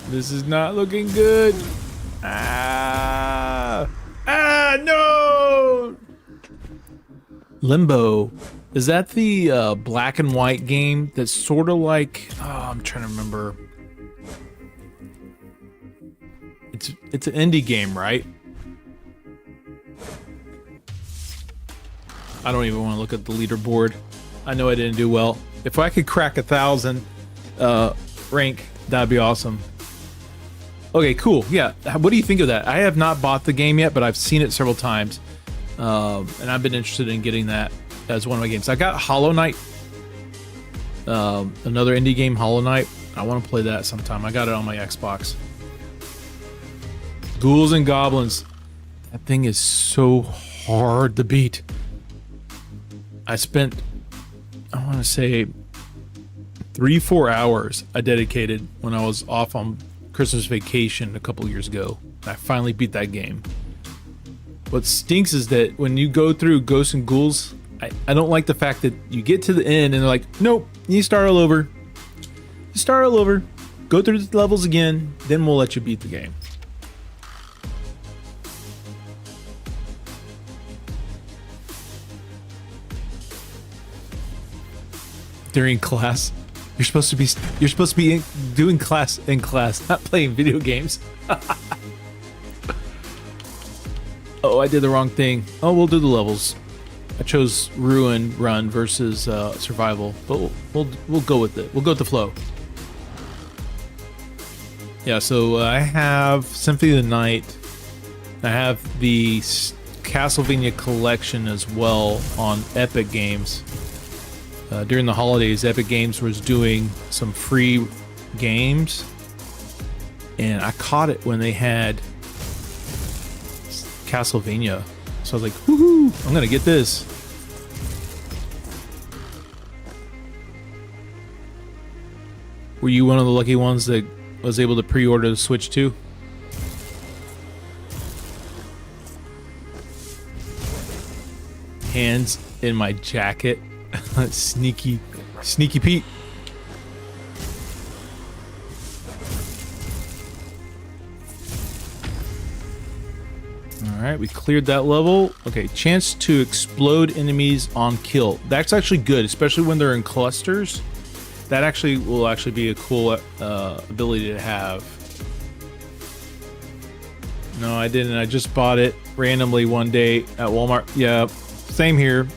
This is not looking good. Ah! Ah, no! Limbo. Is that the black and white game that's sort of like... Oh, I'm trying to remember. It's an indie game, right? I don't even want to look at the leaderboard. I know I didn't do well. If I could crack 1,000 rank, that'd be awesome. Okay, cool. Yeah, what do you think of that? I have not bought the game yet, but I've seen it several times. And I've been interested in getting that as one of my games. I got Hollow Knight. Another indie game, Hollow Knight. I want to play that sometime. I got it on my Xbox. Ghouls and Goblins. That thing is so hard to beat. I spent, I want to say, 3-4 hours I dedicated when I was off on Christmas vacation a couple years ago. I finally beat that game. What stinks is that when you go through Ghosts and Ghouls, I don't like the fact that you get to the end and they're like, nope, you start all over. You start all over, go through the levels again, then we'll let you beat the game. During class, you're supposed to be doing class in class, not playing video games. Oh, I did the wrong thing. Oh, we'll do the levels. I chose Ruin Run versus Survival, but we'll go with it. We'll go with the flow. Yeah, so I have Symphony of the Night. I have the Castlevania collection as well on Epic Games. During the holidays, Epic Games was doing some free games, and I caught it when they had Castlevania. So I was like, woohoo, I'm gonna get this. Were you one of the lucky ones that was able to pre-order the Switch 2? Hands in my jacket. Sneaky Pete. Alright, we cleared that level. Okay, chance to explode enemies on kill. That's actually good, especially when they're in clusters. That actually will be a cool ability to have. No, I didn't. I just bought it randomly one day at Walmart. Yeah, same here.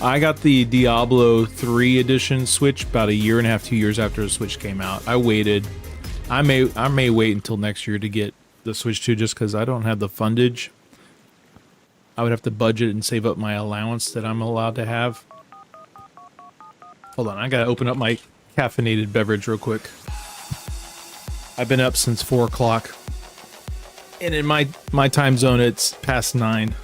I got the Diablo 3 edition Switch about 1.5 to 2 years after the Switch came out. I waited. I may wait until next year to get the Switch 2 just because I don't have the fundage. I would have to budget and save up my allowance that I'm allowed to have. Hold on, I gotta open up my caffeinated beverage real quick. I've been up since 4 o'clock. And in my time zone, it's past 9.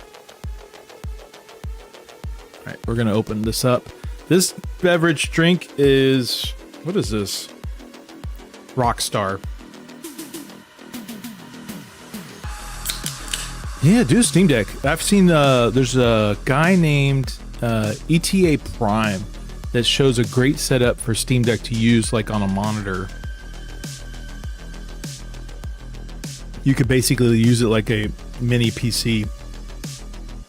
Alright, we're gonna open this up. This beverage drink is... what is this? Rockstar. Yeah, do Steam Deck. I've seen there's a guy named ETA Prime that shows a great setup for Steam Deck to use like on a monitor. You could basically use it like a mini PC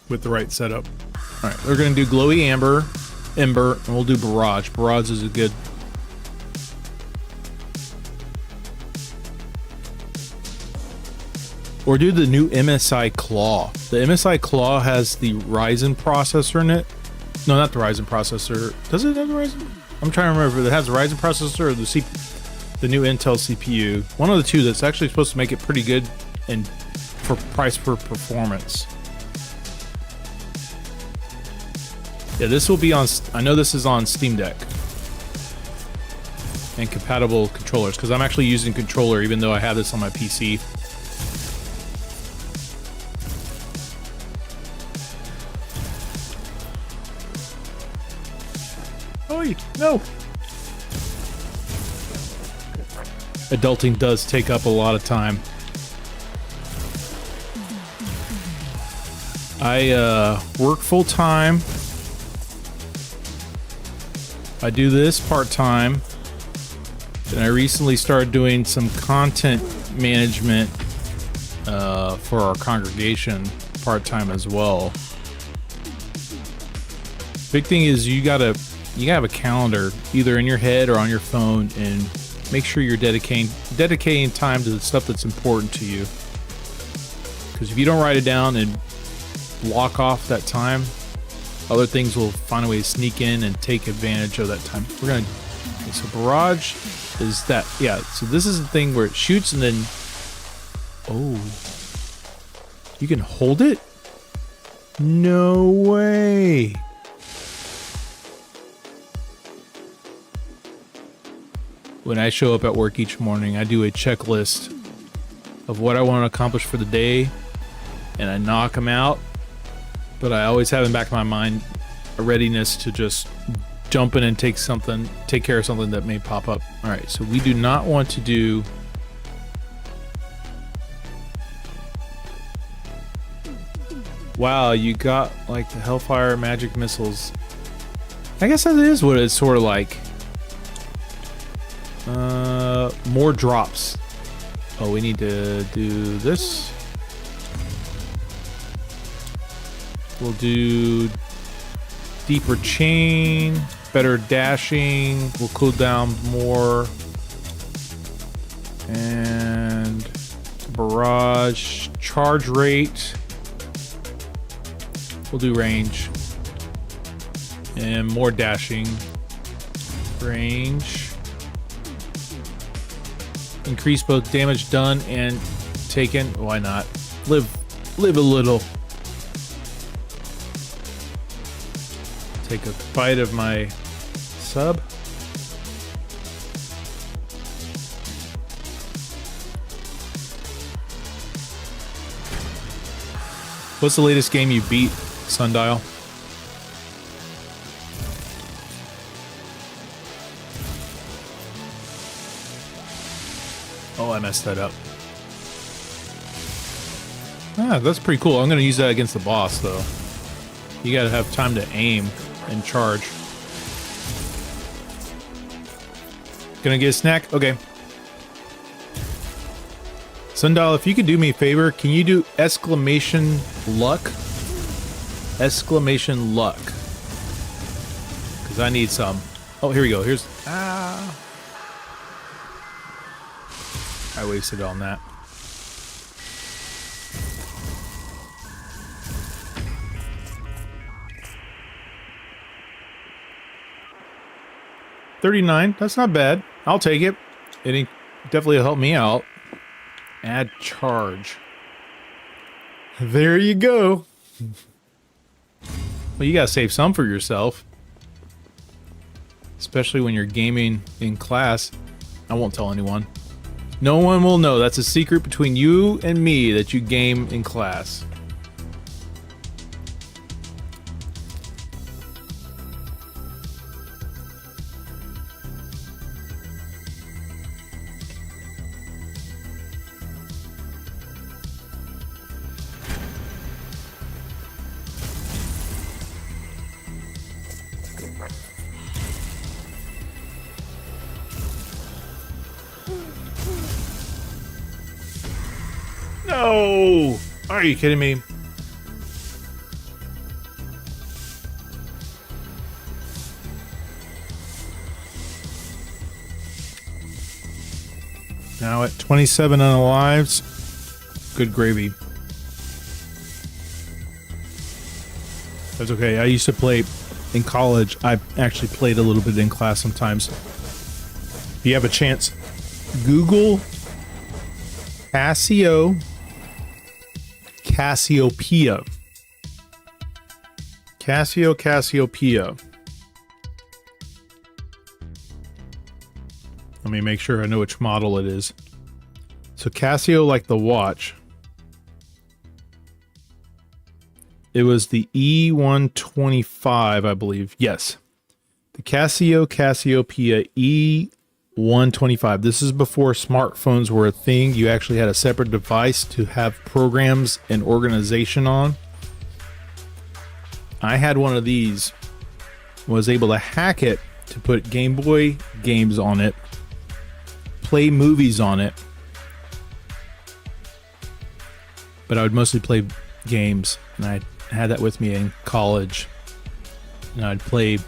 with the right setup. All right, we're gonna do Glowy Ember, and we'll do Barrage. Barrage is a good. Or do the new MSI Claw. The MSI Claw has the Ryzen processor in it. No, not the Ryzen processor. Does it have the Ryzen? I'm trying to remember if it has the Ryzen processor or the new Intel CPU. One of the two that's actually supposed to make it pretty good and for price per performance. Yeah, this will be on, I know this is on Steam Deck. And compatible controllers, because I'm actually using controller even though I have this on my PC. Oh, no! Adulting does take up a lot of time. I work full-time. I do this part-time. And I recently started doing some content management for our congregation part-time as well. Big thing is you gotta have a calendar either in your head or on your phone, and make sure you're dedicating time to the stuff that's important to you. Because if you don't write it down and block off that time, other things will find a way to sneak in and take advantage of that time. We're gonna, okay, so barrage is that, yeah, so this is the thing where it shoots and then, oh, you can hold it? No way. When I show up at work each morning, I do a checklist of what I want to accomplish for the day, and I knock them out, but I always have in the back of my mind a readiness to just jump in and take care of something that may pop up. All right, so we do not want to do wow, you got like the Hellfire magic missiles. I guess that is what it's sort of like. More drops. Oh, we need to do this. We'll do deeper chain, better dashing, we'll cool down more, and barrage, charge rate, we'll do range, and more dashing, range, increase both damage done and taken, why not, live a little. Take a bite of my sub. What's the latest game you beat, Sundial? Oh, I messed that up. Ah, that's pretty cool. I'm gonna use that against the boss, though. You gotta have time to aim and charge. Gonna get a snack? Okay. Sundial, if you could do me a favor, can you do exclamation luck? Exclamation luck. Because I need some. Oh, here we go. Here's... Ah. I wasted on that. $39. That's not bad. I'll take it. It definitely will help me out. Add charge. There you go. Well, you gotta save some for yourself. Especially when you're gaming in class. I won't tell anyone. No one will know. That's a secret between you and me that you game in class. No! Are you kidding me? Now at 27 unalives. Good gravy. That's okay. I used to play in college. I actually played a little bit in class sometimes. If you have a chance, Google Casio Cassiopeia. Cassiopeia. Let me make sure I know which model it is. So Casio, like the watch. It was the E125, I believe. Yes. The Cassiopeia E125. This is before smartphones were a thing. You actually had a separate device to have programs and organization on. I had one of these. Was able to hack it to put Game Boy games on it. Play movies on it. But I would mostly play games. And I had that with me in college. And I'd play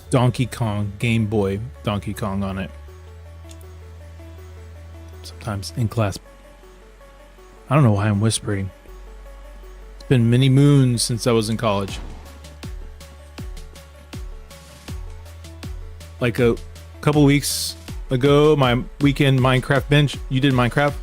Donkey Kong, Game Boy Donkey Kong on it. Sometimes in class. I don't know why I'm whispering. It's been many moons since I was in college. Like a couple weeks ago, my weekend Minecraft binge. You did Minecraft?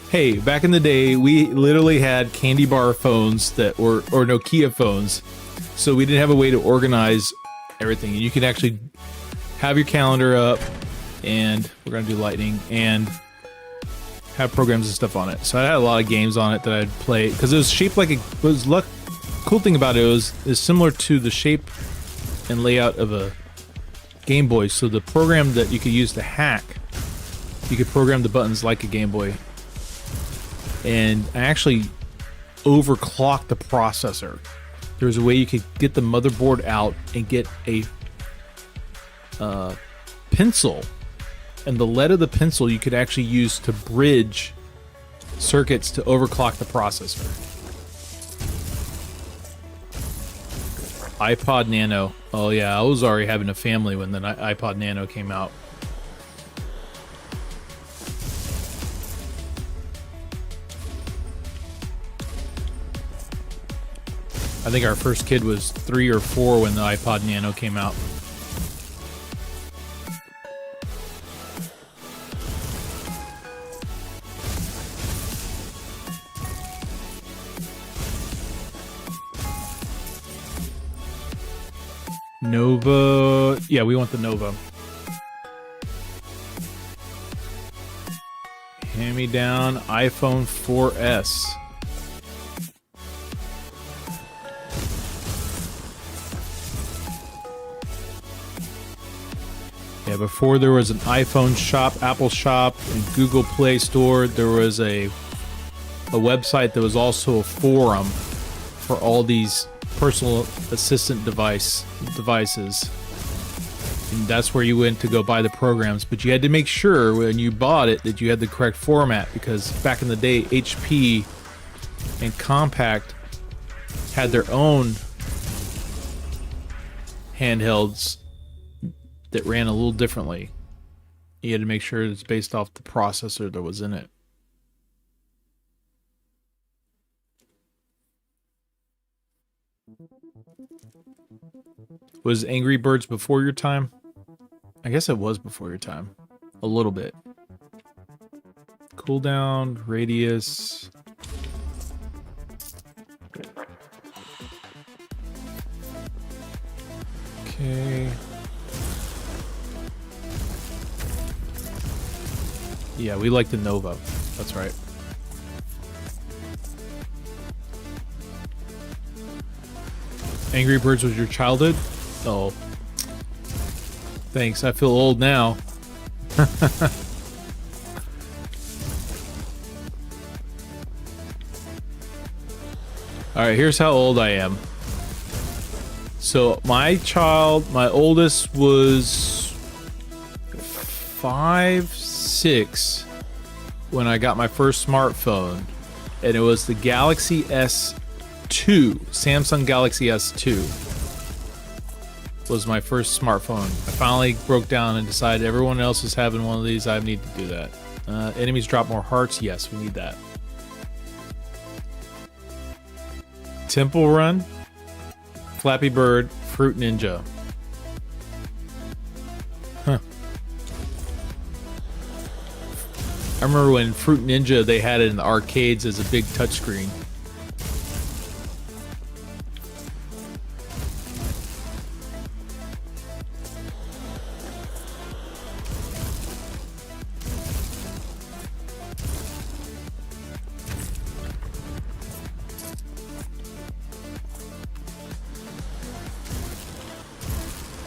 Hey, back in the day, we literally had candy bar phones that were, or Nokia phones. So we didn't have a way to organize everything. And you could actually have your calendar up, and we're going to do lightning, and have programs and stuff on it. So I had a lot of games on it that I'd play, because it was shaped like cool thing about it was similar to the shape and layout of a Game Boy. So the program that you could use to hack, you could program the buttons like a Game Boy. And I actually overclocked the processor. There was a way you could get the motherboard out and get a pencil, and the lead of the pencil you could actually use to bridge circuits to overclock the processor. iPod Nano. Oh yeah, I was already having a family when the iPod Nano came out. I think our first kid was 3 or 4 when the iPod Nano came out. Nova. Yeah, we want the Nova. Hand-me-down iPhone 4S. Yeah, before there was an iPhone shop, Apple shop, and Google Play Store, there was a website that was also a forum for all these personal assistant devices. And that's where you went to go buy the programs. But you had to make sure when you bought it that you had the correct format, because back in the day, HP and Compaq had their own handhelds that ran a little differently. You had to make sure it's based off the processor that was in it. Was Angry Birds before your time? I guess it was before your time. A little bit. Cooldown, radius. Okay. Yeah, we like the Nova. That's right. Angry Birds was your childhood? Oh. Thanks, I feel old now. Alright, here's how old I am. So, my oldest was 5, 6 when I got my first smartphone, and it was the Galaxy S2. Samsung Galaxy S2 was my first smartphone. I finally broke down and decided everyone else is having one of these, I need to do that. Enemies drop more hearts, yes, we need that. Temple Run, Flappy Bird, Fruit Ninja. Huh. I remember when Fruit Ninja, they had it in the arcades as a big touchscreen.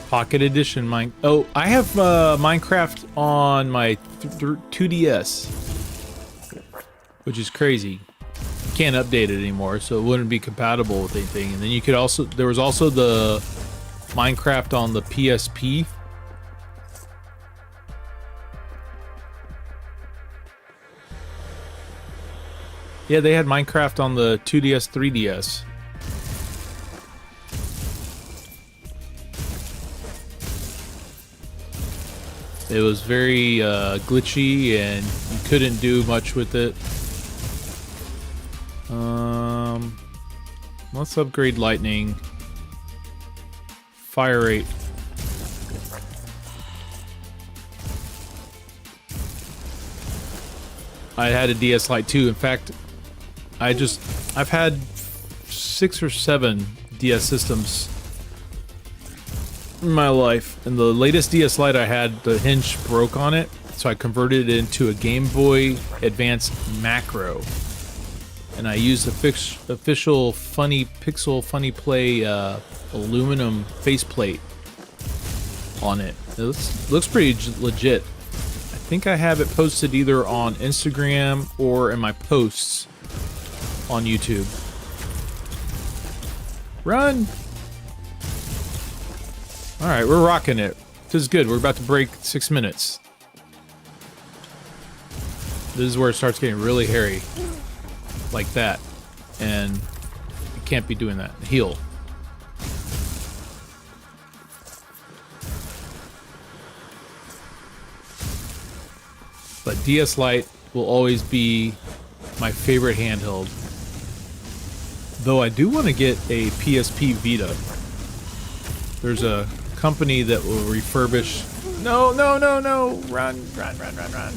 Pocket Edition mine. Oh, I have Minecraft on my 2DS, which is crazy. Can't update it anymore, so it wouldn't be compatible with anything. And then you could also, there was also the Minecraft on the PSP. Yeah, they had Minecraft on the 2DS, 3DS. It was very glitchy, and you couldn't do much with it. Let's upgrade lightning. Fire rate. I had a DS Lite too. In fact, I've had 6 or 7 DS systems in my life, and the latest DS Lite I had, the hinge broke on it, so I converted it into a Game Boy Advance Macro, and I used the official Funny Play aluminum faceplate on it. It looks pretty legit. I think I have it posted either on Instagram or in my posts on YouTube. Run! Alright, we're rocking it. This is good. We're about to break 6 minutes. This is where it starts getting really hairy. Like that. And you can't be doing that. Heal. But DS Lite will always be my favorite handheld. Though I do want to get a PSP Vita. There's a company that will refurbish. No, no, no, no! Run, run, run, run, run.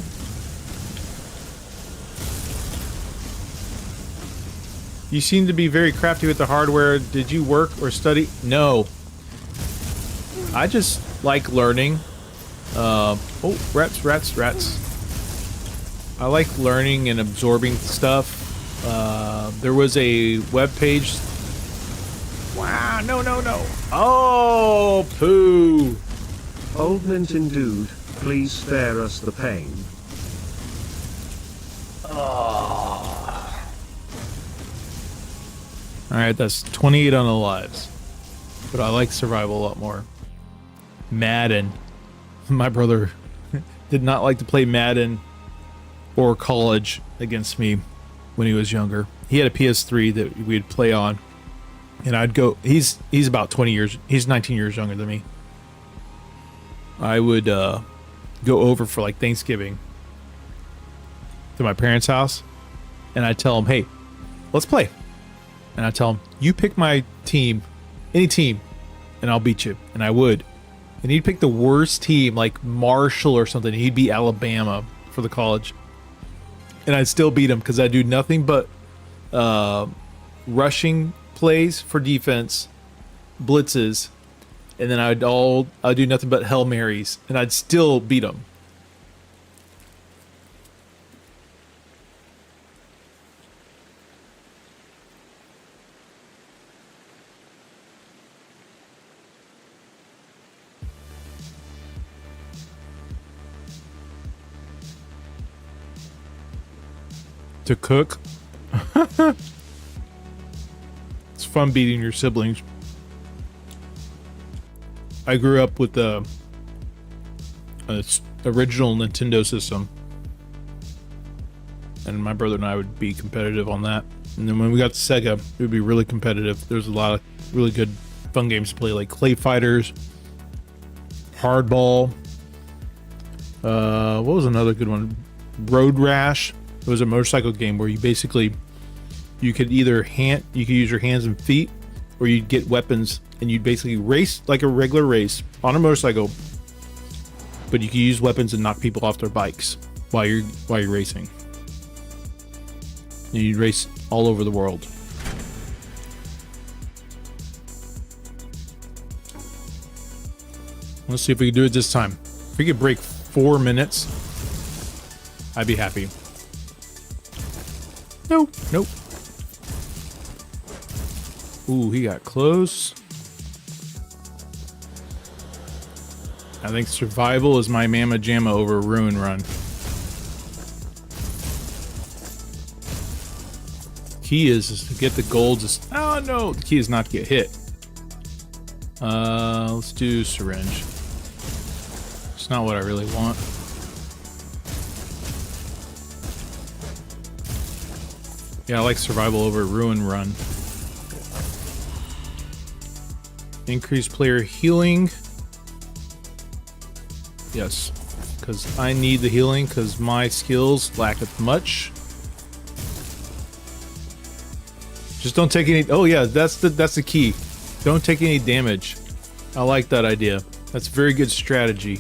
You seem to be very crafty with the hardware. Did you work or study? No. I just like learning. Oh, rats, rats, rats. I like learning and absorbing stuff. There was a web page. Wow, no, no, no. Oh, poo. OldNintenDude, please spare us the pain. Oh. Alright, that's 28 on the lives. But I like survival a lot more. Madden. My brother did not like to play Madden or college against me when he was younger. He had a PS3 that we'd play on. And I'd go, he's about 20 years, he's 19 years younger than me. I would go over for like Thanksgiving to my parents' house, and I'd tell him, hey, let's play. And I'd tell him, you pick my team, any team, and I'll beat you. And I would. And he'd pick the worst team, like Marshall or something. He'd beat Alabama for the college. And I'd still beat him because I do nothing but rushing plays for defense, blitzes, and then I'd do nothing but Hail Marys, and I'd still beat them. To cook. It's fun beating your siblings. I grew up with the original Nintendo system, and my brother and I would be competitive on that. And then when we got to Sega, it would be really competitive. There's a lot of really good fun games to play, like Clay Fighters, Hardball. What was another good one? Road Rash. It was a motorcycle game where you basically, you could either you could use your hands and feet, or you'd get weapons and you'd basically race like a regular race on a motorcycle, but you could use weapons and knock people off their bikes. while you're racing. You race all over the world. Let's see if we can do it this time. If we could break 4 minutes, I'd be happy. Nope. Nope. Ooh, he got close. I think survival is my mamma jamma over ruin run. Key is to get the golds. Oh no, the key is not to get hit. Let's do syringe. It's not what I really want. Yeah, I like survival over ruin run. Increase player healing. Yes, because I need the healing because my skills lacketh much. Just don't take any. Oh yeah, that's the key. Don't take any damage. I like that idea. That's a very good strategy.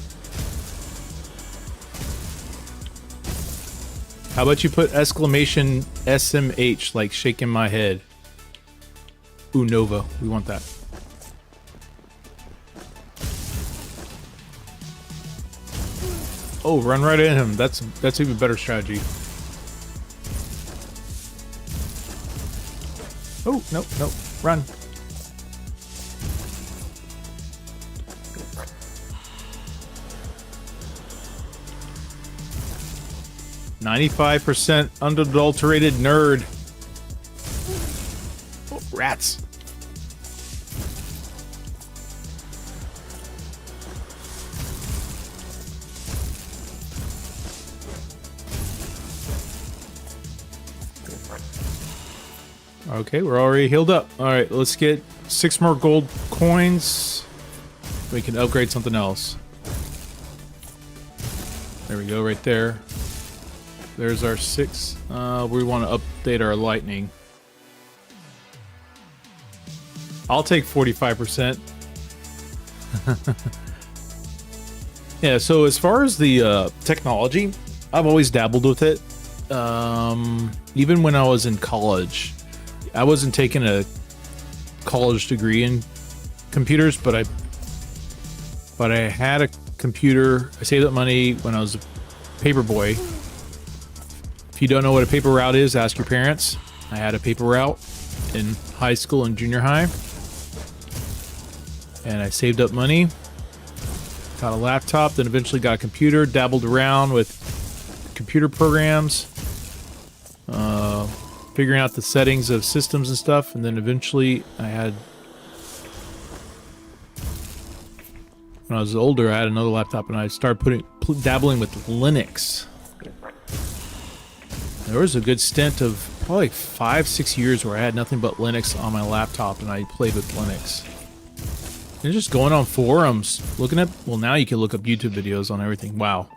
How about you put exclamation SMH like shaking my head? Ooh, Nova. We want that. Oh, run right at him. That's even better strategy. Oh, nope, nope. Run. %, unadulterated nerd. Oh, rats. Okay, we're already healed up. All right, let's get 6 more gold coins. We can upgrade something else. There we go, right there. There's our 6. We want to update our lightning. I'll take 45%. Yeah, so as far as the technology, I've always dabbled with it. Even when I was in college. I wasn't taking a college degree in computers, but I had a computer. I saved up money when I was a paper boy. If you don't know what a paper route is, ask your parents. I had a paper route in high school and junior high. And I saved up money, got a laptop, then eventually got a computer, dabbled around with computer programs, figuring out the settings of systems and stuff, and then eventually I had, when I was older, I had another laptop and I started dabbling with Linux. There was a good stint of probably 5-6 years where I had nothing but Linux on my laptop and I played with Linux. And just going on forums, looking at, well, now you can look up YouTube videos on everything. Wow.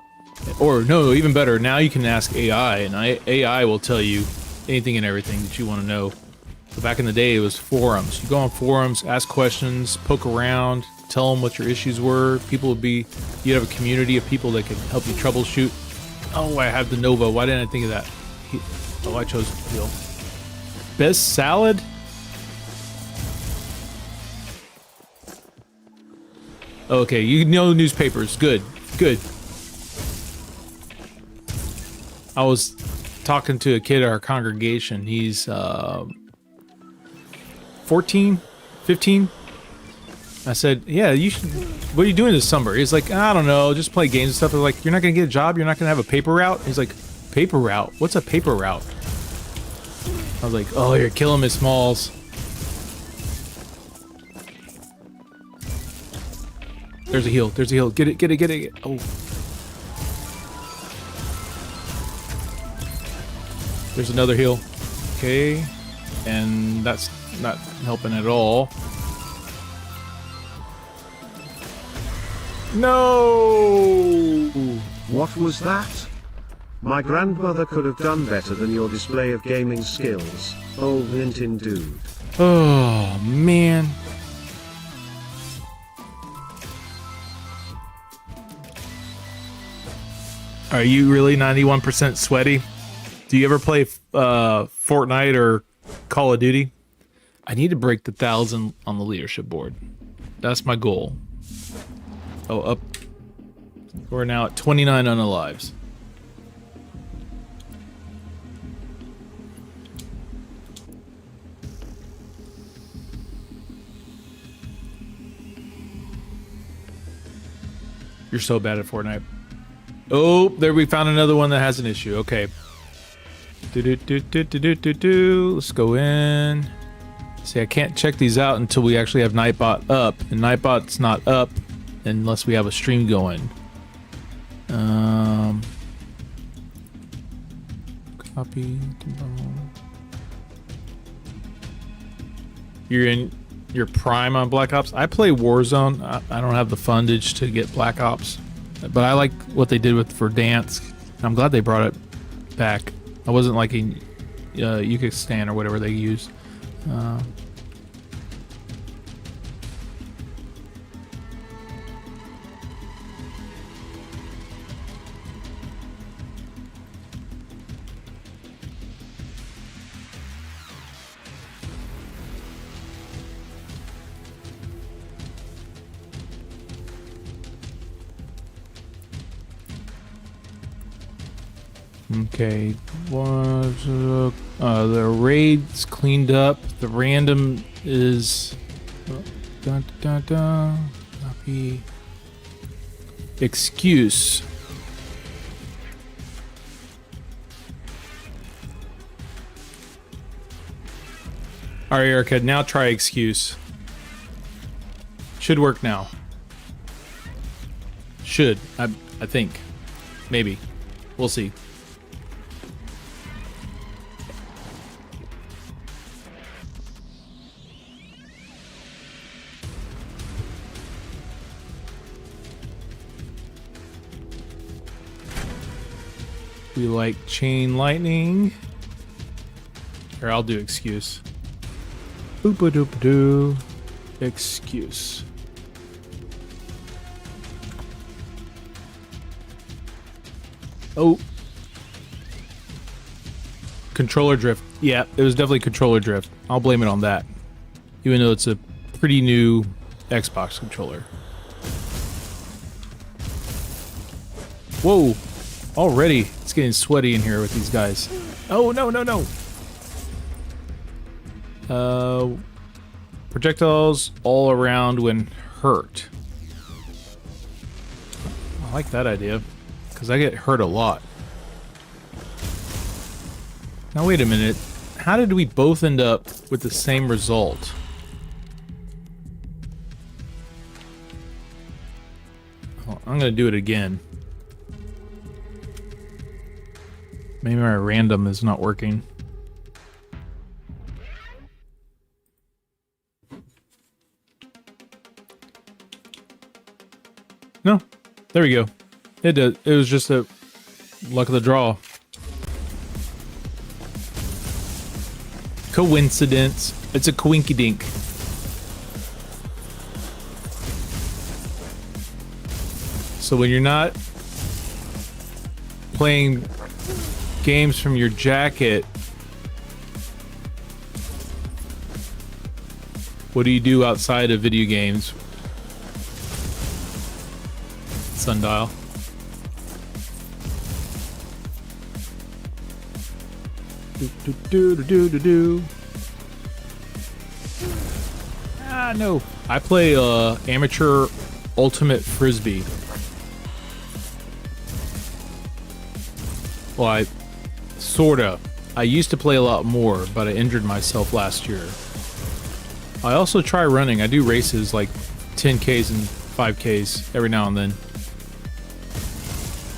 Or no, even better, now you can ask AI and AI will tell you anything and everything that you want to know. But back in the day, it was forums. You go on forums, ask questions, poke around, tell them what your issues were. People would be, you'd have a community of people that could help you troubleshoot. Oh, I have the Nova. Why didn't I think of that? Oh, I chose heal. Best salad? Okay, you know newspapers. Good, good. I was talking to a kid at our congregation. He's 14, 15. I said, yeah, you should, what are you doing this summer? He's like, I don't know, just play games and stuff. I was like, you're not gonna get a job? You're not gonna have a paper route? He's like, paper route? What's a paper route? I was like, oh, you're killing me, Smalls. There's a heal, there's a heal. Get it, get it, get it. Oh. There's another heal. Okay. And that's not helping at all. No! What was that? My grandmother could have done better than your display of gaming skills, OldNintenDude. Oh, man. Are you really 91% sweaty? Do you ever play Fortnite or Call of Duty? I need to break the 1,000 on the leadership board. That's my goal. Oh, up. We're now at 29 unalives. You're so bad at Fortnite. Oh, there we found another one that has an issue. Okay. Let's go in. See, I can't check these out until we actually have Nightbot up, and Nightbot's not up unless we have a stream going. Copy. You're in your prime on Black Ops. I play Warzone. I don't have the fundage to get Black Ops, but I like what they did with Verdansk. I'm glad they brought it back. I wasn't liking Uzbekistan or whatever they use. Okay, the raid's cleaned up. The random is copy. Excuse. All right, Erica. Now try excuse. Should work now. Should I think, maybe. We'll see. We like chain lightning. Here, I'll do excuse. Boop-a-doop-a-doo. Excuse. Oh. Controller drift. Yeah, it was definitely controller drift. I'll blame it on that. Even though it's a pretty new Xbox controller. Whoa. Already, it's getting sweaty in here with these guys. Oh, no, no, no. Projectiles all around when hurt. I like that idea, because I get hurt a lot. Now, wait a minute. How did we both end up with the same result? Oh, I'm going to do it again. Maybe my random is not working. No, there we go. It did. It was just a luck of the draw. Coincidence. It's a coinkydink. So when you're not playing games from your jacket, what do you do outside of video games? Sundial. Do. Ah, no. I play amateur ultimate frisbee. Well, sorta. I used to play a lot more, but I injured myself last year. I also try running. I do races like 10Ks and 5Ks every now and then.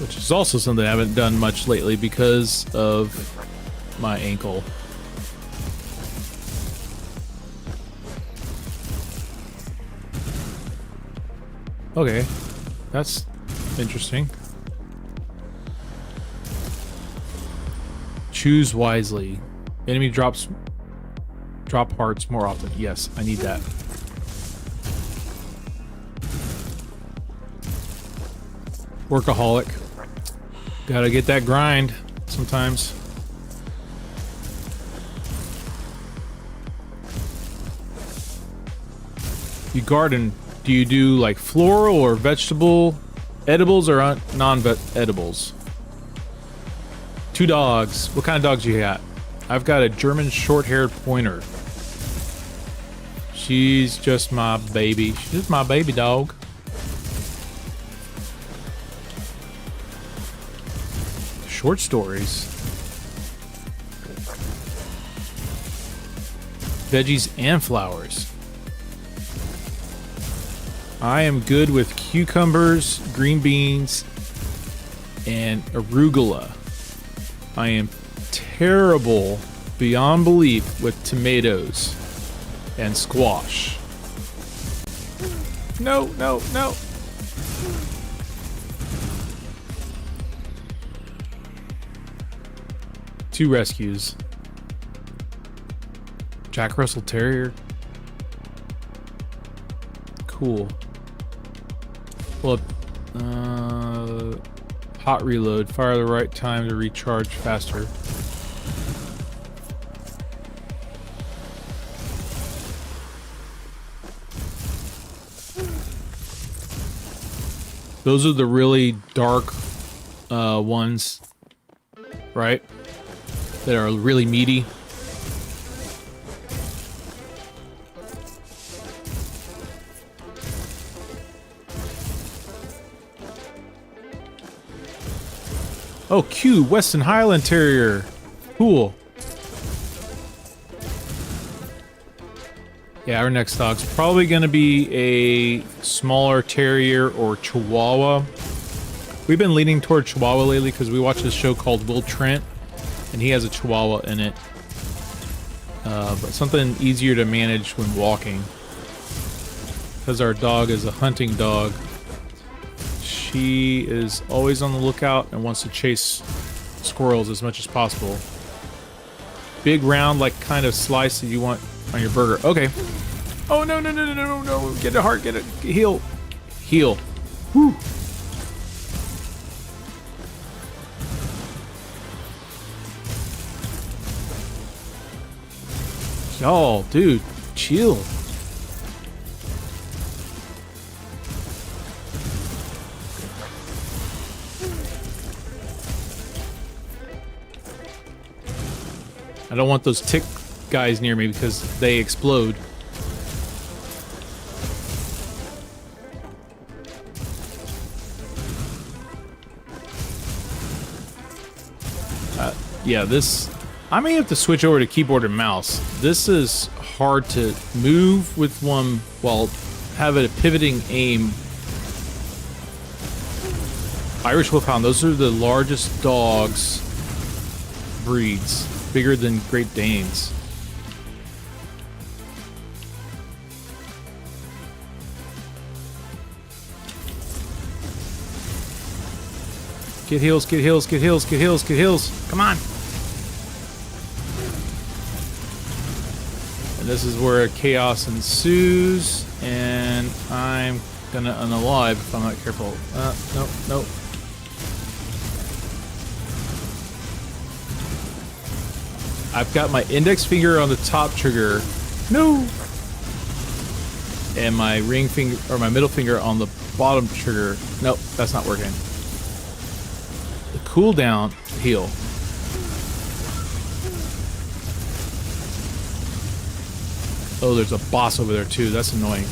Which is also something I haven't done much lately because of my ankle. Okay, that's interesting. Choose wisely. Enemy drop hearts more often. Yes, I need that. Workaholic. Gotta get that grind sometimes. You garden, do you do like floral or vegetable, edibles or non-edibles? 2 dogs. What kind of dogs you got? I've got a German short-haired pointer. She's just my baby. She's just my baby dog. Short stories. Veggies and flowers. I am good with cucumbers, green beans, and arugula. I am terrible beyond belief with tomatoes and squash. No, no, no. Two rescues. Jack Russell Terrier. Cool. Well, hot reload. Fire the right time to recharge faster. Those are the really dark ones, right? That are really meaty. Oh, Q, Western Highland Terrier. Cool. Yeah, our next dog's probably going to be a smaller terrier or chihuahua. We've been leaning toward chihuahua lately because we watched this show called Will Trent, and he has a chihuahua in it. But something easier to manage when walking. Because our dog is a hunting dog. She is always on the lookout and wants to chase squirrels as much as possible. Big round, like kind of slice that you want on your burger. Okay. Oh no no no no no no! Get a heart, get it, heal, heal. Whew. Y'all, dude, chill. I don't want those tick guys near me because they explode. Yeah, this... I may have to switch over to keyboard and mouse. This is hard to move with one while having a pivoting aim. Irish Wolfhound, those are the largest dogs breeds. Bigger than Great Danes. Get heals, get heals, get heals, get heals, get heals. Come on. And this is where chaos ensues, and I'm gonna unalive if I'm not careful. Nope, nope. I've got my index finger on the top trigger. No. And my ring finger, or my middle finger on the bottom trigger. Nope, that's not working. The cooldown heal. Oh, there's a boss over there too. That's annoying.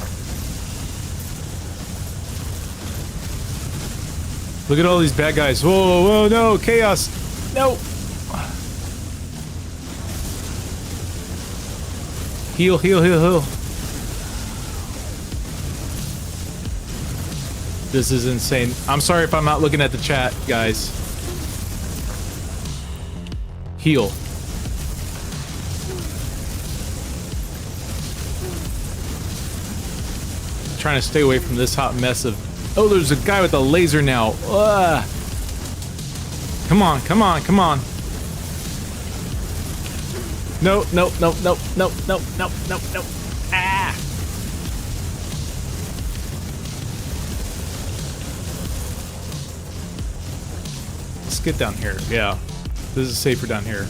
Look at all these bad guys. Whoa, whoa, no, chaos. No. Heal, heal, heal, heal. This is insane. I'm sorry if I'm not looking at the chat, guys. Heal. Trying to stay away from this hot mess of... Oh, there's a guy with a laser now. Ugh. Come on, come on, come on. No, no, no, no, no, no, no, no, no. Ah! let's get down here. Yeah, this is safer down here.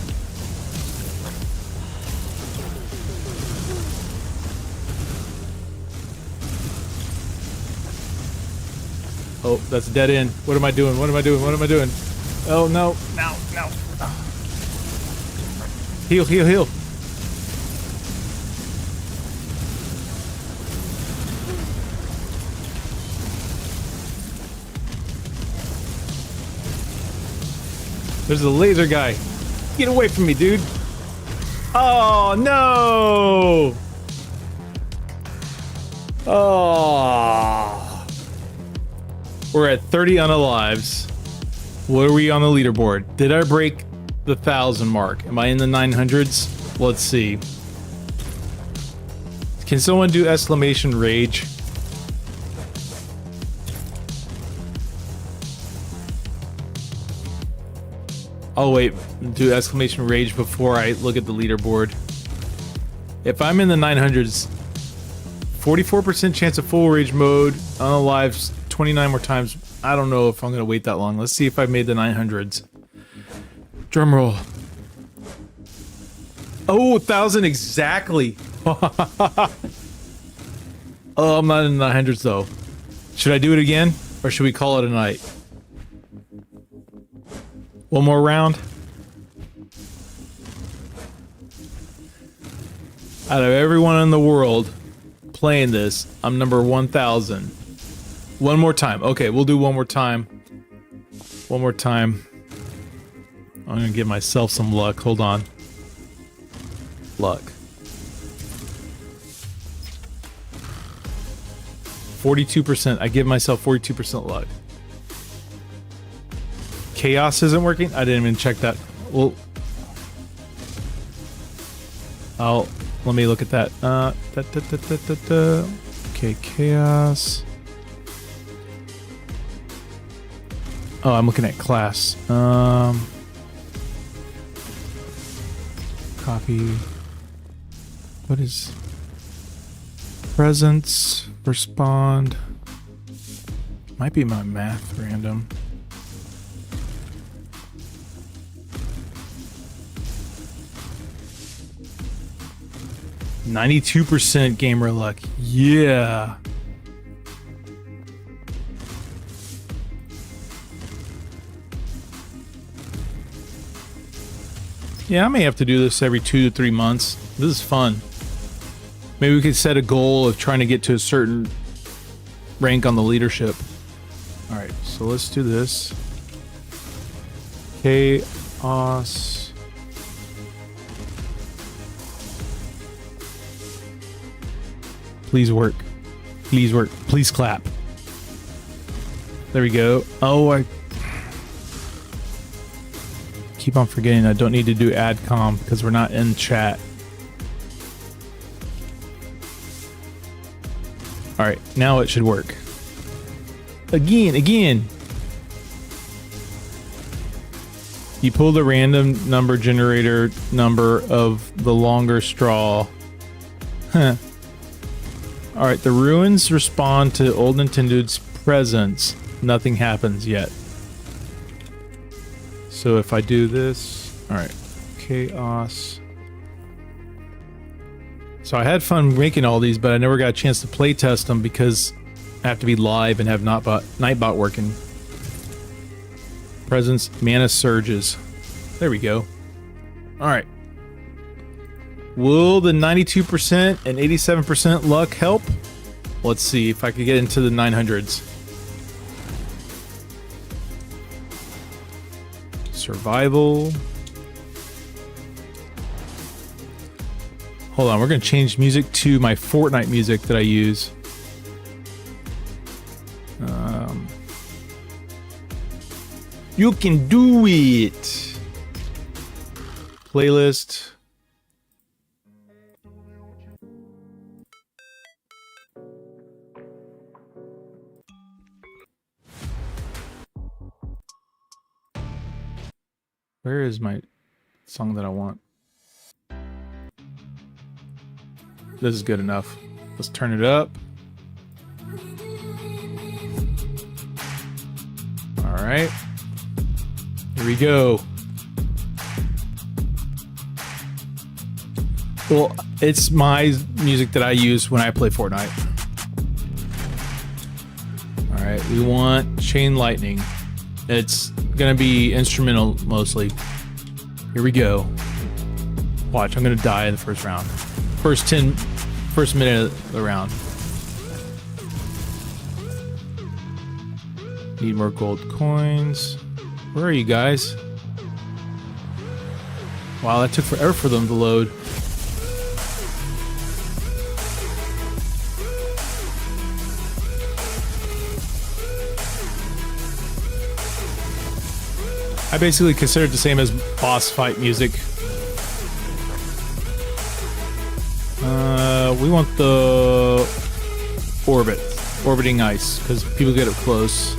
Oh, that's a dead end. What am I doing? What am I doing? What am I doing? Oh, no. No, no. Heal, heal, heal. There's a laser guy. Get away from me, dude. Oh, no. Oh. We're at 30 unalives. What are we on the leaderboard? Did I break the 1,000 mark? Am I in the 900s? Let's see. Can someone do exclamation rage? Oh wait, do exclamation rage before I look at the leaderboard. If I'm in the 900s, 44% chance of full rage mode, unalives 29 more times. I don't know if I'm gonna wait that long. Let's see if I made the 900s. Drum roll. Oh, 1,000 exactly. Oh, I'm not in the 900s though. Should I do it again, or should we call it a night? One more round. Out of everyone in the world playing this, I'm number 1,000. One more time. Okay, we'll do one more time. One more time. I'm gonna give myself some luck. Hold on. Luck. 42%. I give myself 42% luck. Chaos isn't working? I didn't even check that. Well, let me look at that. Okay, chaos. Oh, I'm looking at class. Copy. What is presence? Respond. Might be my math random. %, gamer luck. Yeah. Yeah, I may have to do this every 2 to 3 months. This is fun. Maybe we could set a goal of trying to get to a certain rank on the leadership. Alright, so let's do this. Chaos. Please work. Please work. Please clap. There we go. Oh, I keep on forgetting I don't need to do adcom because we're not in chat. Alright, now it should work. Again. You pull the random number generator number of the longer straw. Huh. Alright, the ruins respond to OldNintenDude's presence. Nothing happens yet. So if I do this... Alright. Chaos. So I had fun making all these, but I never got a chance to play test them because I have to be live and have Nightbot working. Presence, mana surges. There we go. Alright. Will the 92% and 87% luck help? Let's see if I could get into the 900s. Survival. Hold on, we're going to change music to my Fortnite music that I use. You can do it! Playlist. Where is my song that I want? This is good enough. Let's turn it up. All right. Here we go. Well, it's my music that I use when I play Fortnite. Alright, we want Chain Lightning. It's gonna be instrumental mostly. Here we go. Watch, I'm gonna die in the first round. First minute of the round. Need more gold coins. Where are you guys? Wow, that took forever for them to load. I basically consider it the same as boss fight music. We want the orbiting ice, because people get up close.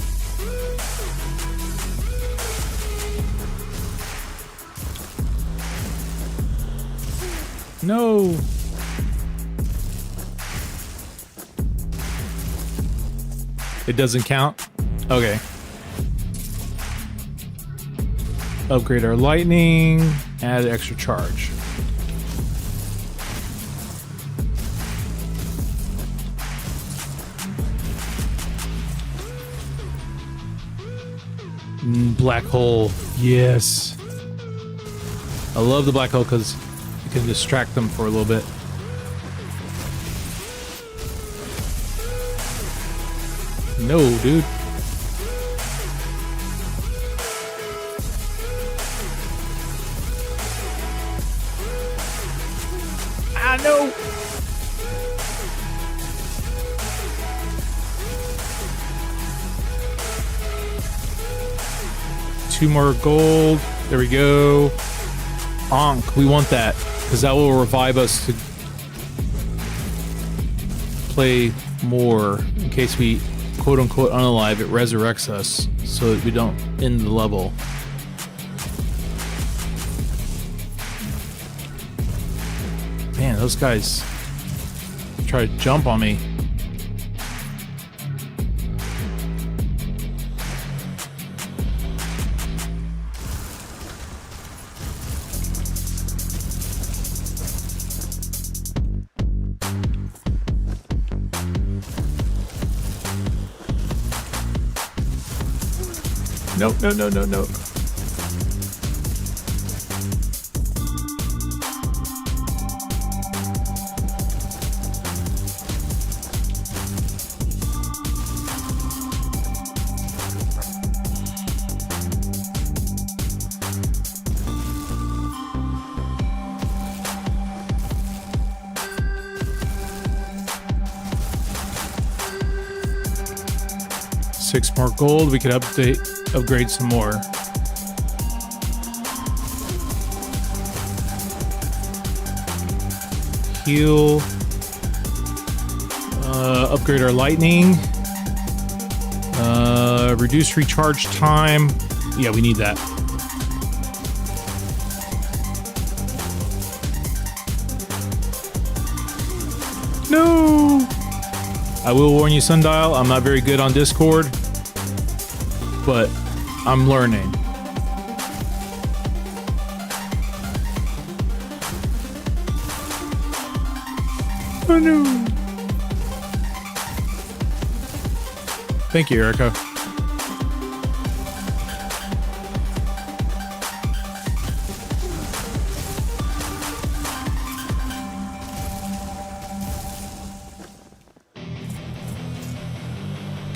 No. It doesn't count? Okay. Upgrade our lightning, add extra charge. Black hole, yes. I love the black hole because you can distract them for a little bit. No, dude. Ah, no! Two more gold. There we go. Onk, we want that, because that will revive us to play more in case we quote-unquote unalive. It resurrects us so that we don't end the level. Man, those guys try to jump on me. No, no, no, no, no. Six more gold. We could upgrade some more. Heal. Upgrade our lightning. Reduce recharge time. Yeah, we need that. No! I will warn you, Sundial, I'm not very good on Discord, but I'm learning. Oh no. Thank you, Erica.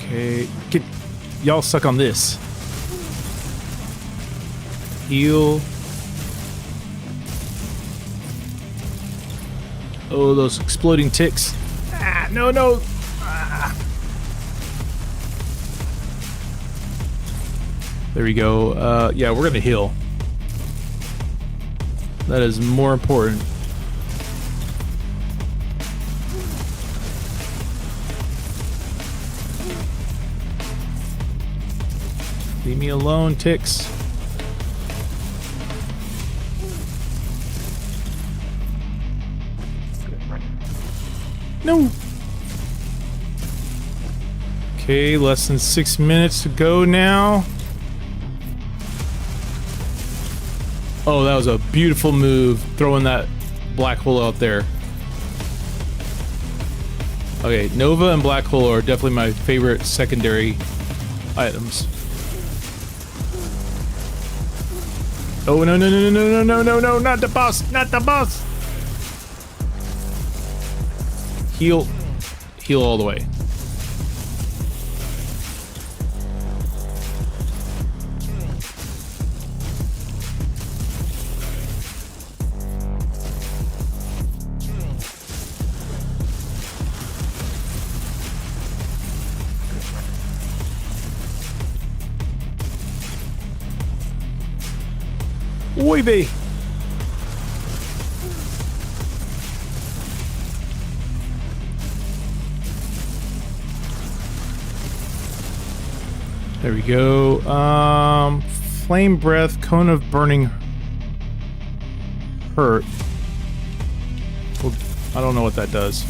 Okay, y'all suck on this. Heal. Oh, those exploding ticks. Ah, no, no. Ah. There we go. Yeah, we're gonna heal. That is more important. Leave me alone, ticks. No. Okay, less than 6 minutes to go now. Oh, that was a beautiful move, throwing that black hole out there. Okay, Nova and black hole are definitely my favorite secondary items. Oh, no, no, no, no, no, no, no, no, not the boss, not the boss. Heal all the way. Oy vey. There we go. Flame breath, cone of burning hurt. Well, I don't know what that does.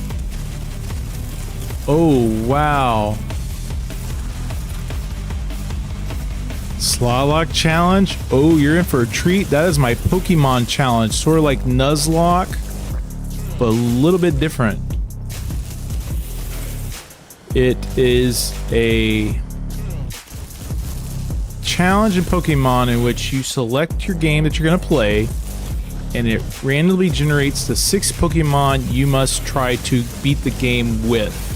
Oh, wow. Slalok challenge. Oh, you're in for a treat. That is my Pokemon challenge. Sort of like Nuzlocke, but a little bit different. It is a challenge in Pokemon in which you select your game that you're going to play, and it randomly generates the 6 Pokemon you must try to beat the game with.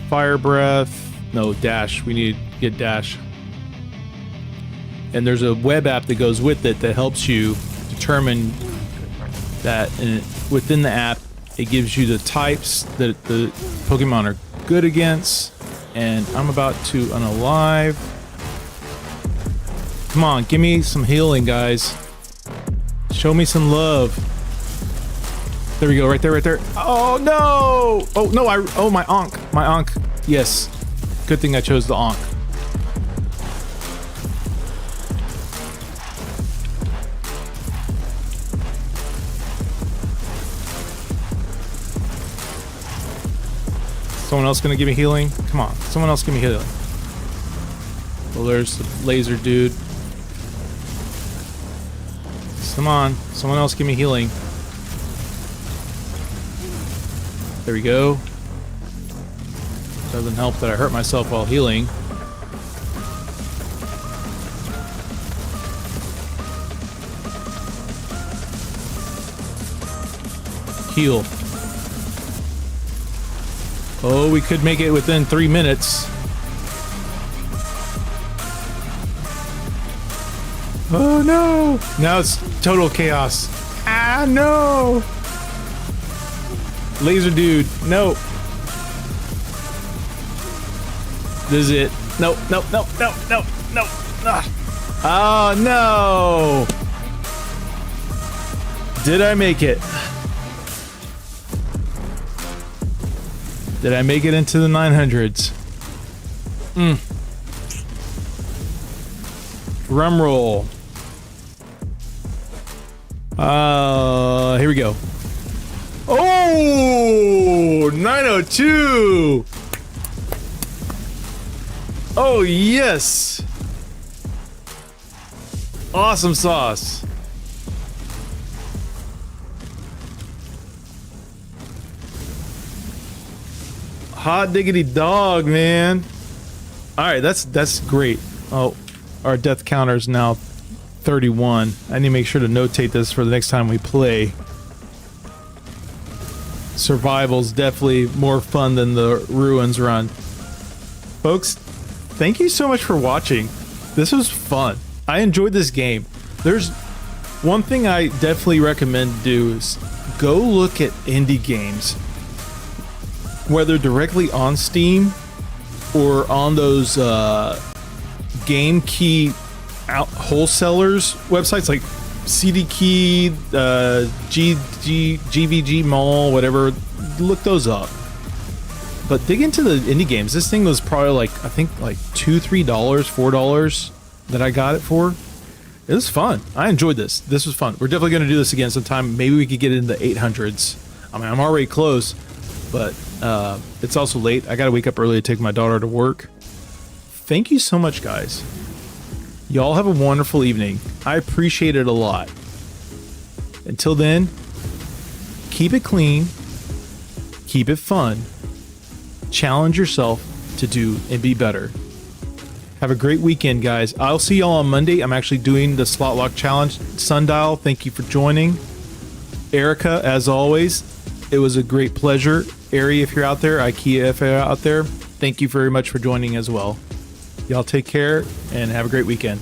Fire breath. No, dash. We need to get dash. And there's a web app that goes with it that helps you determine that within the app it gives you the types that the Pokemon are good against. And I'm about to unalive. Come on, give me some healing, guys. Show me some love. There we go, right there, right there. Oh no! Oh no, oh my Ankh. My Ankh. Yes. Good thing I chose the Ankh. Someone else gonna give me healing? Come on, someone else give me healing. Well, there's the laser dude. Come on, someone else give me healing. There we go. Doesn't help that I hurt myself while healing. Heal. Oh, we could make it within 3 minutes. Oh no! Now it's total chaos. Ah no! Laser dude, no. This is it. No, no, no, no, no, no. Ah. Oh no! Did I make it? Did I make it into the 900s? Drum roll. Here we go. Oh, 902. Oh, yes. Awesome sauce. Hot diggity dog, man. All right, that's great. Oh, our death counter is now 31. I need to make sure to notate this for the next time we play. Survival's definitely more fun than the ruins run. Folks, thank you so much for watching. This was fun. I enjoyed this game. There's one thing I definitely recommend to do is go look at indie games, whether directly on Steam or on those game key wholesalers websites like CD Key, GVG Mall, whatever. Look those up. But dig into the indie games. This thing was probably like, I think like $2, $3, $4 that I got it for. It was fun. I enjoyed this. This was fun. We're definitely going to do this again sometime. Maybe we could get it in the 800s. I mean, I'm already close, but it's also late. I got to wake up early to take my daughter to work. thank you so much, guys. Y'all have a wonderful evening. I appreciate it a lot. Until then, keep it clean, keep it fun, challenge yourself to do and be better. Have a great weekend, guys. I'll see y'all on Monday. I'm actually doing the Slot Lock Challenge. Sundial, thank you for joining. Erica, as always, it was a great pleasure. Ari, if you're out there, IKEA, if you're out there, thank you very much for joining as well. Y'all take care and have a great weekend.